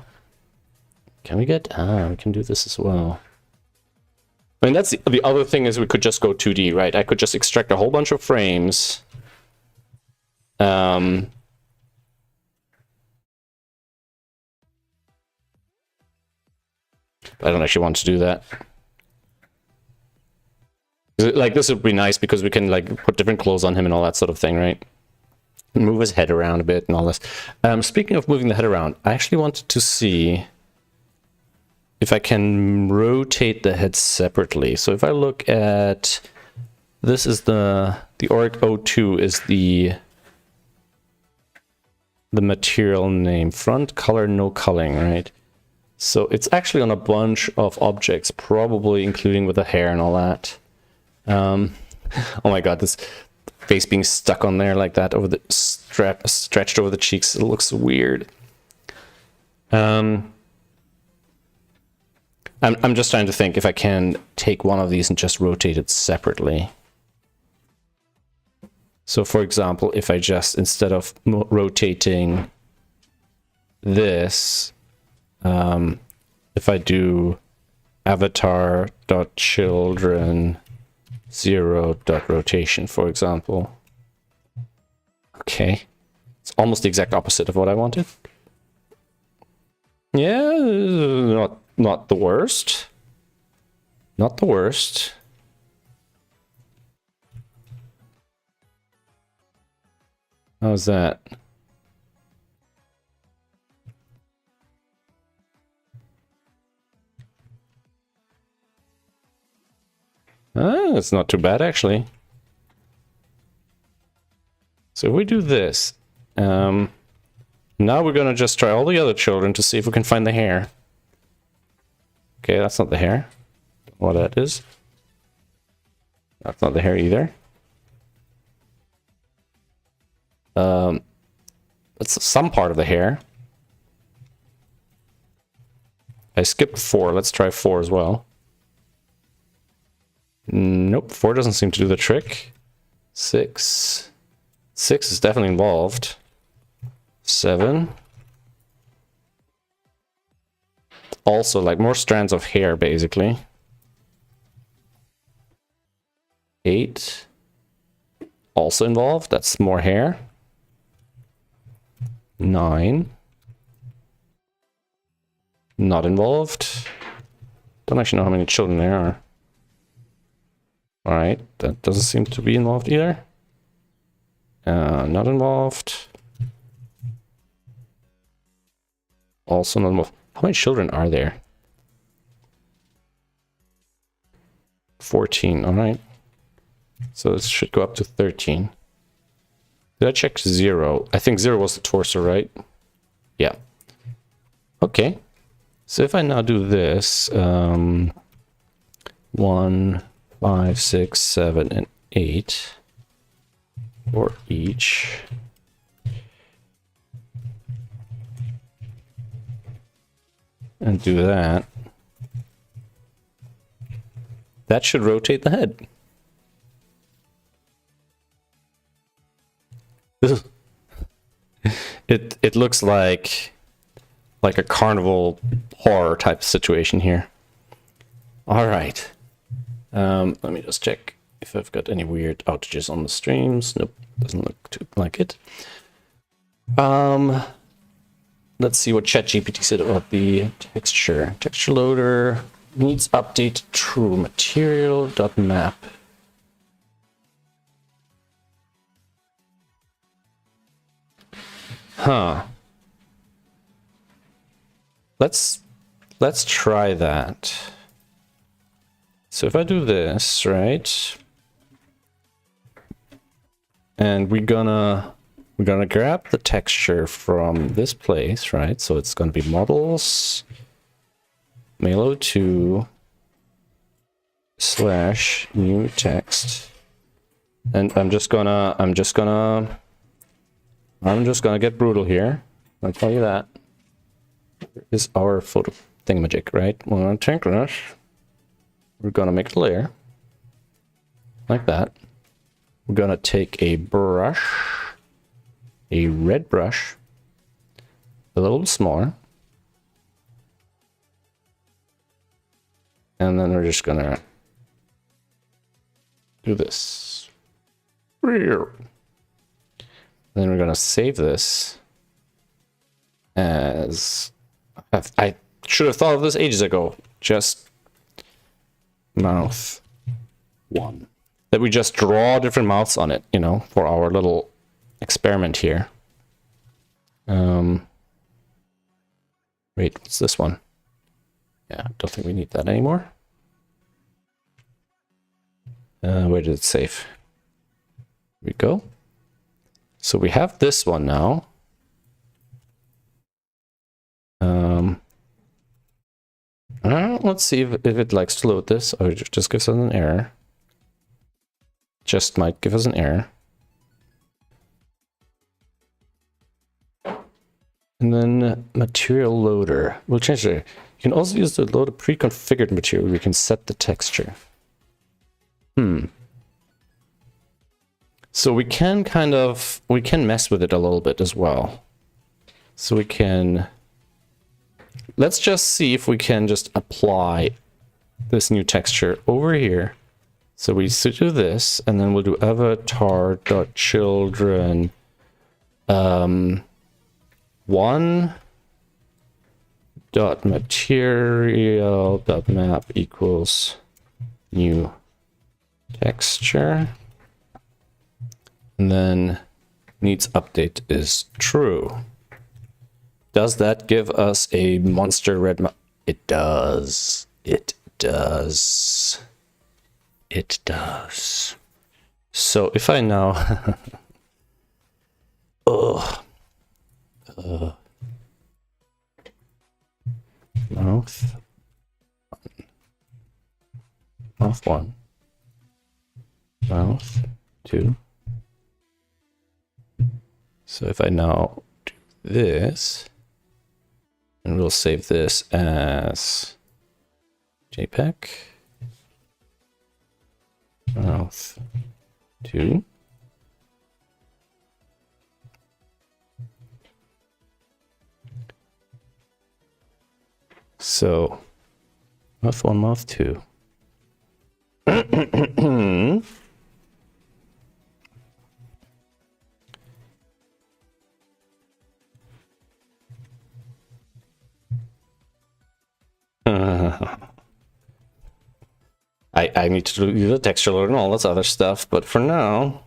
Can we get... we can do this as well. I mean, that's the other thing is we could just go 2D, right? I could just extract a whole bunch of frames. I don't actually want to do that. Like, this would be nice because we can, like, put different clothes on him and all that sort of thing, right? And move his head around a bit and all this. Speaking of moving the head around, I actually wanted to see if I can rotate the head separately. So if I look at... This is the Auric O2 is the material name. Front color, no culling, right? So it's actually on a bunch of objects, probably including with the hair and all that. Oh my god, this face being stuck on there like that, over the stretched over the cheeks, it looks weird. I'm just trying to think if I can take one of these and just rotate it separately. So for example, if I just, instead of rotating this, if I do avatar.children 0.rotation, for example. Okay. It's almost the exact opposite of what I wanted. Yeah, not the worst. Not the worst. How's that? It's not too bad, actually. So if we do this, now we're going to just try all the other children to see if we can find the hair. Okay, that's not the hair. Don't know what that is. That's not the hair either. That's some part of the hair. I skipped 4. Let's try 4 as well. Nope, 4 doesn't seem to do the trick. 6. 6 is definitely involved. 7. Also, like more strands of hair, basically. 8. Also involved. That's more hair. 9. Not involved. Don't actually know how many children there are. Alright, that doesn't seem to be involved either. Not involved. Also not involved. How many children are there? 14, alright. So this should go up to 13. Did I check 0? I think 0 was the torso, right? Yeah. Okay. So if I now do this, 1, 5, 6, 7, and 8 for each. And do that. That should rotate the head. It looks like a carnival horror type situation here. All right. Let me just check if I've got any weird outages on the streams. Nope, doesn't look too like it. Let's see what ChatGPT said about the texture. Texture loader needs update true material.map. Huh. Let's try that. So if I do this, right? And we're gonna grab the texture from this place, right? So it's gonna be models Melo2 / new text. And I'm just gonna get brutal here. I'll tell you that. Here is our photo thingamajig, right? We're gonna take this. We're gonna make a layer. Like that. We're gonna take a brush. A red brush. A little smaller. And then we're just gonna do this. Then we're gonna save this as I should have thought of this ages ago. Just mouth 1. That we just draw different mouths on it, you know, for our little experiment here. Wait, what's this one? Yeah, don't think we need that anymore. Where did it save? Here we go. So we have this one now. Let's see if it likes to load this, or it just gives us an error. Just might give us an error. And then material loader. We'll change it. You can also use the load a pre-configured material. We can set the texture. So we can mess with it a little bit as well. So we can, let's just see if we can just apply this new texture over here. So we do this, and then we'll do avatar.children 1.material.map equals new texture. And then needs update is true. Does that give us a monster red map? It does. It does. It does. So if I now mouth 1, mouth 2. So if I now do this, and we'll save this as JPEG. mouth 2. So mouth 1, mouth 2. I need to do the texture loader and all this other stuff, but for now,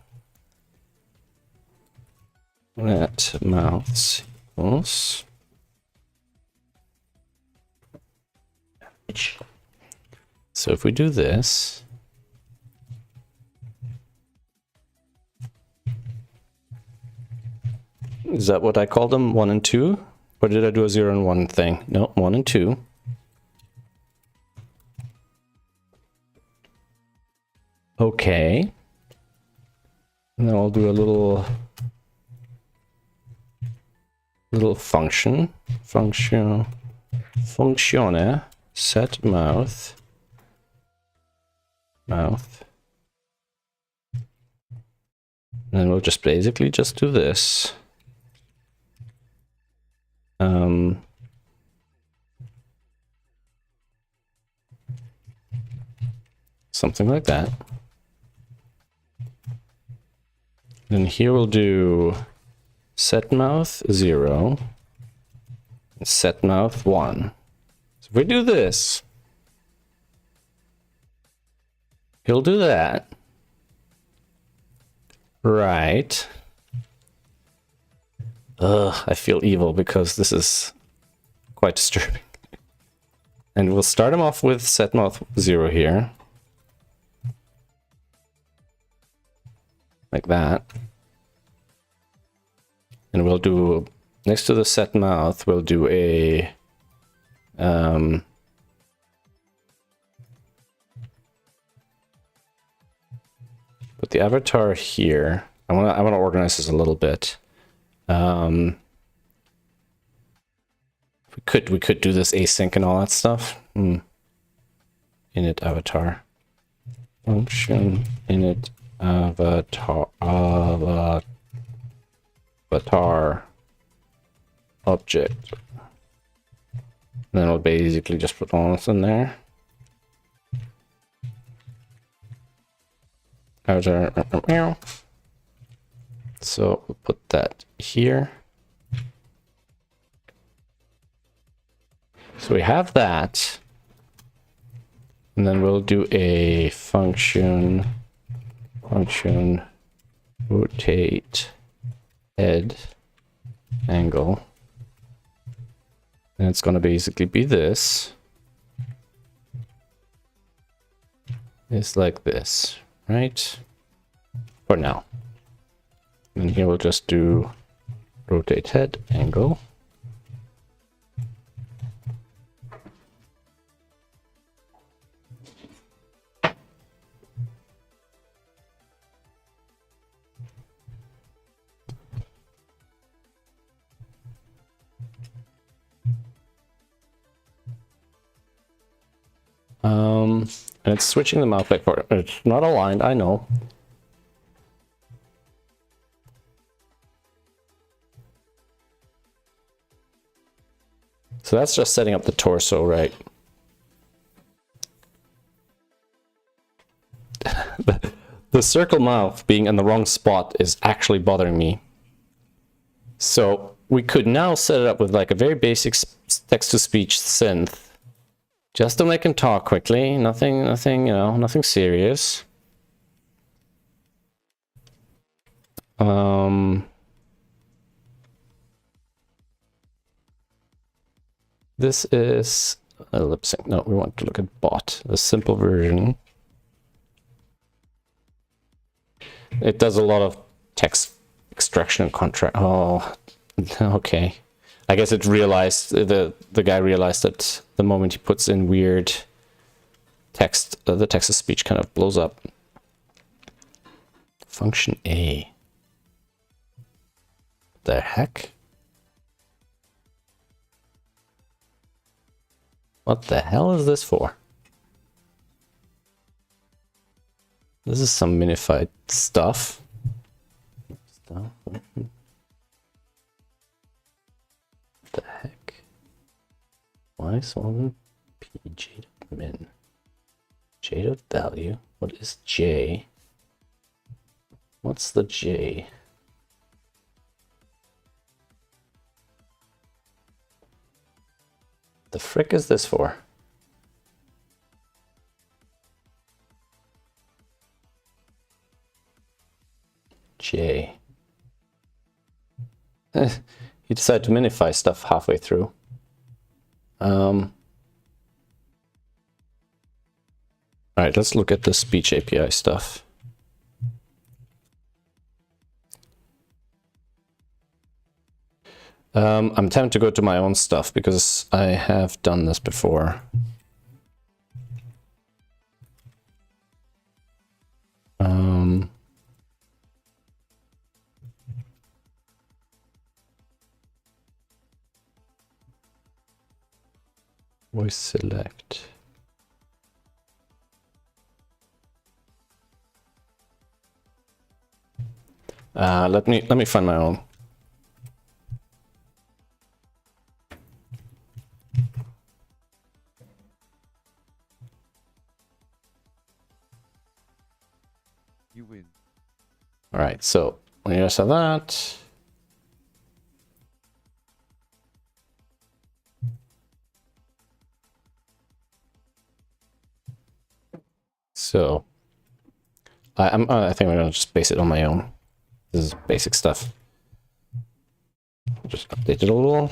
let mouths equals so if we do this, is that what I called them? 1 and 2? Or did I do a 0 and 1 thing? No, 1 and 2. Okay. And then I'll do a little function. Functioner set mouth. And then we'll just basically just do this. Something like that. Then here we'll do set mouth 0 and set mouth 1. So if we do this, he'll do that. Right. Ugh, I feel evil because this is quite disturbing. And we'll start him off with set mouth 0 here. Like that. And we'll do, next to the set mouth, we'll do a put the avatar here. I wanna organize this a little bit. We could do this async and all that stuff. Init avatar. Function init avatar object. And then we'll basically just put all this in there. So we'll put that here. So we have that. And then we'll do a function rotate head angle. And it's going to basically be this. It's like this, right? For now. And here we'll just do rotate head angle. And it's switching the mouth back forward. It's not aligned, I know. So that's just setting up the torso, right? The circle mouth being in the wrong spot is actually bothering me. So we could now set it up with like a very basic text-to-speech synth. Just to make him talk quickly, nothing, you know, nothing serious. This is a lip sync. No, we want to look at bot, the simple version. It does a lot of text extraction and contrast. Oh, okay. I guess it realized, the guy realized that the moment he puts in weird text, the text-to-speech kind of blows up. Function A. The heck? What the hell is this for? This is some minified stuff. What the heck? Why is one P J.min? J.value? What is J? What's the J? The frick is this for? J. He decided to minify stuff halfway through. Alright, let's look at the speech API stuff. I'm tempted to go to my own stuff because I have done this before. Voice select. Let me find my own. You win. All right, so when you saw that, so I think I'm gonna just base it on my own. This is basic stuff. Just update it a little.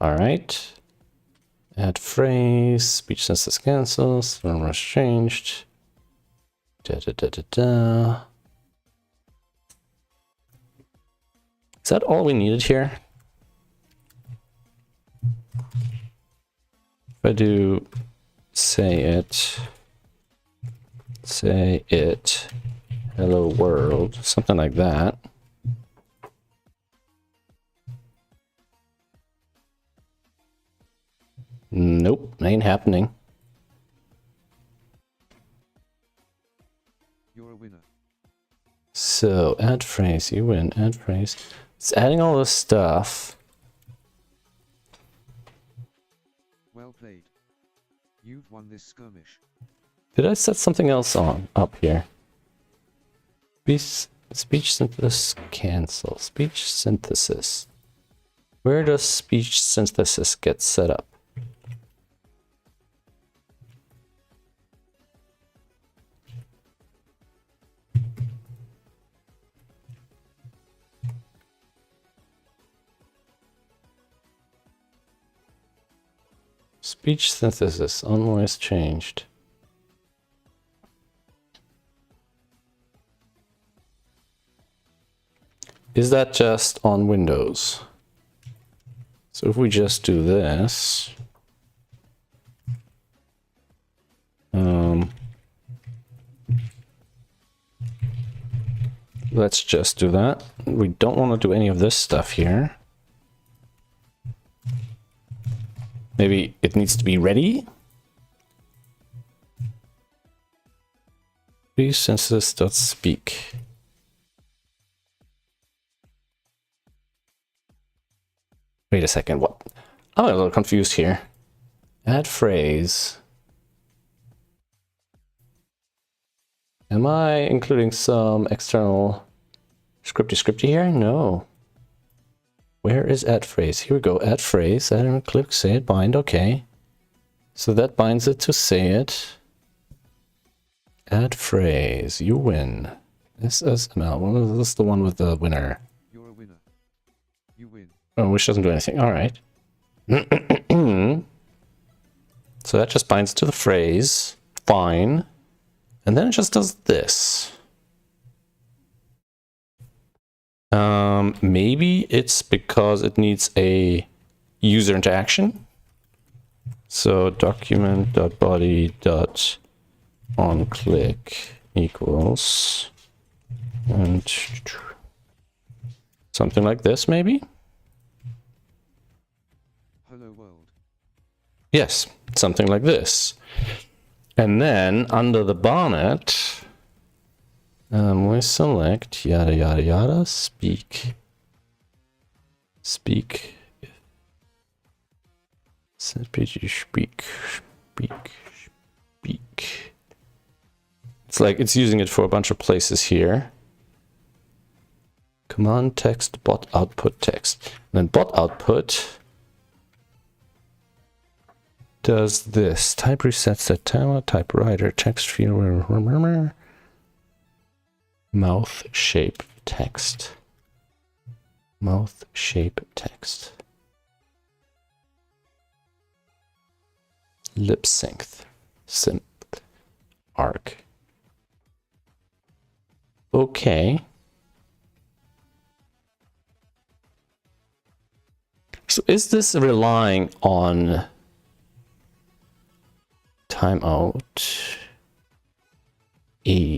All right. Add phrase, speech synthesis cancels, grammar has changed. Da da da da da. Is that all we needed here? If I do say it, hello world, something like that. Nope, ain't happening. You're a winner. So add phrase, you win, add phrase. It's adding all this stuff. Well played. You've won this skirmish. Did I set something else on up here? Speech synthesis cancel. Speech synthesis. Where does speech synthesis get set up? Speech synthesis on voice changed. Is that just on Windows? So if we just do this, let's just do that. We don't want to do any of this stuff here. Maybe it needs to be ready. Speak. Wait a second, what? I'm a little confused here. Add phrase. Am I including some external scripty here? No. Where is add phrase? Here we go, add phrase. I don't click say it, bind, okay. So that binds it to say it. Add phrase, you win. SSML, well, this is the one with the winner. You're a winner. You win. Oh, which doesn't do anything, all right. So that just binds to the phrase, fine. And then it just does this. Maybe it's because it needs a user interaction. So document.body.onClick equals and Something like this, maybe? Hello world. Yes, something like this. And then under the bonnet, we select yada yada yada, speak. Speak. Speak. It's like it's using it for a bunch of places here. Command text, bot output text. And then bot output does this. Type resets the timer, typewriter, text field, mouth shape text. Mouth shape text. Lip sync. Synth. Arc. Okay. So is this relying on timeout?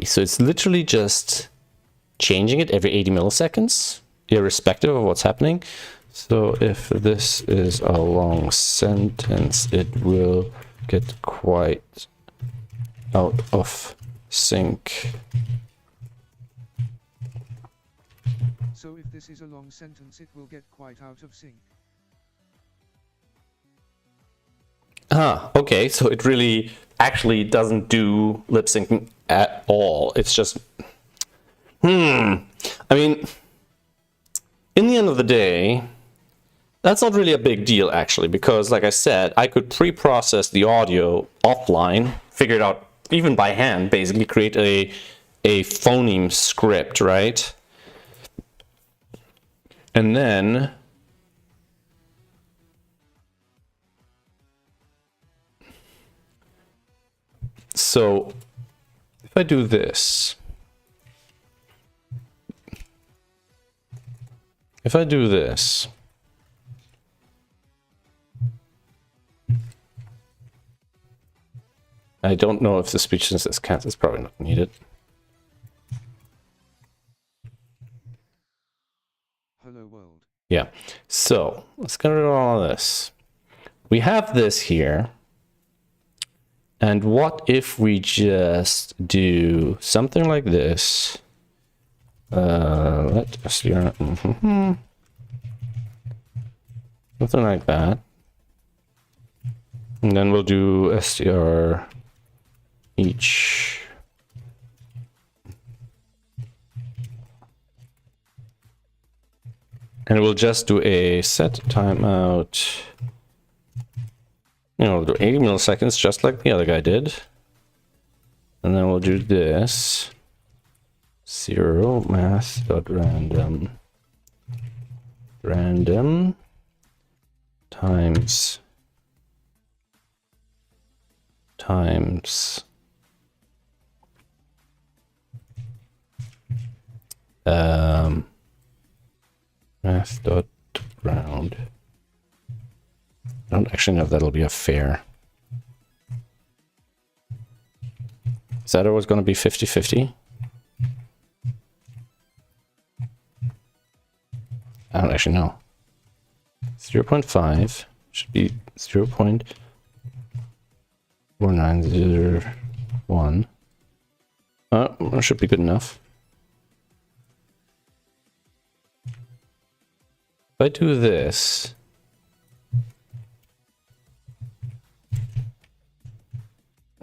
So it's literally just changing it every 80 milliseconds, irrespective of what's happening. So if this is a long sentence, it will get quite out of sync. So if this is a long sentence, it will get quite out of sync. Ah, okay, so it really actually doesn't do lip syncing at all. It's just, I mean, in the end of the day, that's not really a big deal actually, because like I said, I could pre-process the audio offline, figure it out even by hand, basically create a phoneme script, right? And then so if I do this, I don't know if the speech synthesis counts. It's probably not needed. Hello world. Yeah. So let's get rid of all of this. We have this here. And what if we just do something like this? Let's do something like that. And then we'll do str each. And we'll just do a set timeout. You know, we'll do 80 milliseconds just like the other guy did. And then we'll do this. 0 math.random. Random times math.round. I don't actually know if that'll be a fair. Is that always going to be 50-50? I don't actually know. 0.5 should be 0.4901. That should be good enough. If I do this,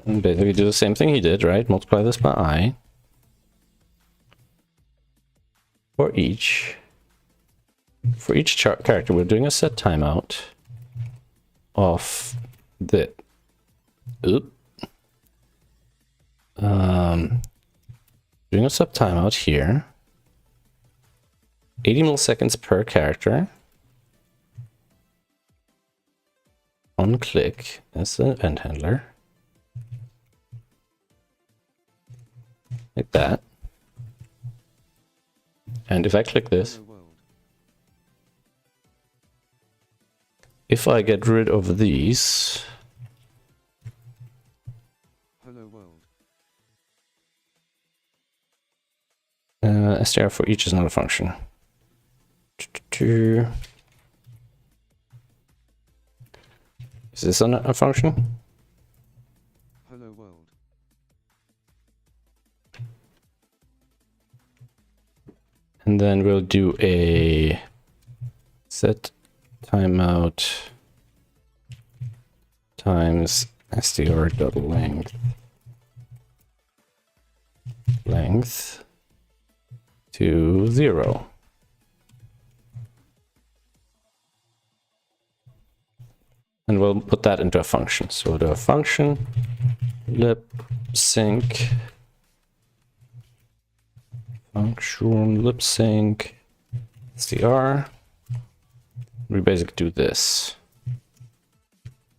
and basically do the same thing he did, right? Multiply this by I. For each character, we're doing a set timeout of the doing a sub timeout here. 80 milliseconds per character. On click as the event handler. Like that. And if I click this, if I get rid of these, Hello world. str for each is not a function. Is this a function? Hello world. And then we'll do a set timeout times str.length length to 0. And we'll put that into a function. So we'll do a function lip sync function lip sync str. We basically do this.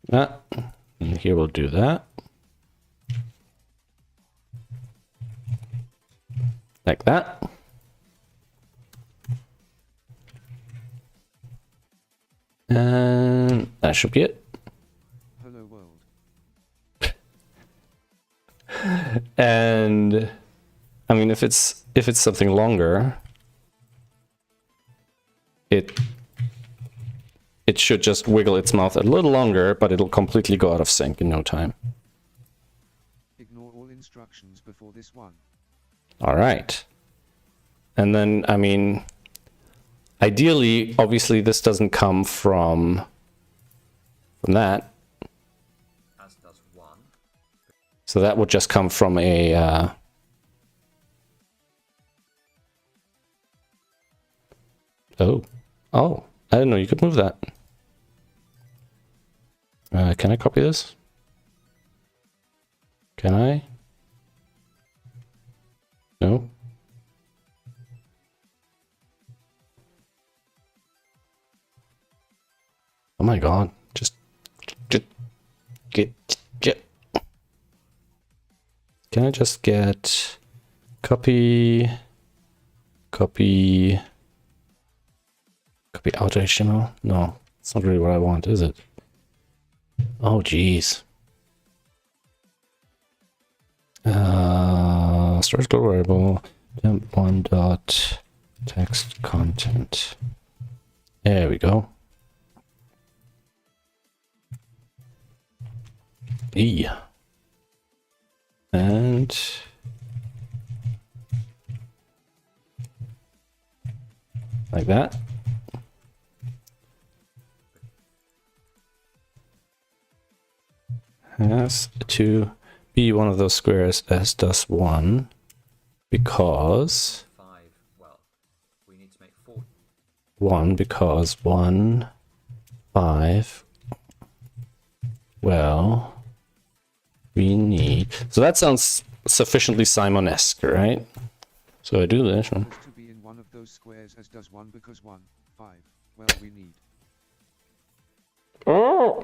And here we'll do that. Like that. And that should be it. Hello world. And I mean, if it's something longer, it should just wiggle its mouth a little longer, but it'll completely go out of sync in no time. Ignore all instructions before this one. All right. And then, I mean, ideally, obviously, this doesn't come from that. As does 1. So that would just come from a oh, I didn't know you could move that. Can I copy this? Can I? No. Oh my god, just get. Can I just get copy out HTML? No, it's not really what I want, is it? Oh geez. Storage global variable temp1 dot text content. There we go. E. And like that. Has to be one of those squares as does 1 because 5. Well, we need to make 4. 1 because 1 5. Well, we need, so that sounds sufficiently Simonesque, right? So I do this one. To be in one of those squares as does 1 because 1 5. Well, we need. Oh,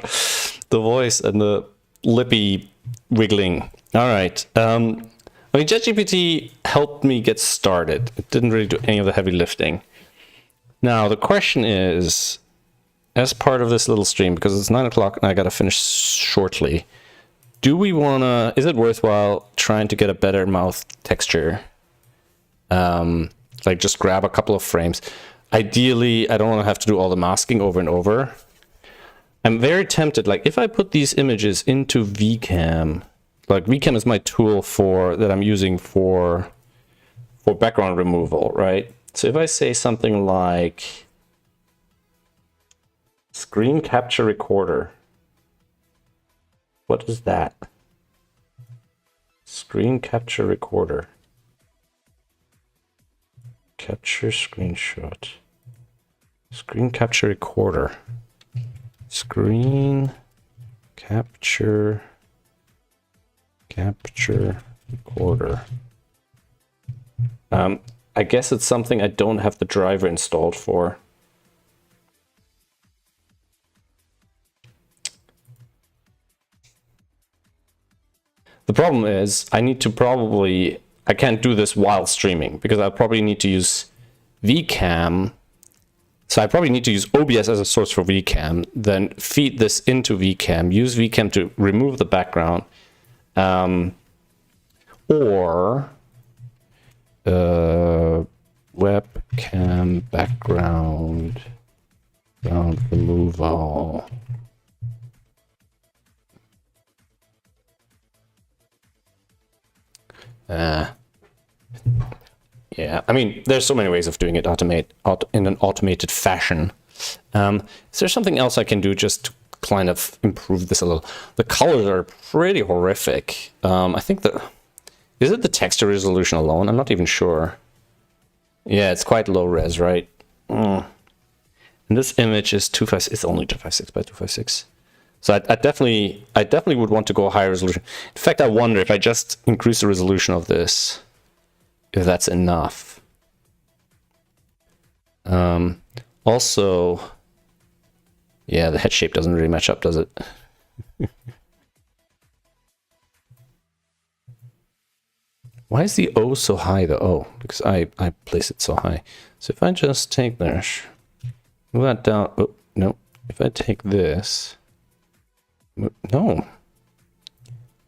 the voice and the lippy wiggling. All right. I mean, ChatGPT helped me get started. It didn't really do any of the heavy lifting. Now, the question is, as part of this little stream, because it's 9 o'clock and I got to finish shortly, do we want to, is it worthwhile trying to get a better mouth texture? Like just grab a couple of frames. Ideally, I don't want to have to do all the masking over and over. I'm very tempted, like if I put these images into VCam, like VCam is my tool that I'm using for background removal, right? So if I say something like screen capture recorder, what is that? Screen capture recorder. Capture screenshot. Screen capture recorder. Screen capture recorder. I guess it's something I don't have the driver installed for. The problem is I can't do this while streaming because I'll probably need to use VCam. So I probably need to use OBS as a source for VCam, then feed this into VCam, use VCam to remove the background, or webcam cam background removal. Yeah, I mean, there's so many ways of doing it in an automated fashion. Is there something else I can do just to kind of improve this a little? The colors are pretty horrific. I think is it the texture resolution alone? I'm not even sure. Yeah, it's quite low res, right? And this image is 256. It's only 256 by 256. So I definitely would want to go higher resolution. In fact, I wonder if I just increase the resolution of this, if that's enough. Also, yeah, the head shape doesn't really match up, does it? Why is the O so high, the O? Because I place it so high. So if I just take this, move that down. Oh, no. If I take this, no.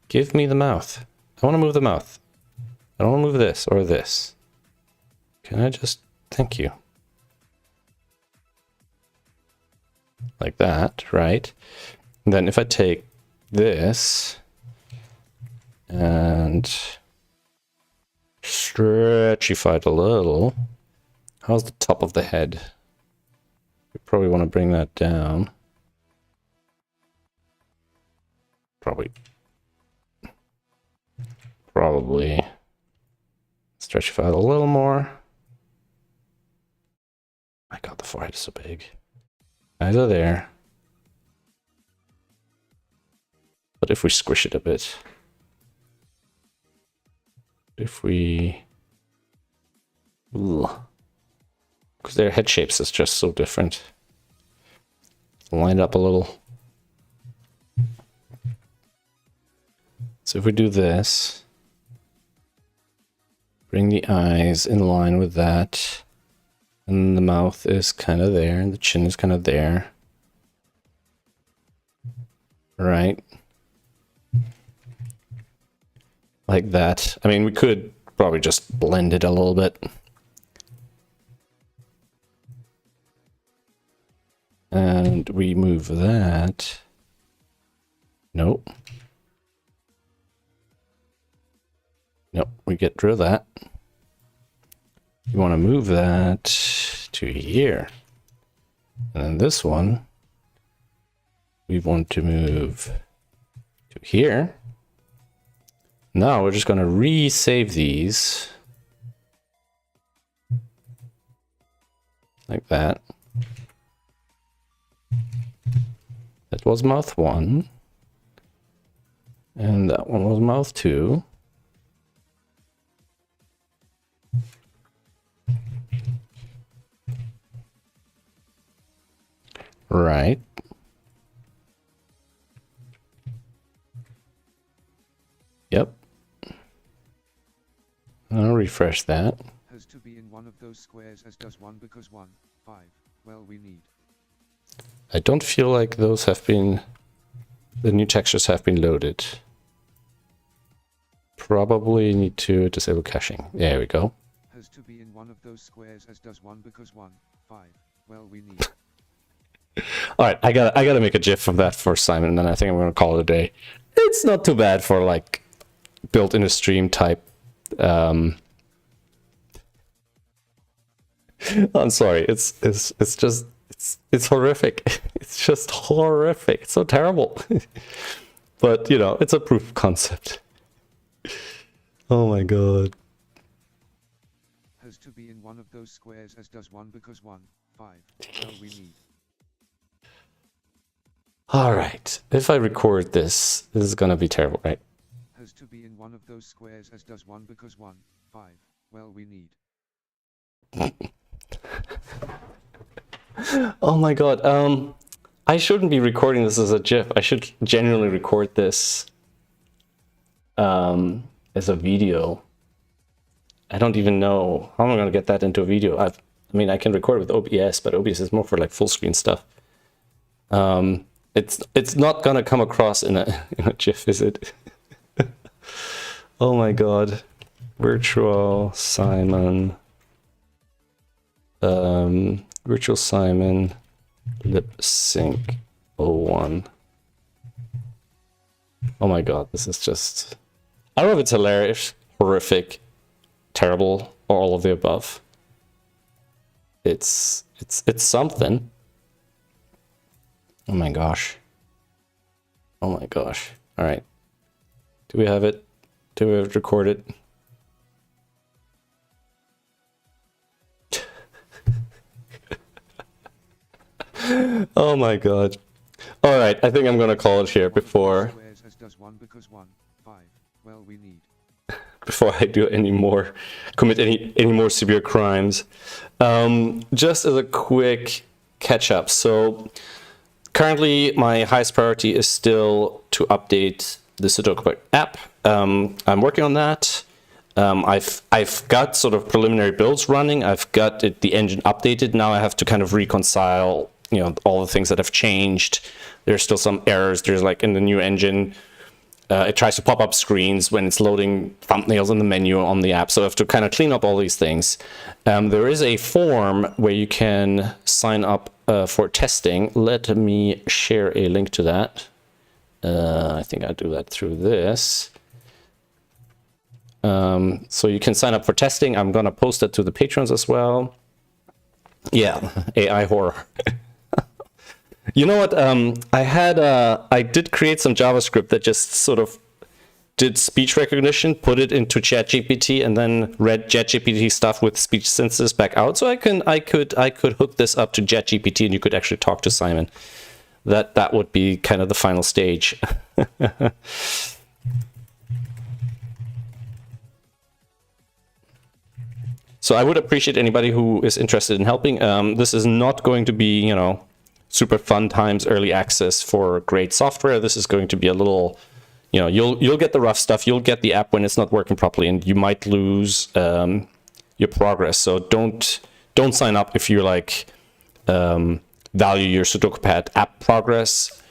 Give me the mouth. I want to move the mouth. I don't want to move this or this. Can I just... Thank you. Like that, right? And then if I take this and stretchify it a little, how's the top of the head? We probably want to bring that down. Probably stretchify it a little more. My God, the forehead is so big. Eyes are there. But if we squish it a bit, if we... Because their head shapes is just so different. Line it up a little. So if we do this, bring the eyes in line with that, and the mouth is kind of there, and the chin is kind of there. Right. Like that. I mean, we could probably just blend it a little bit. And we move that. Nope. Nope, we get rid of that. You want to move that to here. And then this one, we want to move to here. Now we're just going to resave these. Like that. That was mouth 1. And that one was mouth 2. Right. Yep. I'll refresh that. Has to be in one of those squares as does 1 because 1, 5. Well, we need. I don't feel like those have been... The new textures have been loaded. Probably need to disable caching. There we go. Has to be in one of those squares as does 1 because 1, 5. Well, we need. All right, I gotta make a GIF of that for Simon, and then I think I'm gonna call it a day. It's not too bad for like built in a stream type. I'm sorry, it's just it's horrific. It's just horrific. It's so terrible. But you know, it's a proof of concept. Oh my God. Has to be in one of those squares as does 1 because 1, 5. Well, we need. All right, if I record this is gonna be terrible, right? Has to be in one of those squares as does 1 because 1, 5. Well, we need. Oh my God. I shouldn't be recording this as a GIF. I should genuinely record this as a video. I don't even know how I'm gonna get that into a video. I mean, I can record it with OBS, but OBS is more for like full screen stuff. It's not gonna come across in a GIF, is it? Oh my God. Virtual Simon Virtual Simon lip sync 01. Oh my god, this is just... I don't know if it's hilarious, horrific, terrible, or all of the above. It's something. Oh my gosh. Oh my gosh. All right. Do we have it? Do we have it recorded? Oh my god. All right, I think I'm gonna call it here before I do any more, commit any more severe crimes. Just as a quick catch up. So currently my highest priority is still to update the SudokuPad app. I'm working on that. I've got sort of preliminary builds running. I've got the engine updated. Now I have to kind of reconcile, you know, all the things that have changed. There's still some errors. There's like in the new engine, it tries to pop up screens when it's loading thumbnails in the menu on the app. So I have to kind of clean up all these things. There is a form where you can sign up for testing. Let me share a link to that. I think I'll do that through this. So you can sign up for testing. I'm going to post it to the patrons as well. Yeah, AI horror. You know what? I did create some JavaScript that just sort of did speech recognition, put it into ChatGPT, and then read ChatGPT stuff with speech synthesis back out. So I could hook this up to ChatGPT, and you could actually talk to Simon. That would be kind of the final stage. So I would appreciate anybody who is interested in helping. This is not going to be, you know, super fun times early access for great software. This is going to be a little, you know, you'll get the rough stuff. You'll get the app when it's not working properly, and you might lose your progress. So don't sign up if you like value your SudokuPad app progress,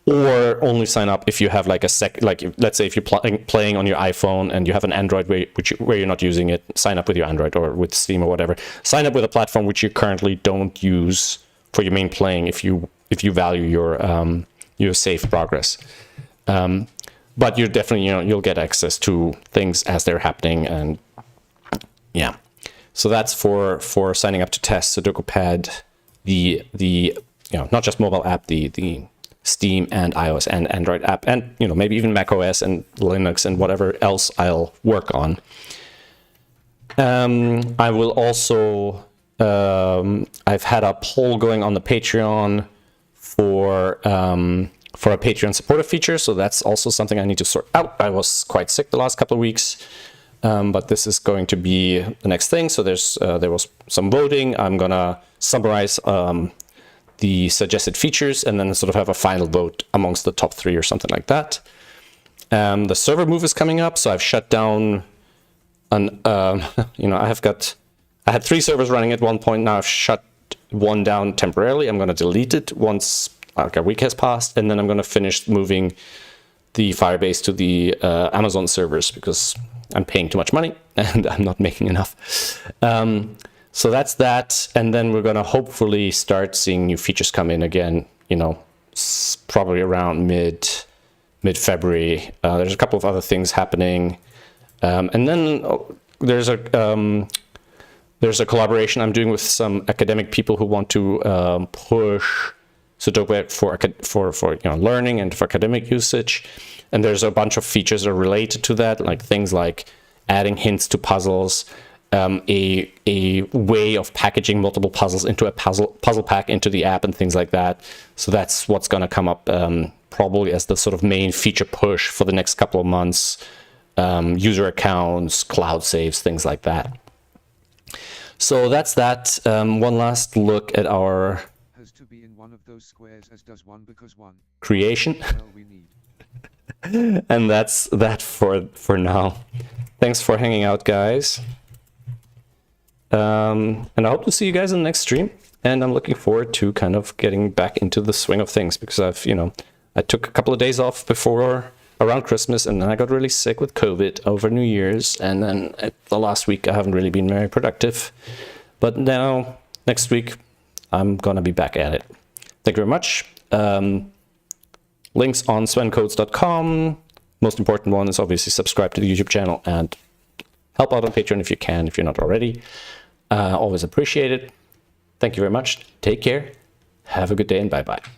or only sign up if you have like let's say if you're playing on your iPhone and you have an Android where you're not using it. Sign up with your Android or with Steam or whatever. Sign up with a platform which you currently don't use for your main playing if you value your safe progress. But you're definitely, you know, you'll get access to things as they're happening, and yeah. So that's for signing up to test SudokuPad, the you know, not just mobile app, the Steam and iOS and Android app, and you know, maybe even Mac OS and Linux and whatever else I'll work on. I will also I've had a poll going on the Patreon for a Patreon supporter feature, so that's also something I need to sort out. I was quite sick the last couple of weeks, but this is going to be the next thing. So there was some voting. I'm gonna summarize the suggested features and then sort of have a final vote amongst the top 3 or something like that. The server move is coming up, so I've shut down you know, I had 3 servers running at one point. Now I've shut one down temporarily. I'm going to delete it once like a week has passed, and then I'm going to finish moving the Firebase to the Amazon servers because I'm paying too much money and I'm not making enough. So that's that, and then we're going to hopefully start seeing new features come in again, you know, probably around mid-February. There's a couple of other things happening. And then there's a collaboration I'm doing with some academic people who want to push SudokuPad for you know, learning and for academic usage. And there's a bunch of features that are related to that, like things like adding hints to puzzles, a way of packaging multiple puzzles into a puzzle pack into the app and things like that. So that's what's going to come up probably as the sort of main feature push for the next couple of months. User accounts, cloud saves, things like that. So that's that. One last look at our has to be in one of those squares as does one because one creation. well we need. And that's that for now. Thanks for hanging out, guys. And I hope to see you guys in the next stream. And I'm looking forward to kind of getting back into the swing of things because I took a couple of days off around Christmas, and then I got really sick with COVID over New Year's, and then the last week I haven't really been very productive. But now next week, I'm gonna be back at it. Thank you very much. Links on svencodes.com. Most important one is obviously subscribe to the YouTube channel and help out on Patreon if you can, if you're not already. Always appreciate it. Thank you very much. Take care. Have a good day and bye-bye.